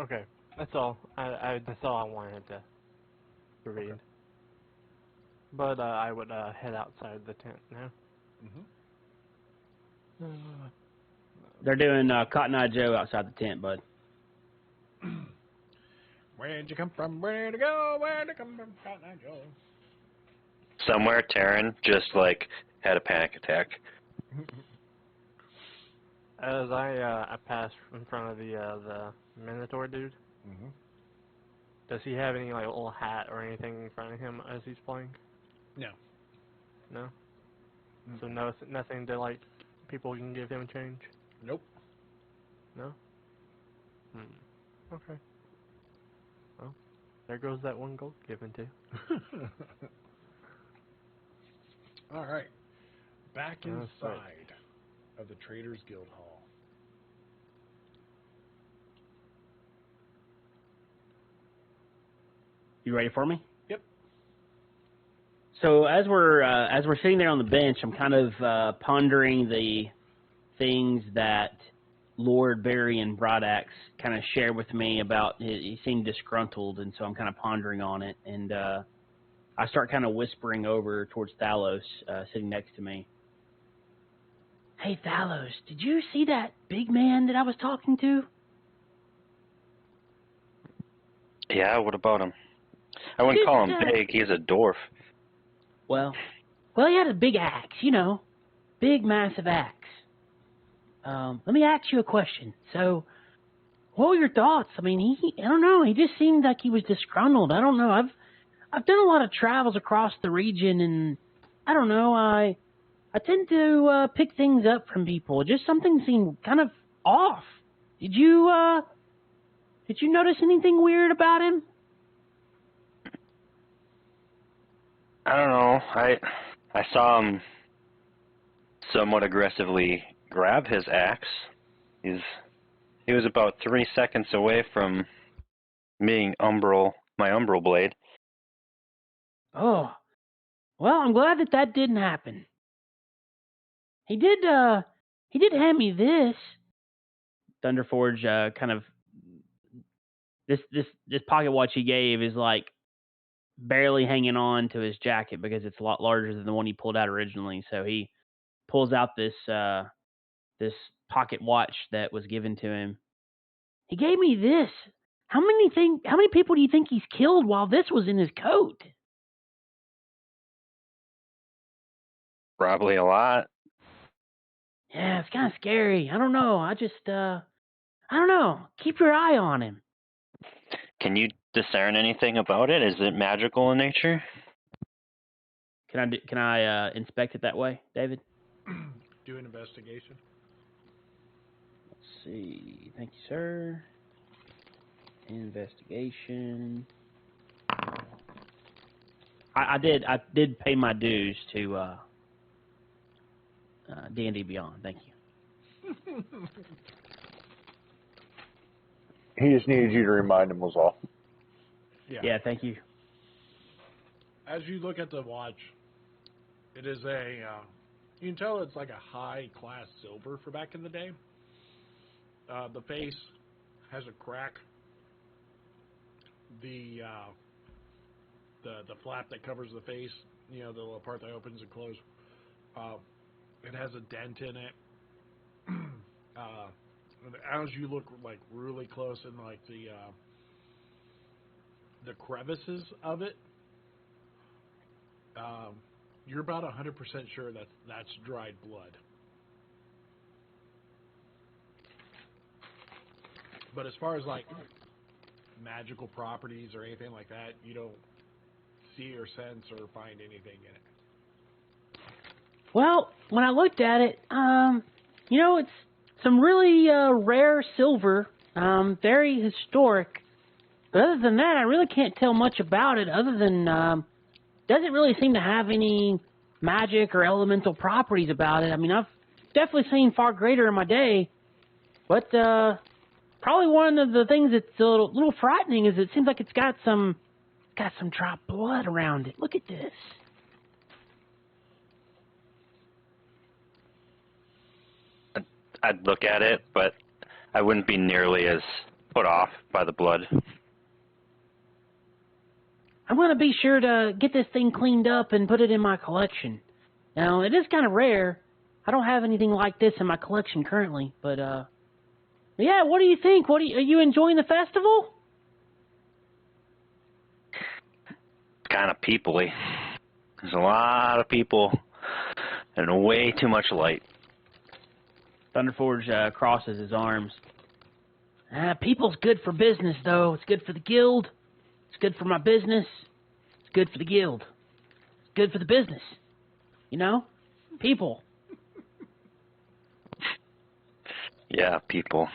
Okay. That's all. That's all I wanted to read. Okay. But I would head outside the tent now. Mm-hmm. They're doing Cotton Eye Joe outside the tent, bud. Where'd you come from? Where to go? Where'd you come from? Cotton Eye Joe. Somewhere, Taryn just had a panic attack. As I pass in front of the Minotaur dude, Mm-hmm. does he have any like little hat or anything in front of him as he's playing? No. No. So nothing to like people can give him change. Nope. No. Okay. Well, there goes that one gold given to. All right. Back That's inside right. of the Traders Guild Hall. You ready for me? Yep. So as we're sitting there on the bench, I'm kind of pondering the things that Lord Barry and Broadaxe kind of shared with me about. He seemed disgruntled, and so I'm kind of pondering on it. And I start kind of whispering over towards Thalos, sitting next to me. Hey, Thalos, did you see that big man that I was talking to? Yeah, what about him? I wouldn't call him big. He's a dwarf. Well, he had a big axe, big, massive axe. Let me ask you a question. So, what were your thoughts? I mean, I don't know. He just seemed like he was disgruntled. I don't know. I've done a lot of travels across the region, and I don't know. I tend to pick things up from people. Just something seemed kind of off. Did you notice anything weird about him? I don't know. I saw him somewhat aggressively grab his axe. He was about 3 seconds away from being my umbral blade. Oh, well, I'm glad that didn't happen. He did hand me this. Thunderforge kind of this pocket watch he gave is like barely hanging on to his jacket because it's a lot larger than the one he pulled out originally. So he pulls out this pocket watch that was given to him. He gave me this. How many people do you think he's killed while this was in his coat? Probably a lot. Yeah, it's kind of scary. I don't know. I don't know. Keep your eye on him. Can you discern anything about it? Is it magical in nature? Can I inspect it that way, David? Do an investigation. Let's see. Thank you, sir. Investigation. I did pay my dues to D&D Beyond. Thank you. He just needed you to remind him was all. Yeah, thank you. As you look at the watch, it is you can tell it's like a high-class silver for back in the day. The face has a crack. The flap that covers the face, the little part that opens and closes, it has a dent in it. As you look like really close in like the crevices of it, you're about 100% sure that's dried blood. But as far as like magical properties or anything like that, you don't see or sense or find anything in it. Well, when I looked at it, it's some really rare silver, very historic. But other than that, I really can't tell much about it other than doesn't really seem to have any magic or elemental properties about it. I mean, I've definitely seen far greater in my day, but probably one of the things that's a little frightening is it seems like it's got some dropped blood around it. Look at this. I'd look at it, but I wouldn't be nearly as put off by the blood. I'm going to be sure to get this thing cleaned up and put it in my collection. Now, it is kind of rare. I don't have anything like this in my collection currently, but yeah, what do you think? Are you enjoying the festival? It's kind of peoply. There's a lot of people and way too much light. Thunderforge crosses his arms. People's good for business, though. It's good for the guild. It's good for my business. It's good for the guild. It's good for the business. People. Yeah, people.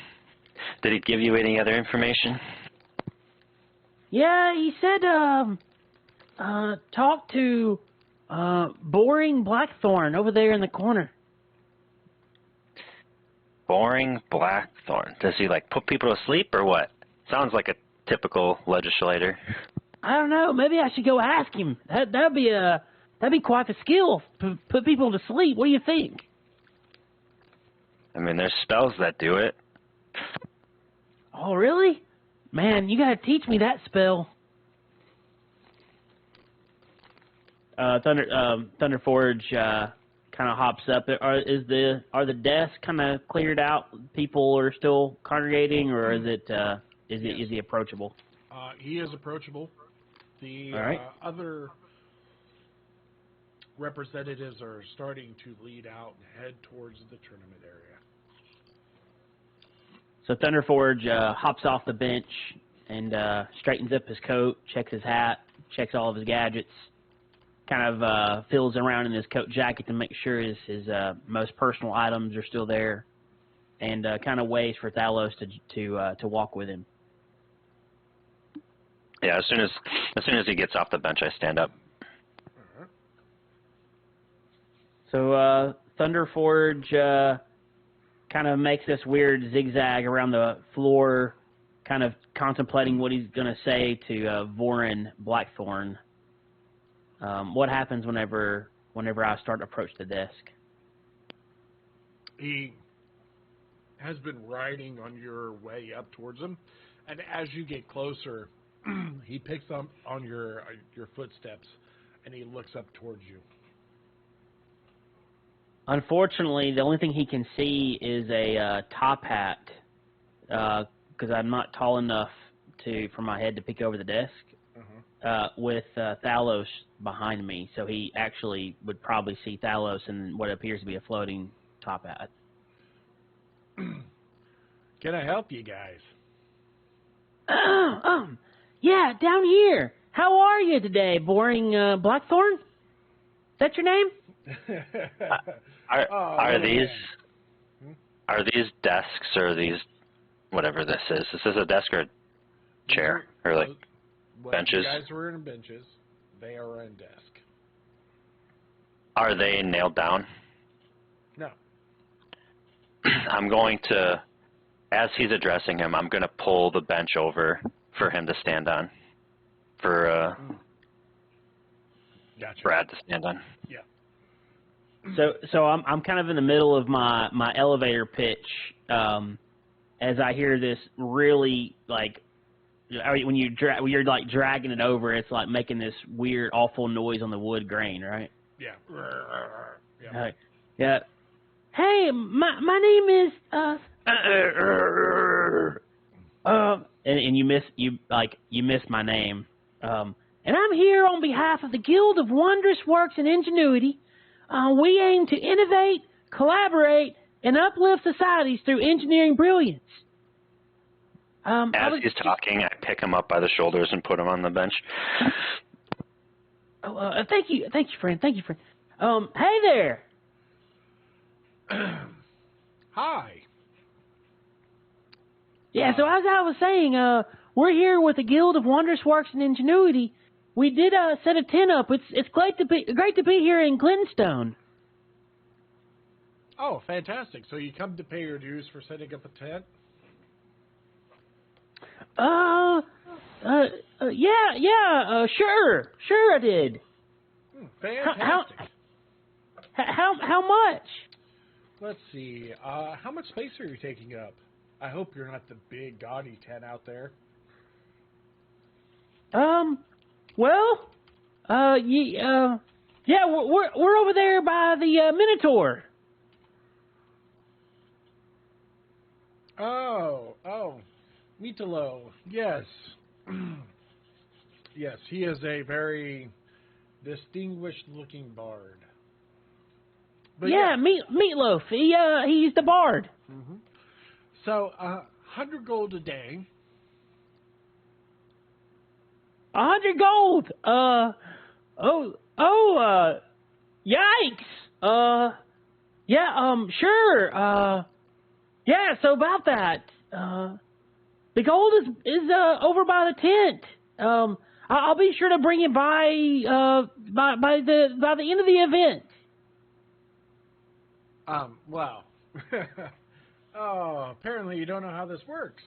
Did he give you any other information? Yeah, he said, talk to, Boring Blackthorn over there in the corner. Boring Blackthorn. Does he, put people to sleep or what? Sounds like a typical legislator. I don't know. Maybe I should go ask him. That'd be quite the skill to put people to sleep. What do you think? I mean, there's spells that do it. Oh, really? Man, you gotta teach me that spell. Thunderforge kind of hops up. Are the desks kind of cleared out? People are still congregating, or is he approachable? He is approachable. The other representatives are starting to lead out and head towards the tournament area. So Thunderforge hops off the bench and straightens up his coat, checks his hat, checks all of his gadgets, kind of feels around in his coat jacket to make sure his most personal items are still there, and kind of waits for Thalos to walk with him. Yeah, as soon as he gets off the bench, I stand up. So Thunderforge kind of makes this weird zigzag around the floor, kind of contemplating what he's going to say to Vorin Blackthorn. What happens whenever I start to approach the desk? He has been riding on your way up towards him, and as you get closer, he picks up on your footsteps, and he looks up towards you. Unfortunately, the only thing he can see is a top hat, because I'm not tall enough for my head to peek over the desk, with Thalos behind me. So he actually would probably see Thalos in what appears to be a floating top hat. Can I help you guys? Yeah, down here. How are you today, Boring Blackthorn? Is that your name? Are these desks or these whatever this is? Is this a desk or? chair or like benches. You guys were in benches. They are in desk. Are they nailed down? No. I'm going to, as he's addressing him, I'm going to pull the bench over for him to stand on. For Gotcha. Brad to stand on. Yeah. So I'm kind of in the middle of my elevator pitch as I hear this really like when you're like dragging it over, it's like making this weird awful noise on the wood grain, right? Yeah. Yeah. Yeah. Hey, my name is and you miss my name. And I'm here on behalf of the Guild of Wondrous Works and Ingenuity. We aim to innovate, collaborate, and uplift societies through engineering brilliance. As he's talking, I pick him up by the shoulders and put him on the bench. Thank you, friend. Hey there. Hi. Yeah, so as I was saying, we're here with the Guild of Wondrous Works and Ingenuity. We did set a tent up. It's great to be here in Glenstone. Oh, fantastic! So you come to pay your dues for setting up a tent? Sure, I did. Fantastic. How much? Let's see. How much space are you taking up? I hope you're not the big gaudy tent out there. Well, we're over there by the Minotaur. Oh, Mitalo. Yes. Yes, he is a very distinguished-looking bard. But yeah, Meatloaf. He's the bard. Mm-hmm. So, 100 gold a day. 100 gold. Yikes. Sure. Yeah. So about that. The gold is over by the tent. I'll be sure to bring it by the end of the event. Well. Oh, apparently you don't know how this works.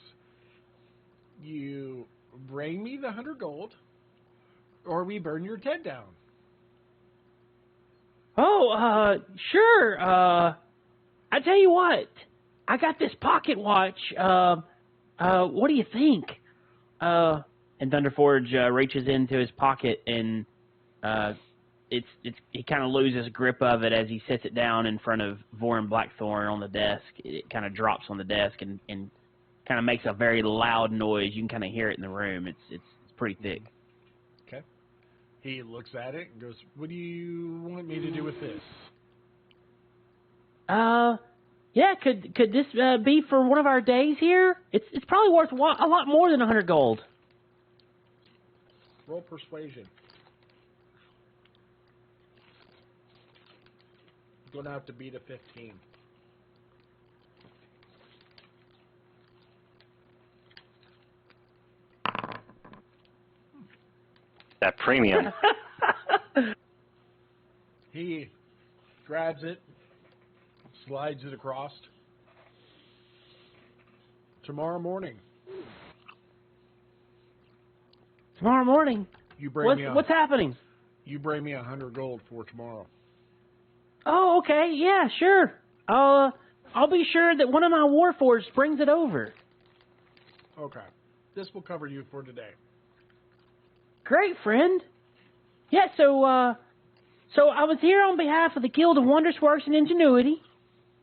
You bring me the 100 gold, or we burn your tent down. Oh, sure. I tell you what, I got this pocket watch. What do you think? And Thunderforge reaches into his pocket and he kind of loses grip of it as he sets it down in front of Vorin Blackthorn on the desk. It kind of drops on the desk and kind of makes a very loud noise. You can kind of hear it in the room. It's pretty thick. Okay. He looks at it and goes, "What do you want me to do with this?" Yeah. Could this be for one of our days here? It's probably worth a lot more than 100 gold. Roll persuasion. Going to have to beat a 15. That premium. He grabs it, slides it across. Tomorrow morning. Tomorrow morning? You bring What's happening? You bring me 100 gold for tomorrow. Oh, okay. Yeah, sure. I'll be sure that one of my warforged brings it over. Okay. This will cover you for today. Great, friend. Yeah, so I was here on behalf of the Guild of Wondrous Works and Ingenuity,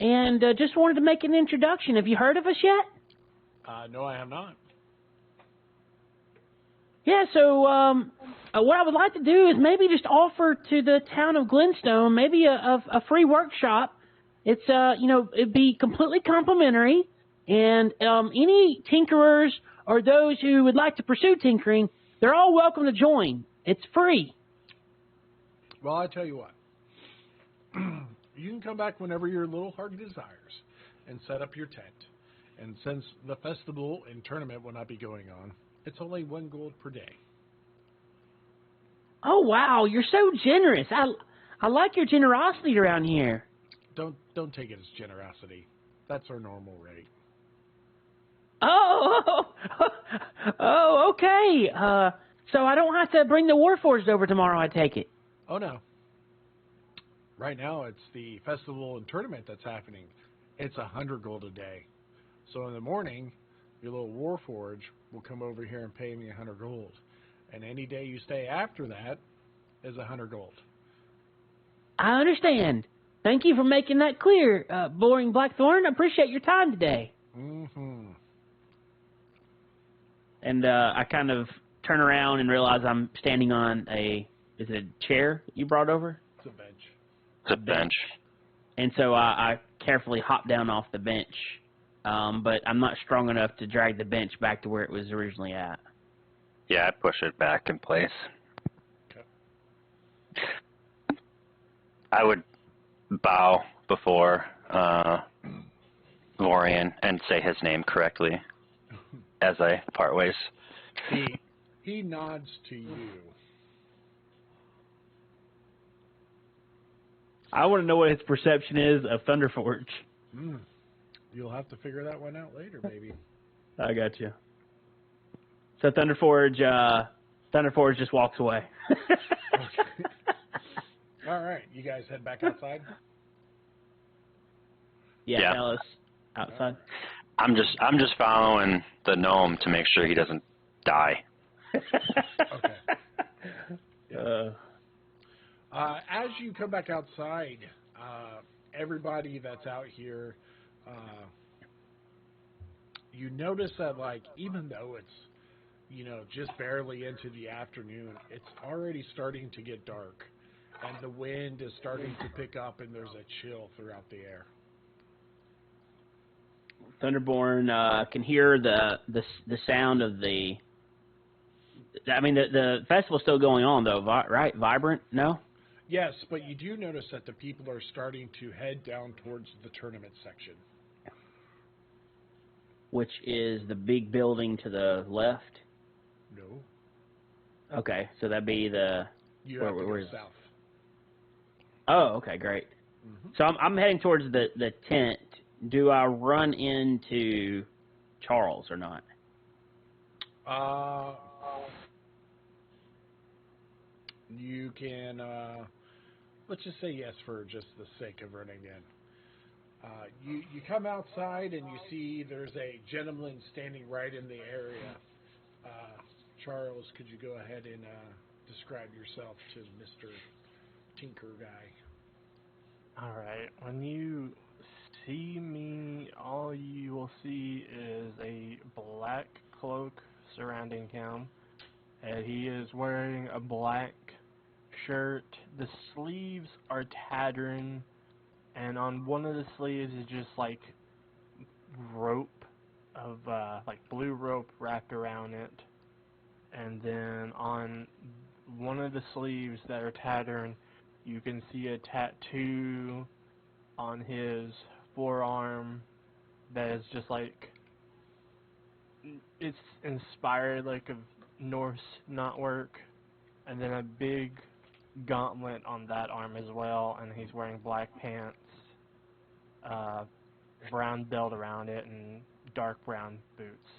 and just wanted to make an introduction. Have you heard of us yet? No, I have not. Yeah, so what I would like to do is maybe just offer to the town of Glenstone maybe a free workshop. It's it'd be completely complimentary, and any tinkerers or those who would like to pursue tinkering, they're all welcome to join. It's free. Well, I tell you what. You can come back whenever your little heart desires and set up your tent. And since the festival and tournament will not be going on, It's only 1 gold per day. Oh wow, you're so generous. I like your generosity around here. Don't take it as generosity. That's our normal rate. Oh, oh, okay. So I don't have to bring the Warforged over tomorrow, I take it. Oh no. Right now it's the festival and tournament that's happening. It's 100 gold a day. So in the morning, your little Warforge will come over here and pay me 100 gold. And any day you stay after that is 100 gold. I understand. Thank you for making that clear, Boring Blackthorn. I appreciate your time today. Mm-hmm. And I kind of turn around and realize I'm standing on is it a chair you brought over? It's a bench. It's a bench. And so I carefully hop down off the bench, but I'm not strong enough to drag the bench back to where it was originally at. Yeah, I push it back in place. Okay. I would bow before Lorian and say his name correctly as I part ways. He nods to you. I want to know what his perception is of Thunderforge. You'll have to figure that one out later, maybe. I got you. So Thunderforge just walks away. Okay. All right, you guys head back outside. Yeah, tell us outside. I'm just following the gnome to make sure he doesn't die. Okay. As you come back outside, everybody that's out here, you notice that, like, even though it's, just barely into the afternoon, it's already starting to get dark, and the wind is starting to pick up, and there's a chill throughout the air. Thunderborn can hear the sound of the. I mean, the festival's still going on though, right? Vibrant? No. Yes, but you do notice that the people are starting to head down towards the tournament section. Which is the big building to the left? No. Okay, so that'd be the... You have to go south. Oh, okay, great. Mm-hmm. So I'm heading towards the tent. Do I run into Charles or not? You can... let's just say yes for just the sake of running in. You come outside and you see there's a gentleman standing right in the area. Charles, could you go ahead and describe yourself to Mr. Tinker guy? All right. When you see me, all you will see is a black cloak surrounding him, and he is wearing a black shirt. The sleeves are tattered, and on one of the sleeves is just like rope of like blue rope wrapped around it, and then on one of the sleeves that are tattered, you can see a tattoo on his forearm that is just like, it's inspired like of Norse knotwork, and then a big gauntlet on that arm as well, and he's wearing black pants, brown belt around it, and dark brown boots.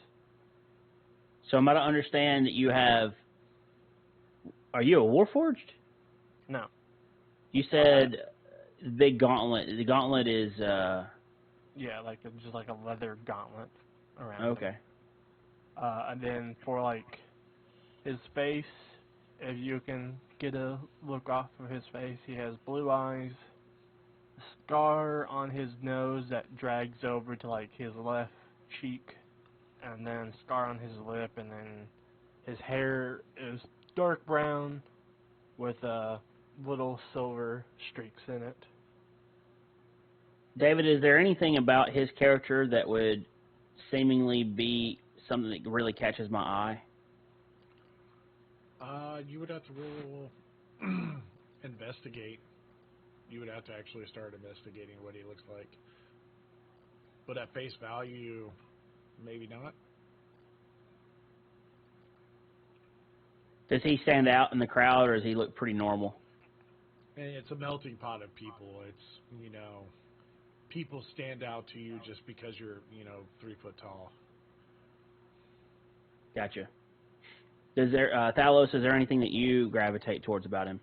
So am I to understand that you have... Are you a Warforged? No. You said big gauntlet. The gauntlet is... Yeah, like just like a leather gauntlet around Okay. him. And then for like his face, if you can get a look off of his face, he has blue eyes, a scar on his nose that drags over to like his left cheek, and then a scar on his lip, and then his hair is dark brown with little silver streaks in it. David, is there anything about his character that would seemingly be something that really catches my eye? You would have to roll investigate. You would have to actually start investigating what he looks like. But at face value, maybe not. Does he stand out in the crowd, or does he look pretty normal? And it's a melting pot of people. It's, people stand out to you just because you're, 3 foot tall. Gotcha. Does there, Thalos, is there anything that you gravitate towards about him?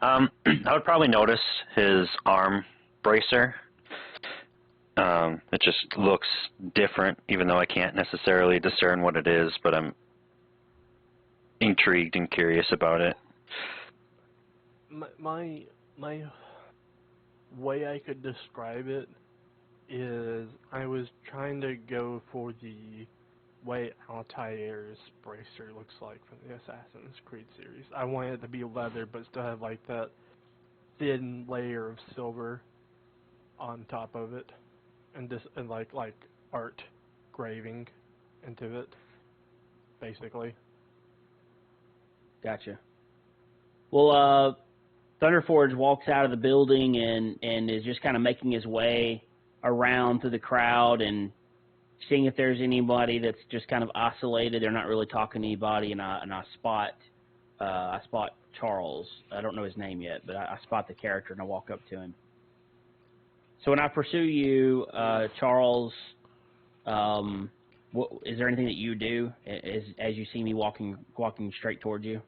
I would probably notice his arm bracer. It just looks different, even though I can't necessarily discern what it is, but I'm intrigued and curious about it. My way I could describe it is I was trying to go for the way Altair's bracer looks like from the Assassin's Creed series. I wanted it to be leather, but still have like that thin layer of silver on top of it, and like art graving into it, basically. Gotcha. Well, Thunderforge walks out of the building and is just kind of making his way around through the crowd and seeing if there's anybody that's just kind of isolated. They're not really talking to anybody, and I spot Charles. I don't know his name yet, but I spot the character and I walk up to him. So when I pursue you, Charles, is there anything that you do as you see me walking straight towards you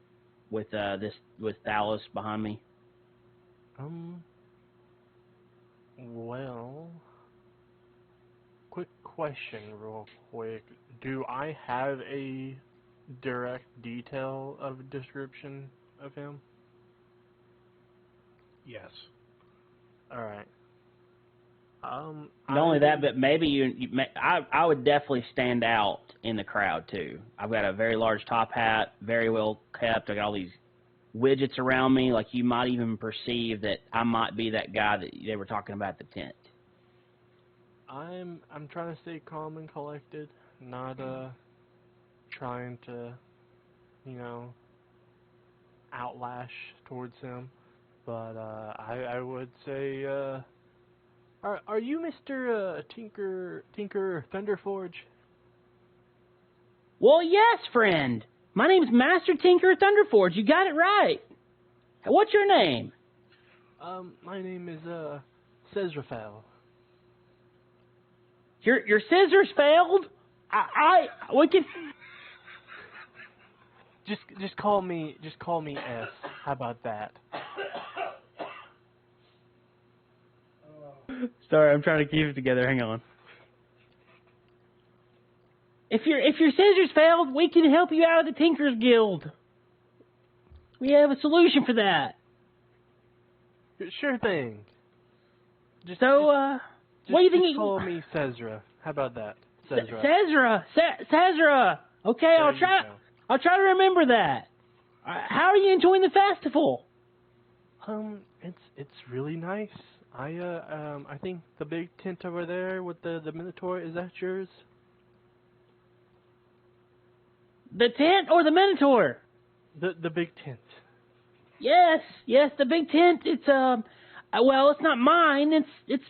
with Thalos behind me? Well, quick question real quick. Do I have a direct detail of description of him? Yes. Alright. Not only that, but maybe I would definitely stand out in the crowd too. I've got a very large top hat, very well kept. I got all these widgets around me. Like, you might even perceive that I might be that guy that they were talking about at the tent. I'm trying to stay calm and collected, not trying to, outlash towards him. But I would say, are you Mr. Tinker Thunderforge? Well, yes, friend. My name's Master Tinker Thunderforge. You got it right. What's your name? My name is Cesrafel. Your scissors failed. We can. Just call me S. How about that? Sorry, I'm trying to keep it together. Hang on. If your scissors failed, we can help you out of the Tinkers Guild. We have a solution for that. Sure thing. What do you think? Just call me Cesra. How about that? Cesra. Cesra. Okay, I'll try to remember that. How are you enjoying the festival? It's really nice. I think the big tent over there with the Minotaur, is that yours? The tent or the Minotaur? The big tent. Yes, the big tent. It's well, it's not mine.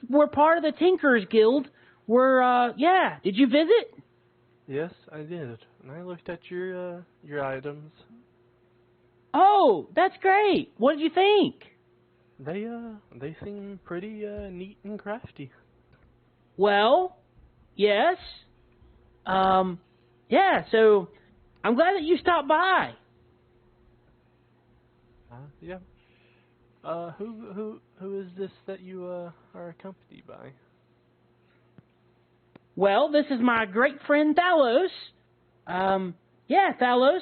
We're part of the Tinkers Guild. Yeah. Did you visit? Yes, I did. And I looked at your items. Oh, that's great. What did you think? They seem pretty neat and crafty. Well, yes. Yeah, so I'm glad that you stopped by. Yeah. Who is this that you are accompanied by? Well, this is my great friend Thalos. Yeah, Thalos,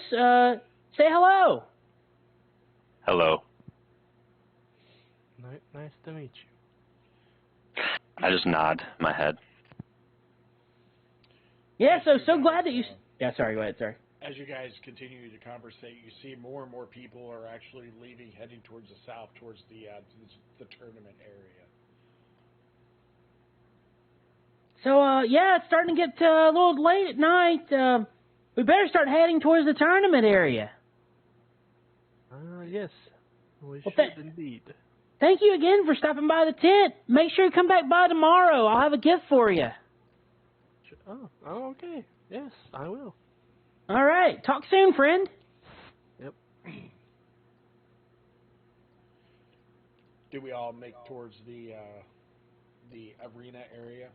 say hello. Hello. Nice to meet you. I just nod my head. Yeah, so glad that you... Yeah, sorry, go ahead, sorry. As you guys continue to conversate, you see more and more people are actually leaving, heading towards the south, towards the tournament area. So, yeah, it's starting to get a little late at night. We better start heading towards the tournament area. Yes. We should indeed. Thank you again for stopping by the tent. Make sure you come back by tomorrow. I'll have a gift for you. Oh, okay. Yes, I will. All right. Talk soon, friend. Yep. Do we all make towards the arena area?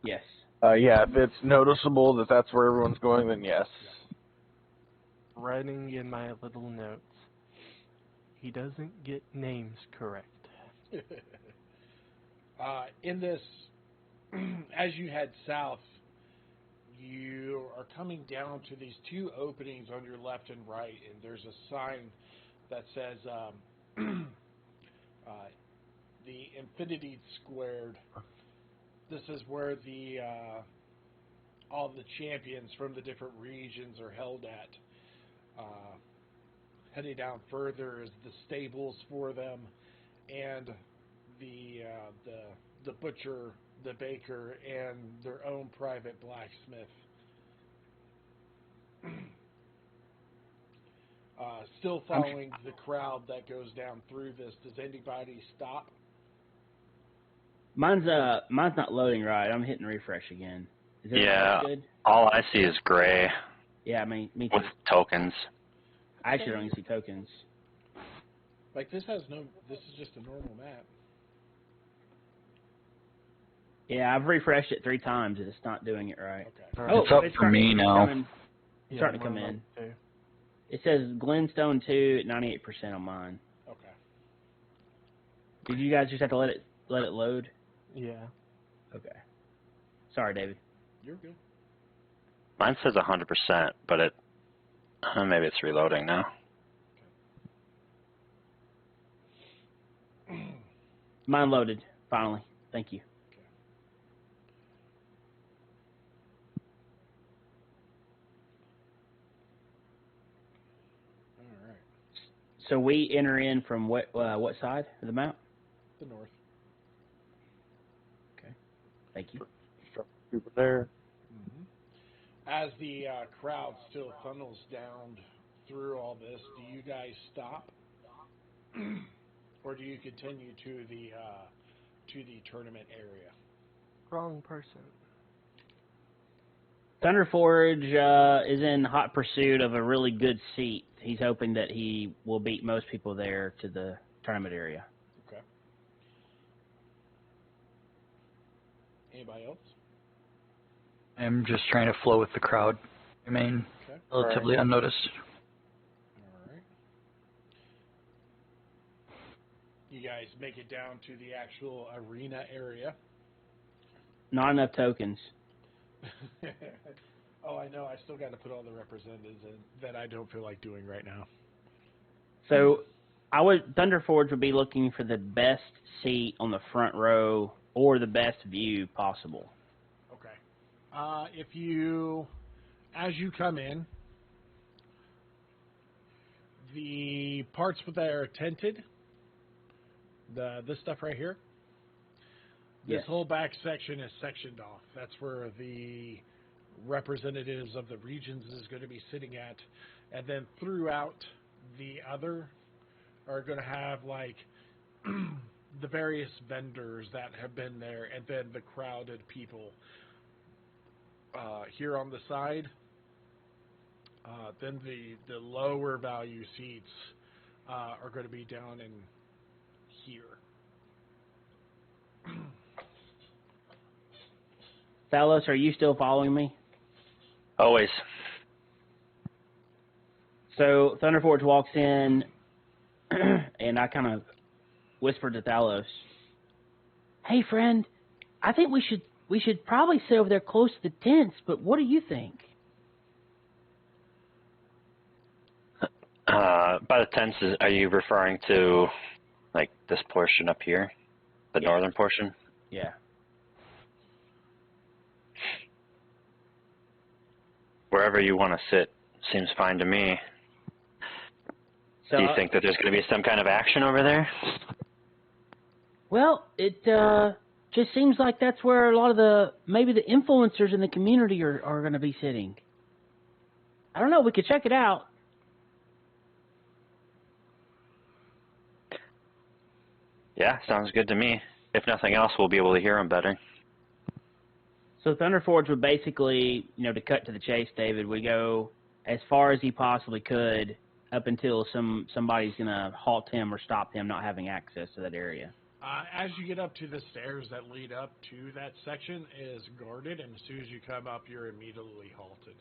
Yes. Yeah, if it's noticeable that that's where everyone's going, then yes. Writing in my little notes. He doesn't get names correct. In this, as you head south, you are coming down to these two openings on your left and right, and there's a sign that says the Infinity Squared. This is where the all the champions from the different regions are held at. Heading down further is the stables for them, and the butcher, the baker, and their own private blacksmith. Still following the crowd that goes down through this. Does anybody stop? Mine's not loading right. I'm hitting refresh again. Is everything Yeah. good? All I see is gray Yeah, me too. with tokens. I actually don't even see tokens. Like this has no. This is just a normal map. Yeah, I've refreshed it 3 times and it's not doing it right. Okay. Oh, It's up for me now. It's starting to come mine in. too. It says Glenstone 2 at 98% on mine. Okay. Did you guys just have to let it load? Yeah. Okay. Sorry, David. You're good. Mine says 100%, but it maybe it's reloading now. Mine loaded, finally. Thank you. All right. So we enter in from what side of the map? The north. Okay. Thank you. People there. Mm-hmm. As the crowd still funnels down through all this, do you guys stop, or do you continue to the tournament area? Wrong person. Thunderforge is in hot pursuit of a really good seat. He's hoping that he will beat most people there to the tournament area. Okay. Anybody else? I'm just trying to flow with the crowd. Remain Okay. relatively unnoticed. All right. You guys make it down to the actual arena area. Not enough tokens. Oh, I know. I still got to put all the representatives in that I don't feel like doing right now. So Thunderforge would be looking for the best seat on the front row or the best view possible. Okay. As you come in, the parts that are tented, this stuff right here, this Yes. whole back section is sectioned off. That's where the representatives of the regions is going to be sitting at. And then throughout the other are going to have like the various vendors that have been there, and then the crowded people here on the side. Then the lower value seats are going to be down in here. Thalos, are you still following me? Always. So Thunderforge walks in, and I kind of whispered to Thalos, "Hey, friend, I think we should probably sit over there close to the tents. But what do you think?" By the tents, are you referring to like this portion up here, the northern portion? Yeah. Wherever you want to sit seems fine to me. So Do you think that there's going to be some kind of action over there? Well, it just seems like that's where a lot of maybe the influencers in the community are going to be sitting. I don't know. We could check it out. Yeah, sounds good to me. If nothing else, we'll be able to hear them better. So Thunder Forge would basically, to cut to the chase, David, would go as far as he possibly could up until somebody's going to halt him or stop him not having access to that area. As you get up to the stairs that lead up to that section is guarded, and as soon as you come up, you're immediately halted.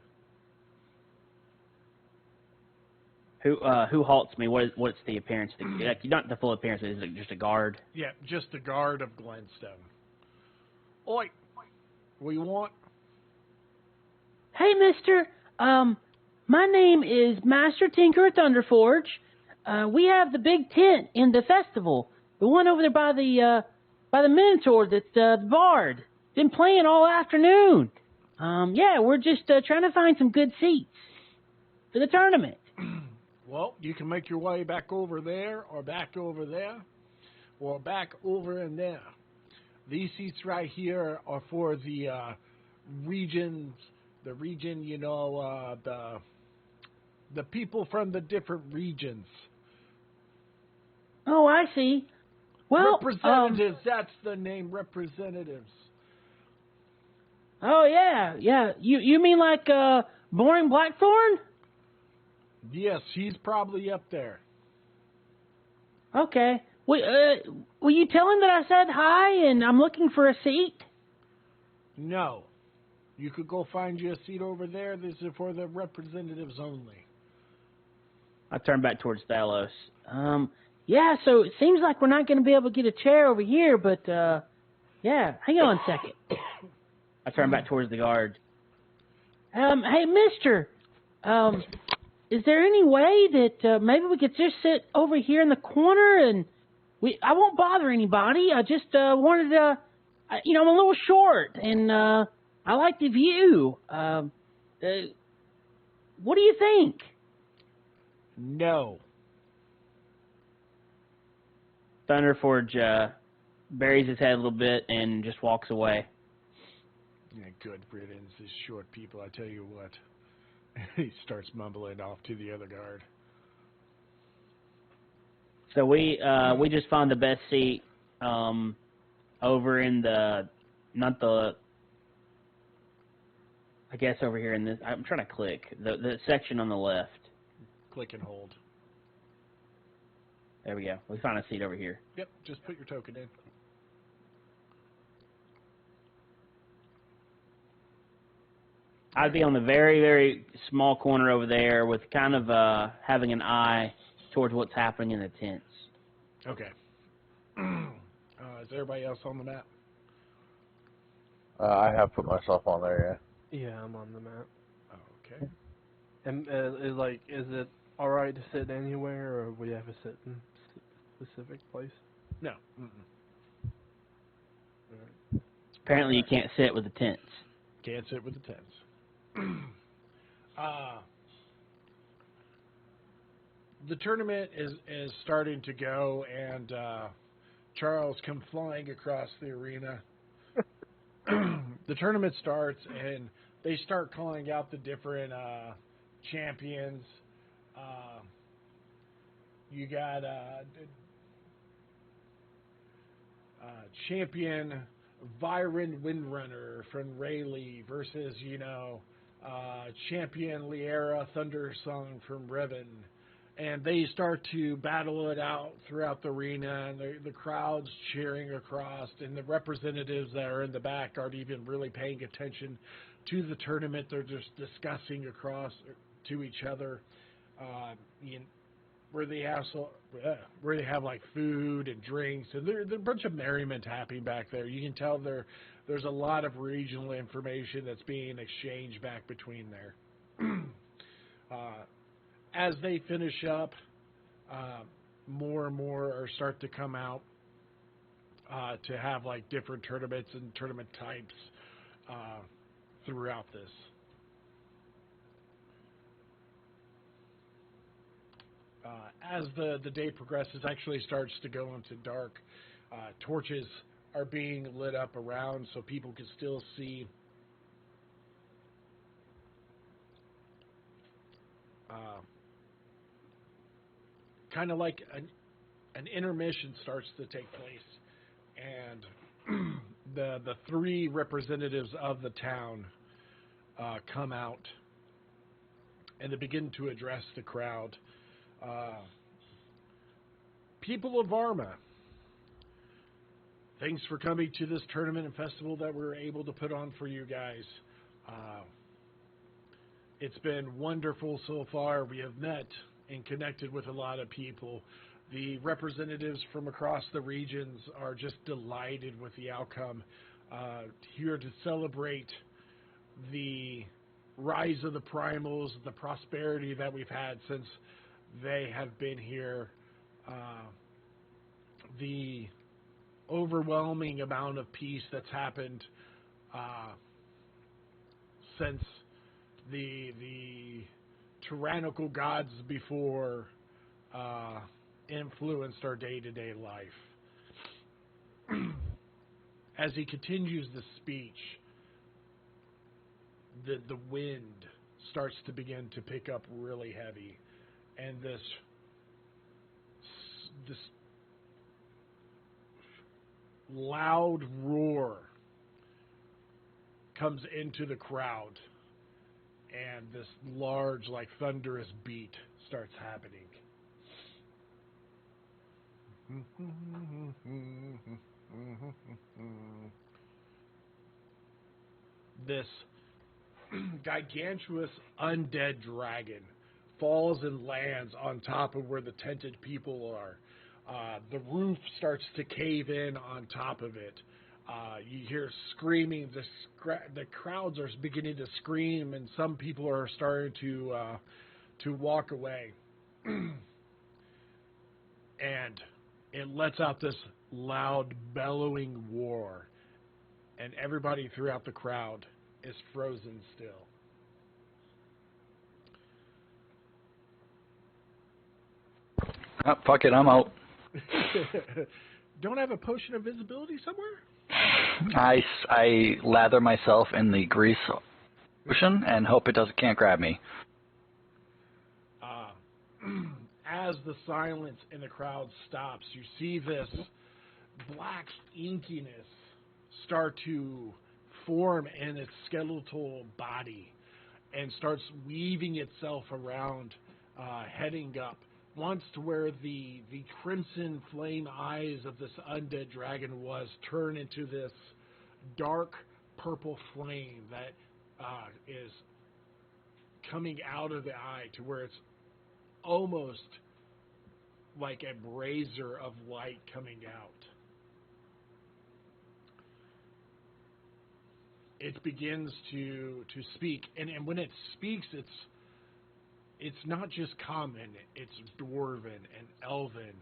Who halts me? What's the appearance? Not the full appearance. Is it just a guard? Yeah, just a guard of Glenstone. Oi, what you want? Hey, mister. My name is Master Tinker Thunderforge. We have the big tent in the festival. The one over there by the Minotaur that's the bard. Been playing all afternoon. Yeah, we're just trying to find some good seats for the tournament. Well, you can make your way back over there, or back over there, or back over in there. These seats right here are for the regions, the people from the different regions. Oh, I see. Well, representatives, that's the name, representatives. Oh, yeah. You mean like Boring Blackthorn? Yes, he's probably up there. Okay. Will you tell him that I said hi and I'm looking for a seat? No. You could go find you a seat over there. This is for the representatives only. I turn back towards Thalos. Yeah, so it seems like we're not going to be able to get a chair over here, but, yeah, hang on a second. I turn back towards the guard. Hey, mister, is there any way that maybe we could just sit over here in the corner and I won't bother anybody. I just wanted to, I'm a little short and I like the view. What do you think? No. Thunderforge buries his head a little bit and just walks away. Yeah, good riddance, these short people, I tell you what. He starts mumbling off to the other guard. So we just found the best seat over in over here in this. I'm trying to click the section on the left. Click and hold. There we go. We found a seat over here. Yep, just put your token in. I'd be on the very, very small corner over there with kind of having an eye towards what's happening in the tents. Okay. Is everybody else on the map? I have put myself on there, Yeah, I'm on the map. Okay. And is it all right to sit anywhere, or we have to sit in a specific place? No. Apparently, you can't sit with the tents. Can't sit with the tents. The tournament is starting to go, and Charles come flying across the arena. The tournament starts, and they start calling out the different champions. You got champion Vyron Windrunner from Rayleigh versus, champion Liera Thundersong from Riven. And they start to battle it out throughout the arena, and the crowd's cheering across, and the representatives that are in the back aren't even really paying attention to the tournament. They're just discussing across to each other, where they have like food and drinks, and there's a bunch of merriment happening back there. You can tell there's a lot of regional information that's being exchanged back between there. As they finish up, more and more start to come out to have like different tournaments and tournament types throughout this. As the day progresses, actually starts to go into dark. Torches are being lit up around so people can still see. Kind of like an intermission starts to take place, and the three representatives of the town come out and they begin to address the crowd. People of Varma, thanks for coming to this tournament and festival that we're able to put on for you guys. It's been wonderful so far. We have met and connected with a lot of people. The representatives from across the regions are just delighted with the outcome. Here to celebrate the rise of the primals, the prosperity that we've had since they have been here, the overwhelming amount of peace that's happened since the tyrannical gods before influenced our day-to-day life. As he continues the speech, the wind starts to begin to pick up really heavy, and this loud roar comes into the crowd, and this large, like, thunderous beat starts happening. This gigantuous undead dragon falls and lands on top of where the tented people are. The roof starts to cave in on top of it. You hear screaming. The crowds are beginning to scream, and some people are starting to walk away. And it lets out this loud, bellowing roar, and everybody throughout the crowd is frozen still. Fuck it, I'm out. Don't have a potion of visibility somewhere? I lather myself in the grease ocean and hope it can't grab me. As the silence in the crowd stops, you see this black inkiness start to form in its skeletal body and starts weaving itself around, heading up. Once to where the crimson flame eyes of this undead dragon was turn into this dark purple flame that is coming out of the eye to where it's almost like a brazier of light coming out. It begins to speak, and when it speaks, it's not just common, it's Dwarven and Elven.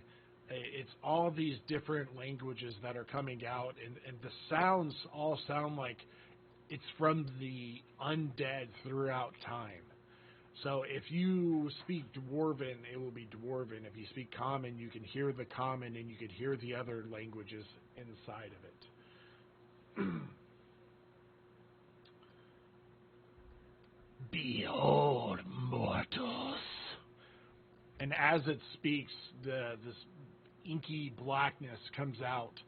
It's all these different languages that are coming out, and the sounds all sound like it's from the undead throughout time. So if you speak Dwarven, it will be Dwarven. If you speak Common, you can hear the Common, and you can hear the other languages inside of it. Behold, mortals. And as it speaks, this inky blackness comes out,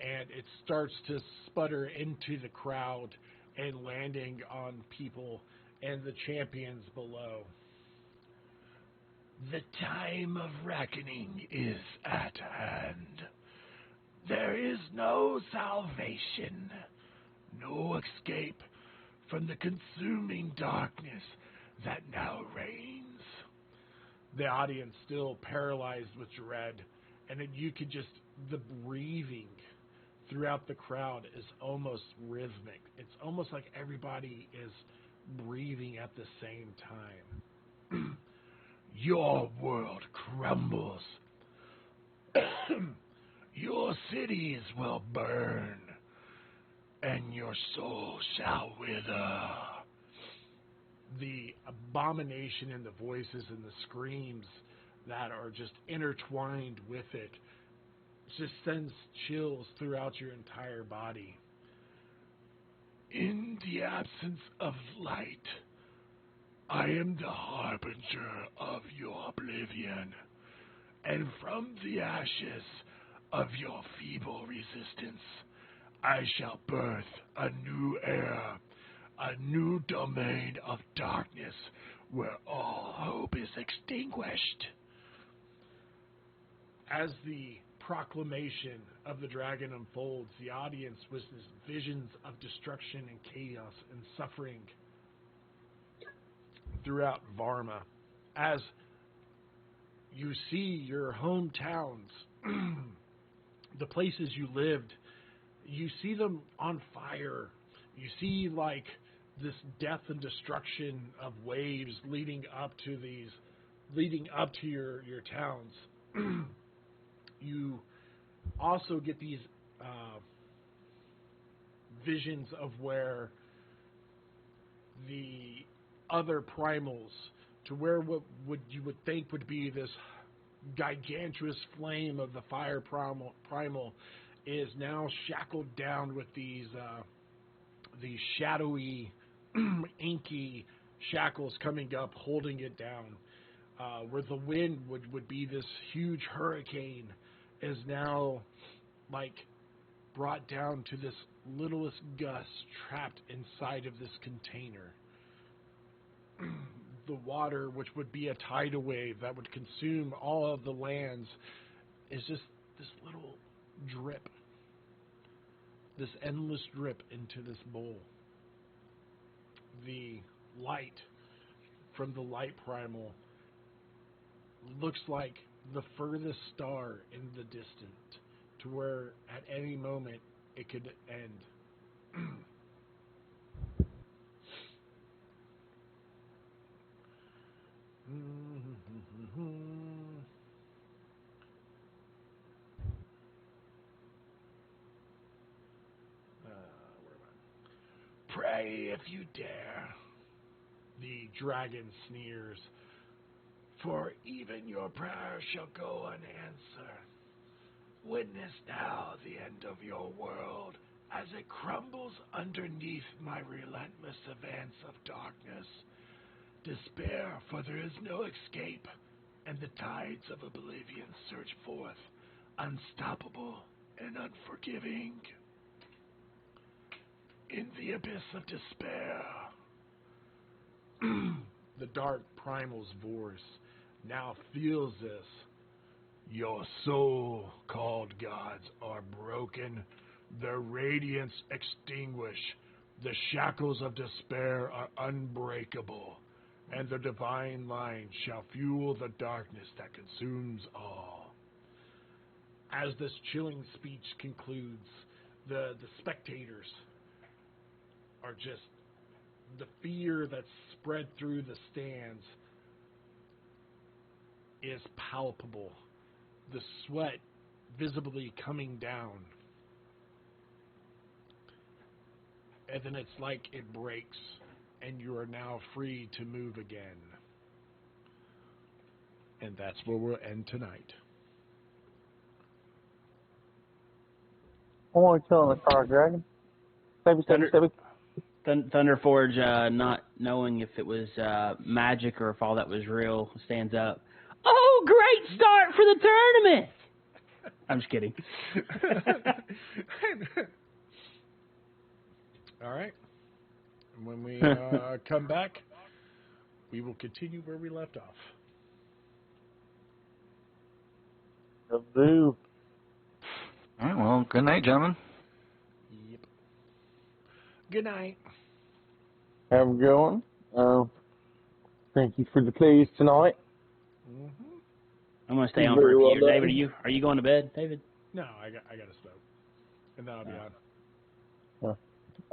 and it starts to sputter into the crowd and landing on people and the champions below. The time of reckoning is at hand. There is no salvation, no escape from the consuming darkness that now reigns. The audience still paralyzed with dread, and then you could just, the breathing throughout the crowd is almost rhythmic. It's almost like everybody is breathing at the same time. Your world crumbles. Your cities will burn, and your soul shall wither. The abomination in the voices and the screams that are just intertwined with it just sends chills throughout your entire body. In the absence of light, I am the harbinger of your oblivion, and from the ashes of your feeble resistance, I shall birth a new era, a new domain of darkness where all hope is extinguished. As the proclamation of the dragon unfolds, the audience witnesses visions of destruction and chaos and suffering throughout Varma. As you see your hometowns, the places you lived, you see them on fire. You see like this death and destruction of waves leading up to your towns. You also get these visions of where the other primals, to where what you would think would be this gigantuous flame of the fire primal is now shackled down with these shadowy, inky shackles coming up, holding it down. Where the wind would be this huge hurricane, is now like brought down to this littlest gust trapped inside of this container. The water, which would be a tidal wave that would consume all of the lands, is just this little drip, this endless drip into this bowl. The light from the light primal looks like the furthest star in the distance, to where at any moment it could end. Pray if you dare, the dragon sneers, for even your prayers shall go unanswered. Witness now the end of your world as it crumbles underneath my relentless advance of darkness. Despair, for there is no escape, and the tides of oblivion surge forth, unstoppable and unforgiving. In the abyss of despair, the dark primal's voice now feels this. Your so-called gods are broken, their radiance extinguished, the shackles of despair are unbreakable, and the divine line shall fuel the darkness that consumes all. As this chilling speech concludes, the spectators are just, the fear that's spread through the stands is palpable. The sweat visibly coming down. And then it's like it breaks, and you are now free to move again. And that's where we'll end tonight. I'm only killing the car dragon. Stabby. Thunderforge, not knowing if it was magic or if all that was real, stands up. Oh, great start for the tournament! I'm just kidding. All right. And when we come back, we will continue where we left off. Do. All right, well, good night, gentlemen. Yep. Good night. Have a good one. Thank you for the plays tonight. Mm-hmm. I'm going to stay on for a few years. David, are you going to bed, David? No, I got to stop. And then I'll be on.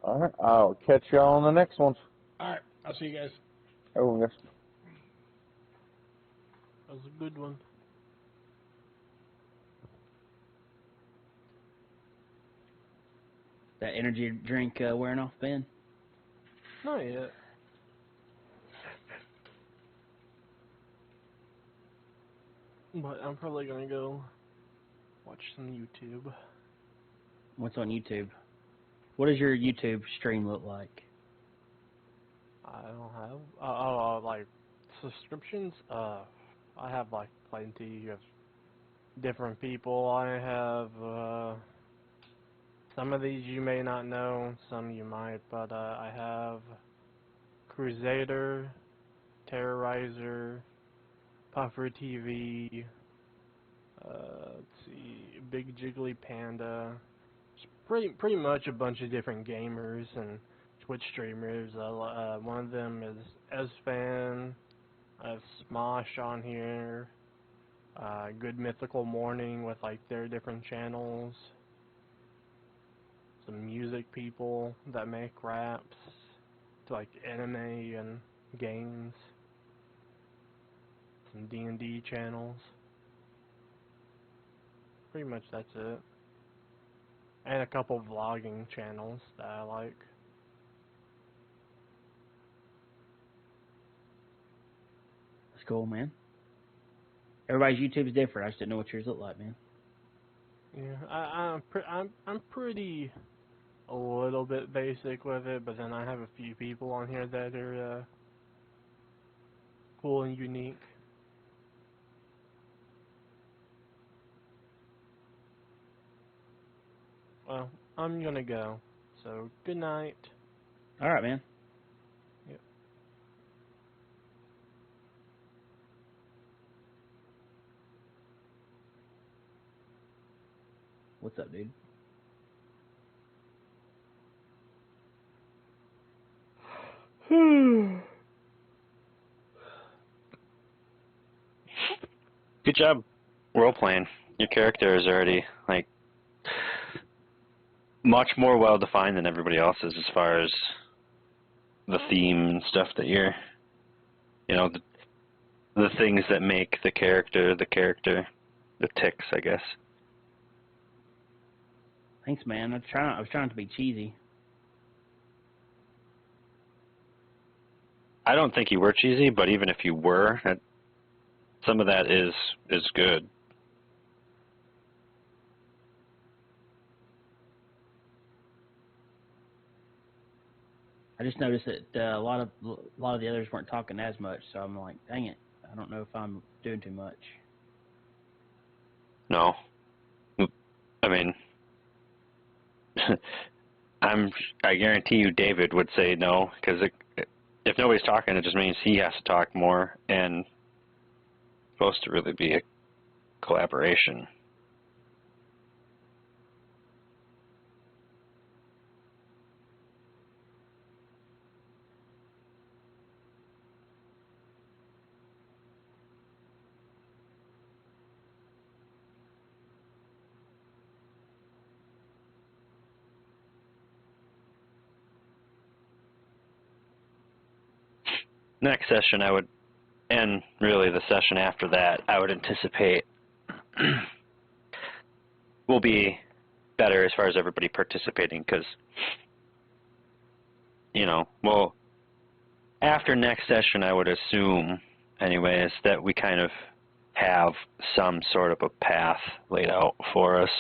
All right, I'll catch y'all on the next one. All right. I'll see you guys. Oh, yes. That was a good one. That energy drink wearing off, Ben? Not yet. But I'm probably gonna go watch some YouTube. What's on YouTube? What does your YouTube stream look like? I don't have like subscriptions. I have like plenty of different people. I have some of these you may not know, some you might, but I have Crusader, Terrorizer, Puffer TV, let's see, Big Jiggly Panda. It's pretty much a bunch of different gamers and Twitch streamers. One of them is Esfan. I have Smosh on here. Good Mythical Morning with like their different channels. Some music people that make raps to like anime and games. Some D&D channels. Pretty much that's it. And a couple vlogging channels that I like. That's cool, man. Everybody's YouTube is different. I just didn't know what yours looked like, man. Yeah, I'm pretty a little bit basic with it, but then I have a few people on here that are cool and unique. Well, I'm gonna go. So good night. All right, man. Yep. What's up, dude? Good job role playing. Your character is already like much more well defined than everybody else's as far as the theme and stuff that you're, the things that make the character, the ticks, I guess. Thanks, man. I was trying to be cheesy. I don't think you were cheesy, but even if you were, some of that is good. I just noticed that a lot of the others weren't talking as much, so I'm like, dang it, I don't know if I'm doing too much. No, I mean, I guarantee you, David would say no, because if nobody's talking, it just means he has to talk more, and it's supposed to really be a collaboration. Next session, and really the session after that, I would anticipate will be better as far as everybody participating, because, well, after next session, I would assume, anyways, that we kind of have some sort of a path laid out for us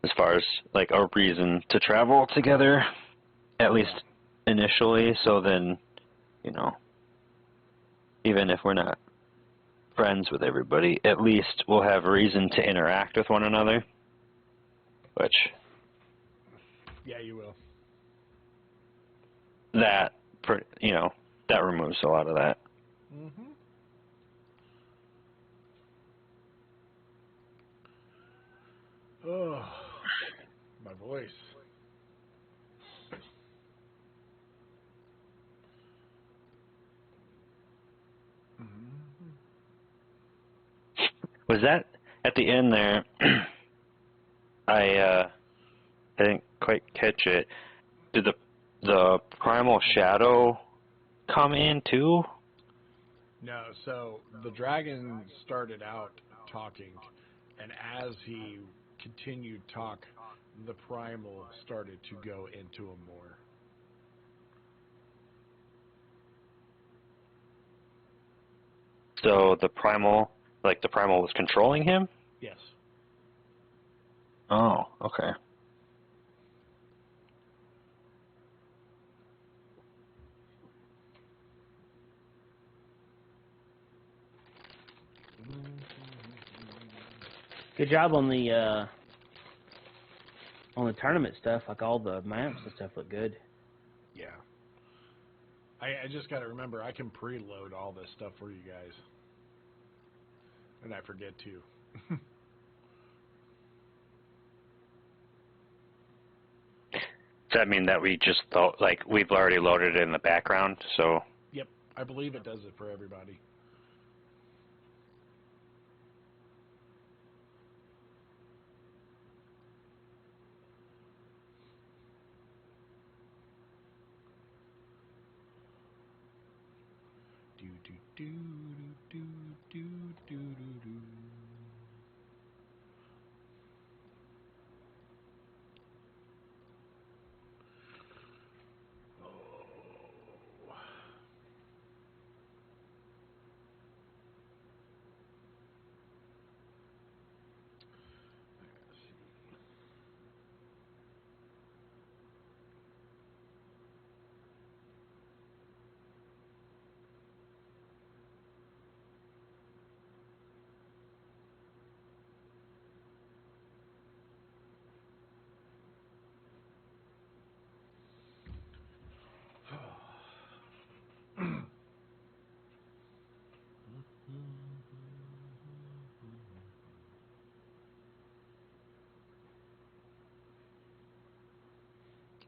as far as, like, a reason to travel together, at least initially, so then, even if we're not friends with everybody, at least we'll have a reason to interact with one another, which... Yeah, you will. That, that removes a lot of that. Mm-hmm. Oh, my voice. Was that at the end there? I didn't quite catch it. Did the primal shadow come in too? No, so the dragon started out talking, and as he continued talk, the primal started to go into him more. So the primal was controlling him? Yes. Oh, okay. Good job on the tournament stuff. Like all the maps and stuff look good. Yeah. I just got to remember I can preload all this stuff for you guys. And I forget to. Does that mean that we just thought, like, we've already loaded it in the background, so... Yep, I believe it does it for everybody. Do do do do do do do do.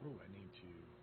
Oh, I need to.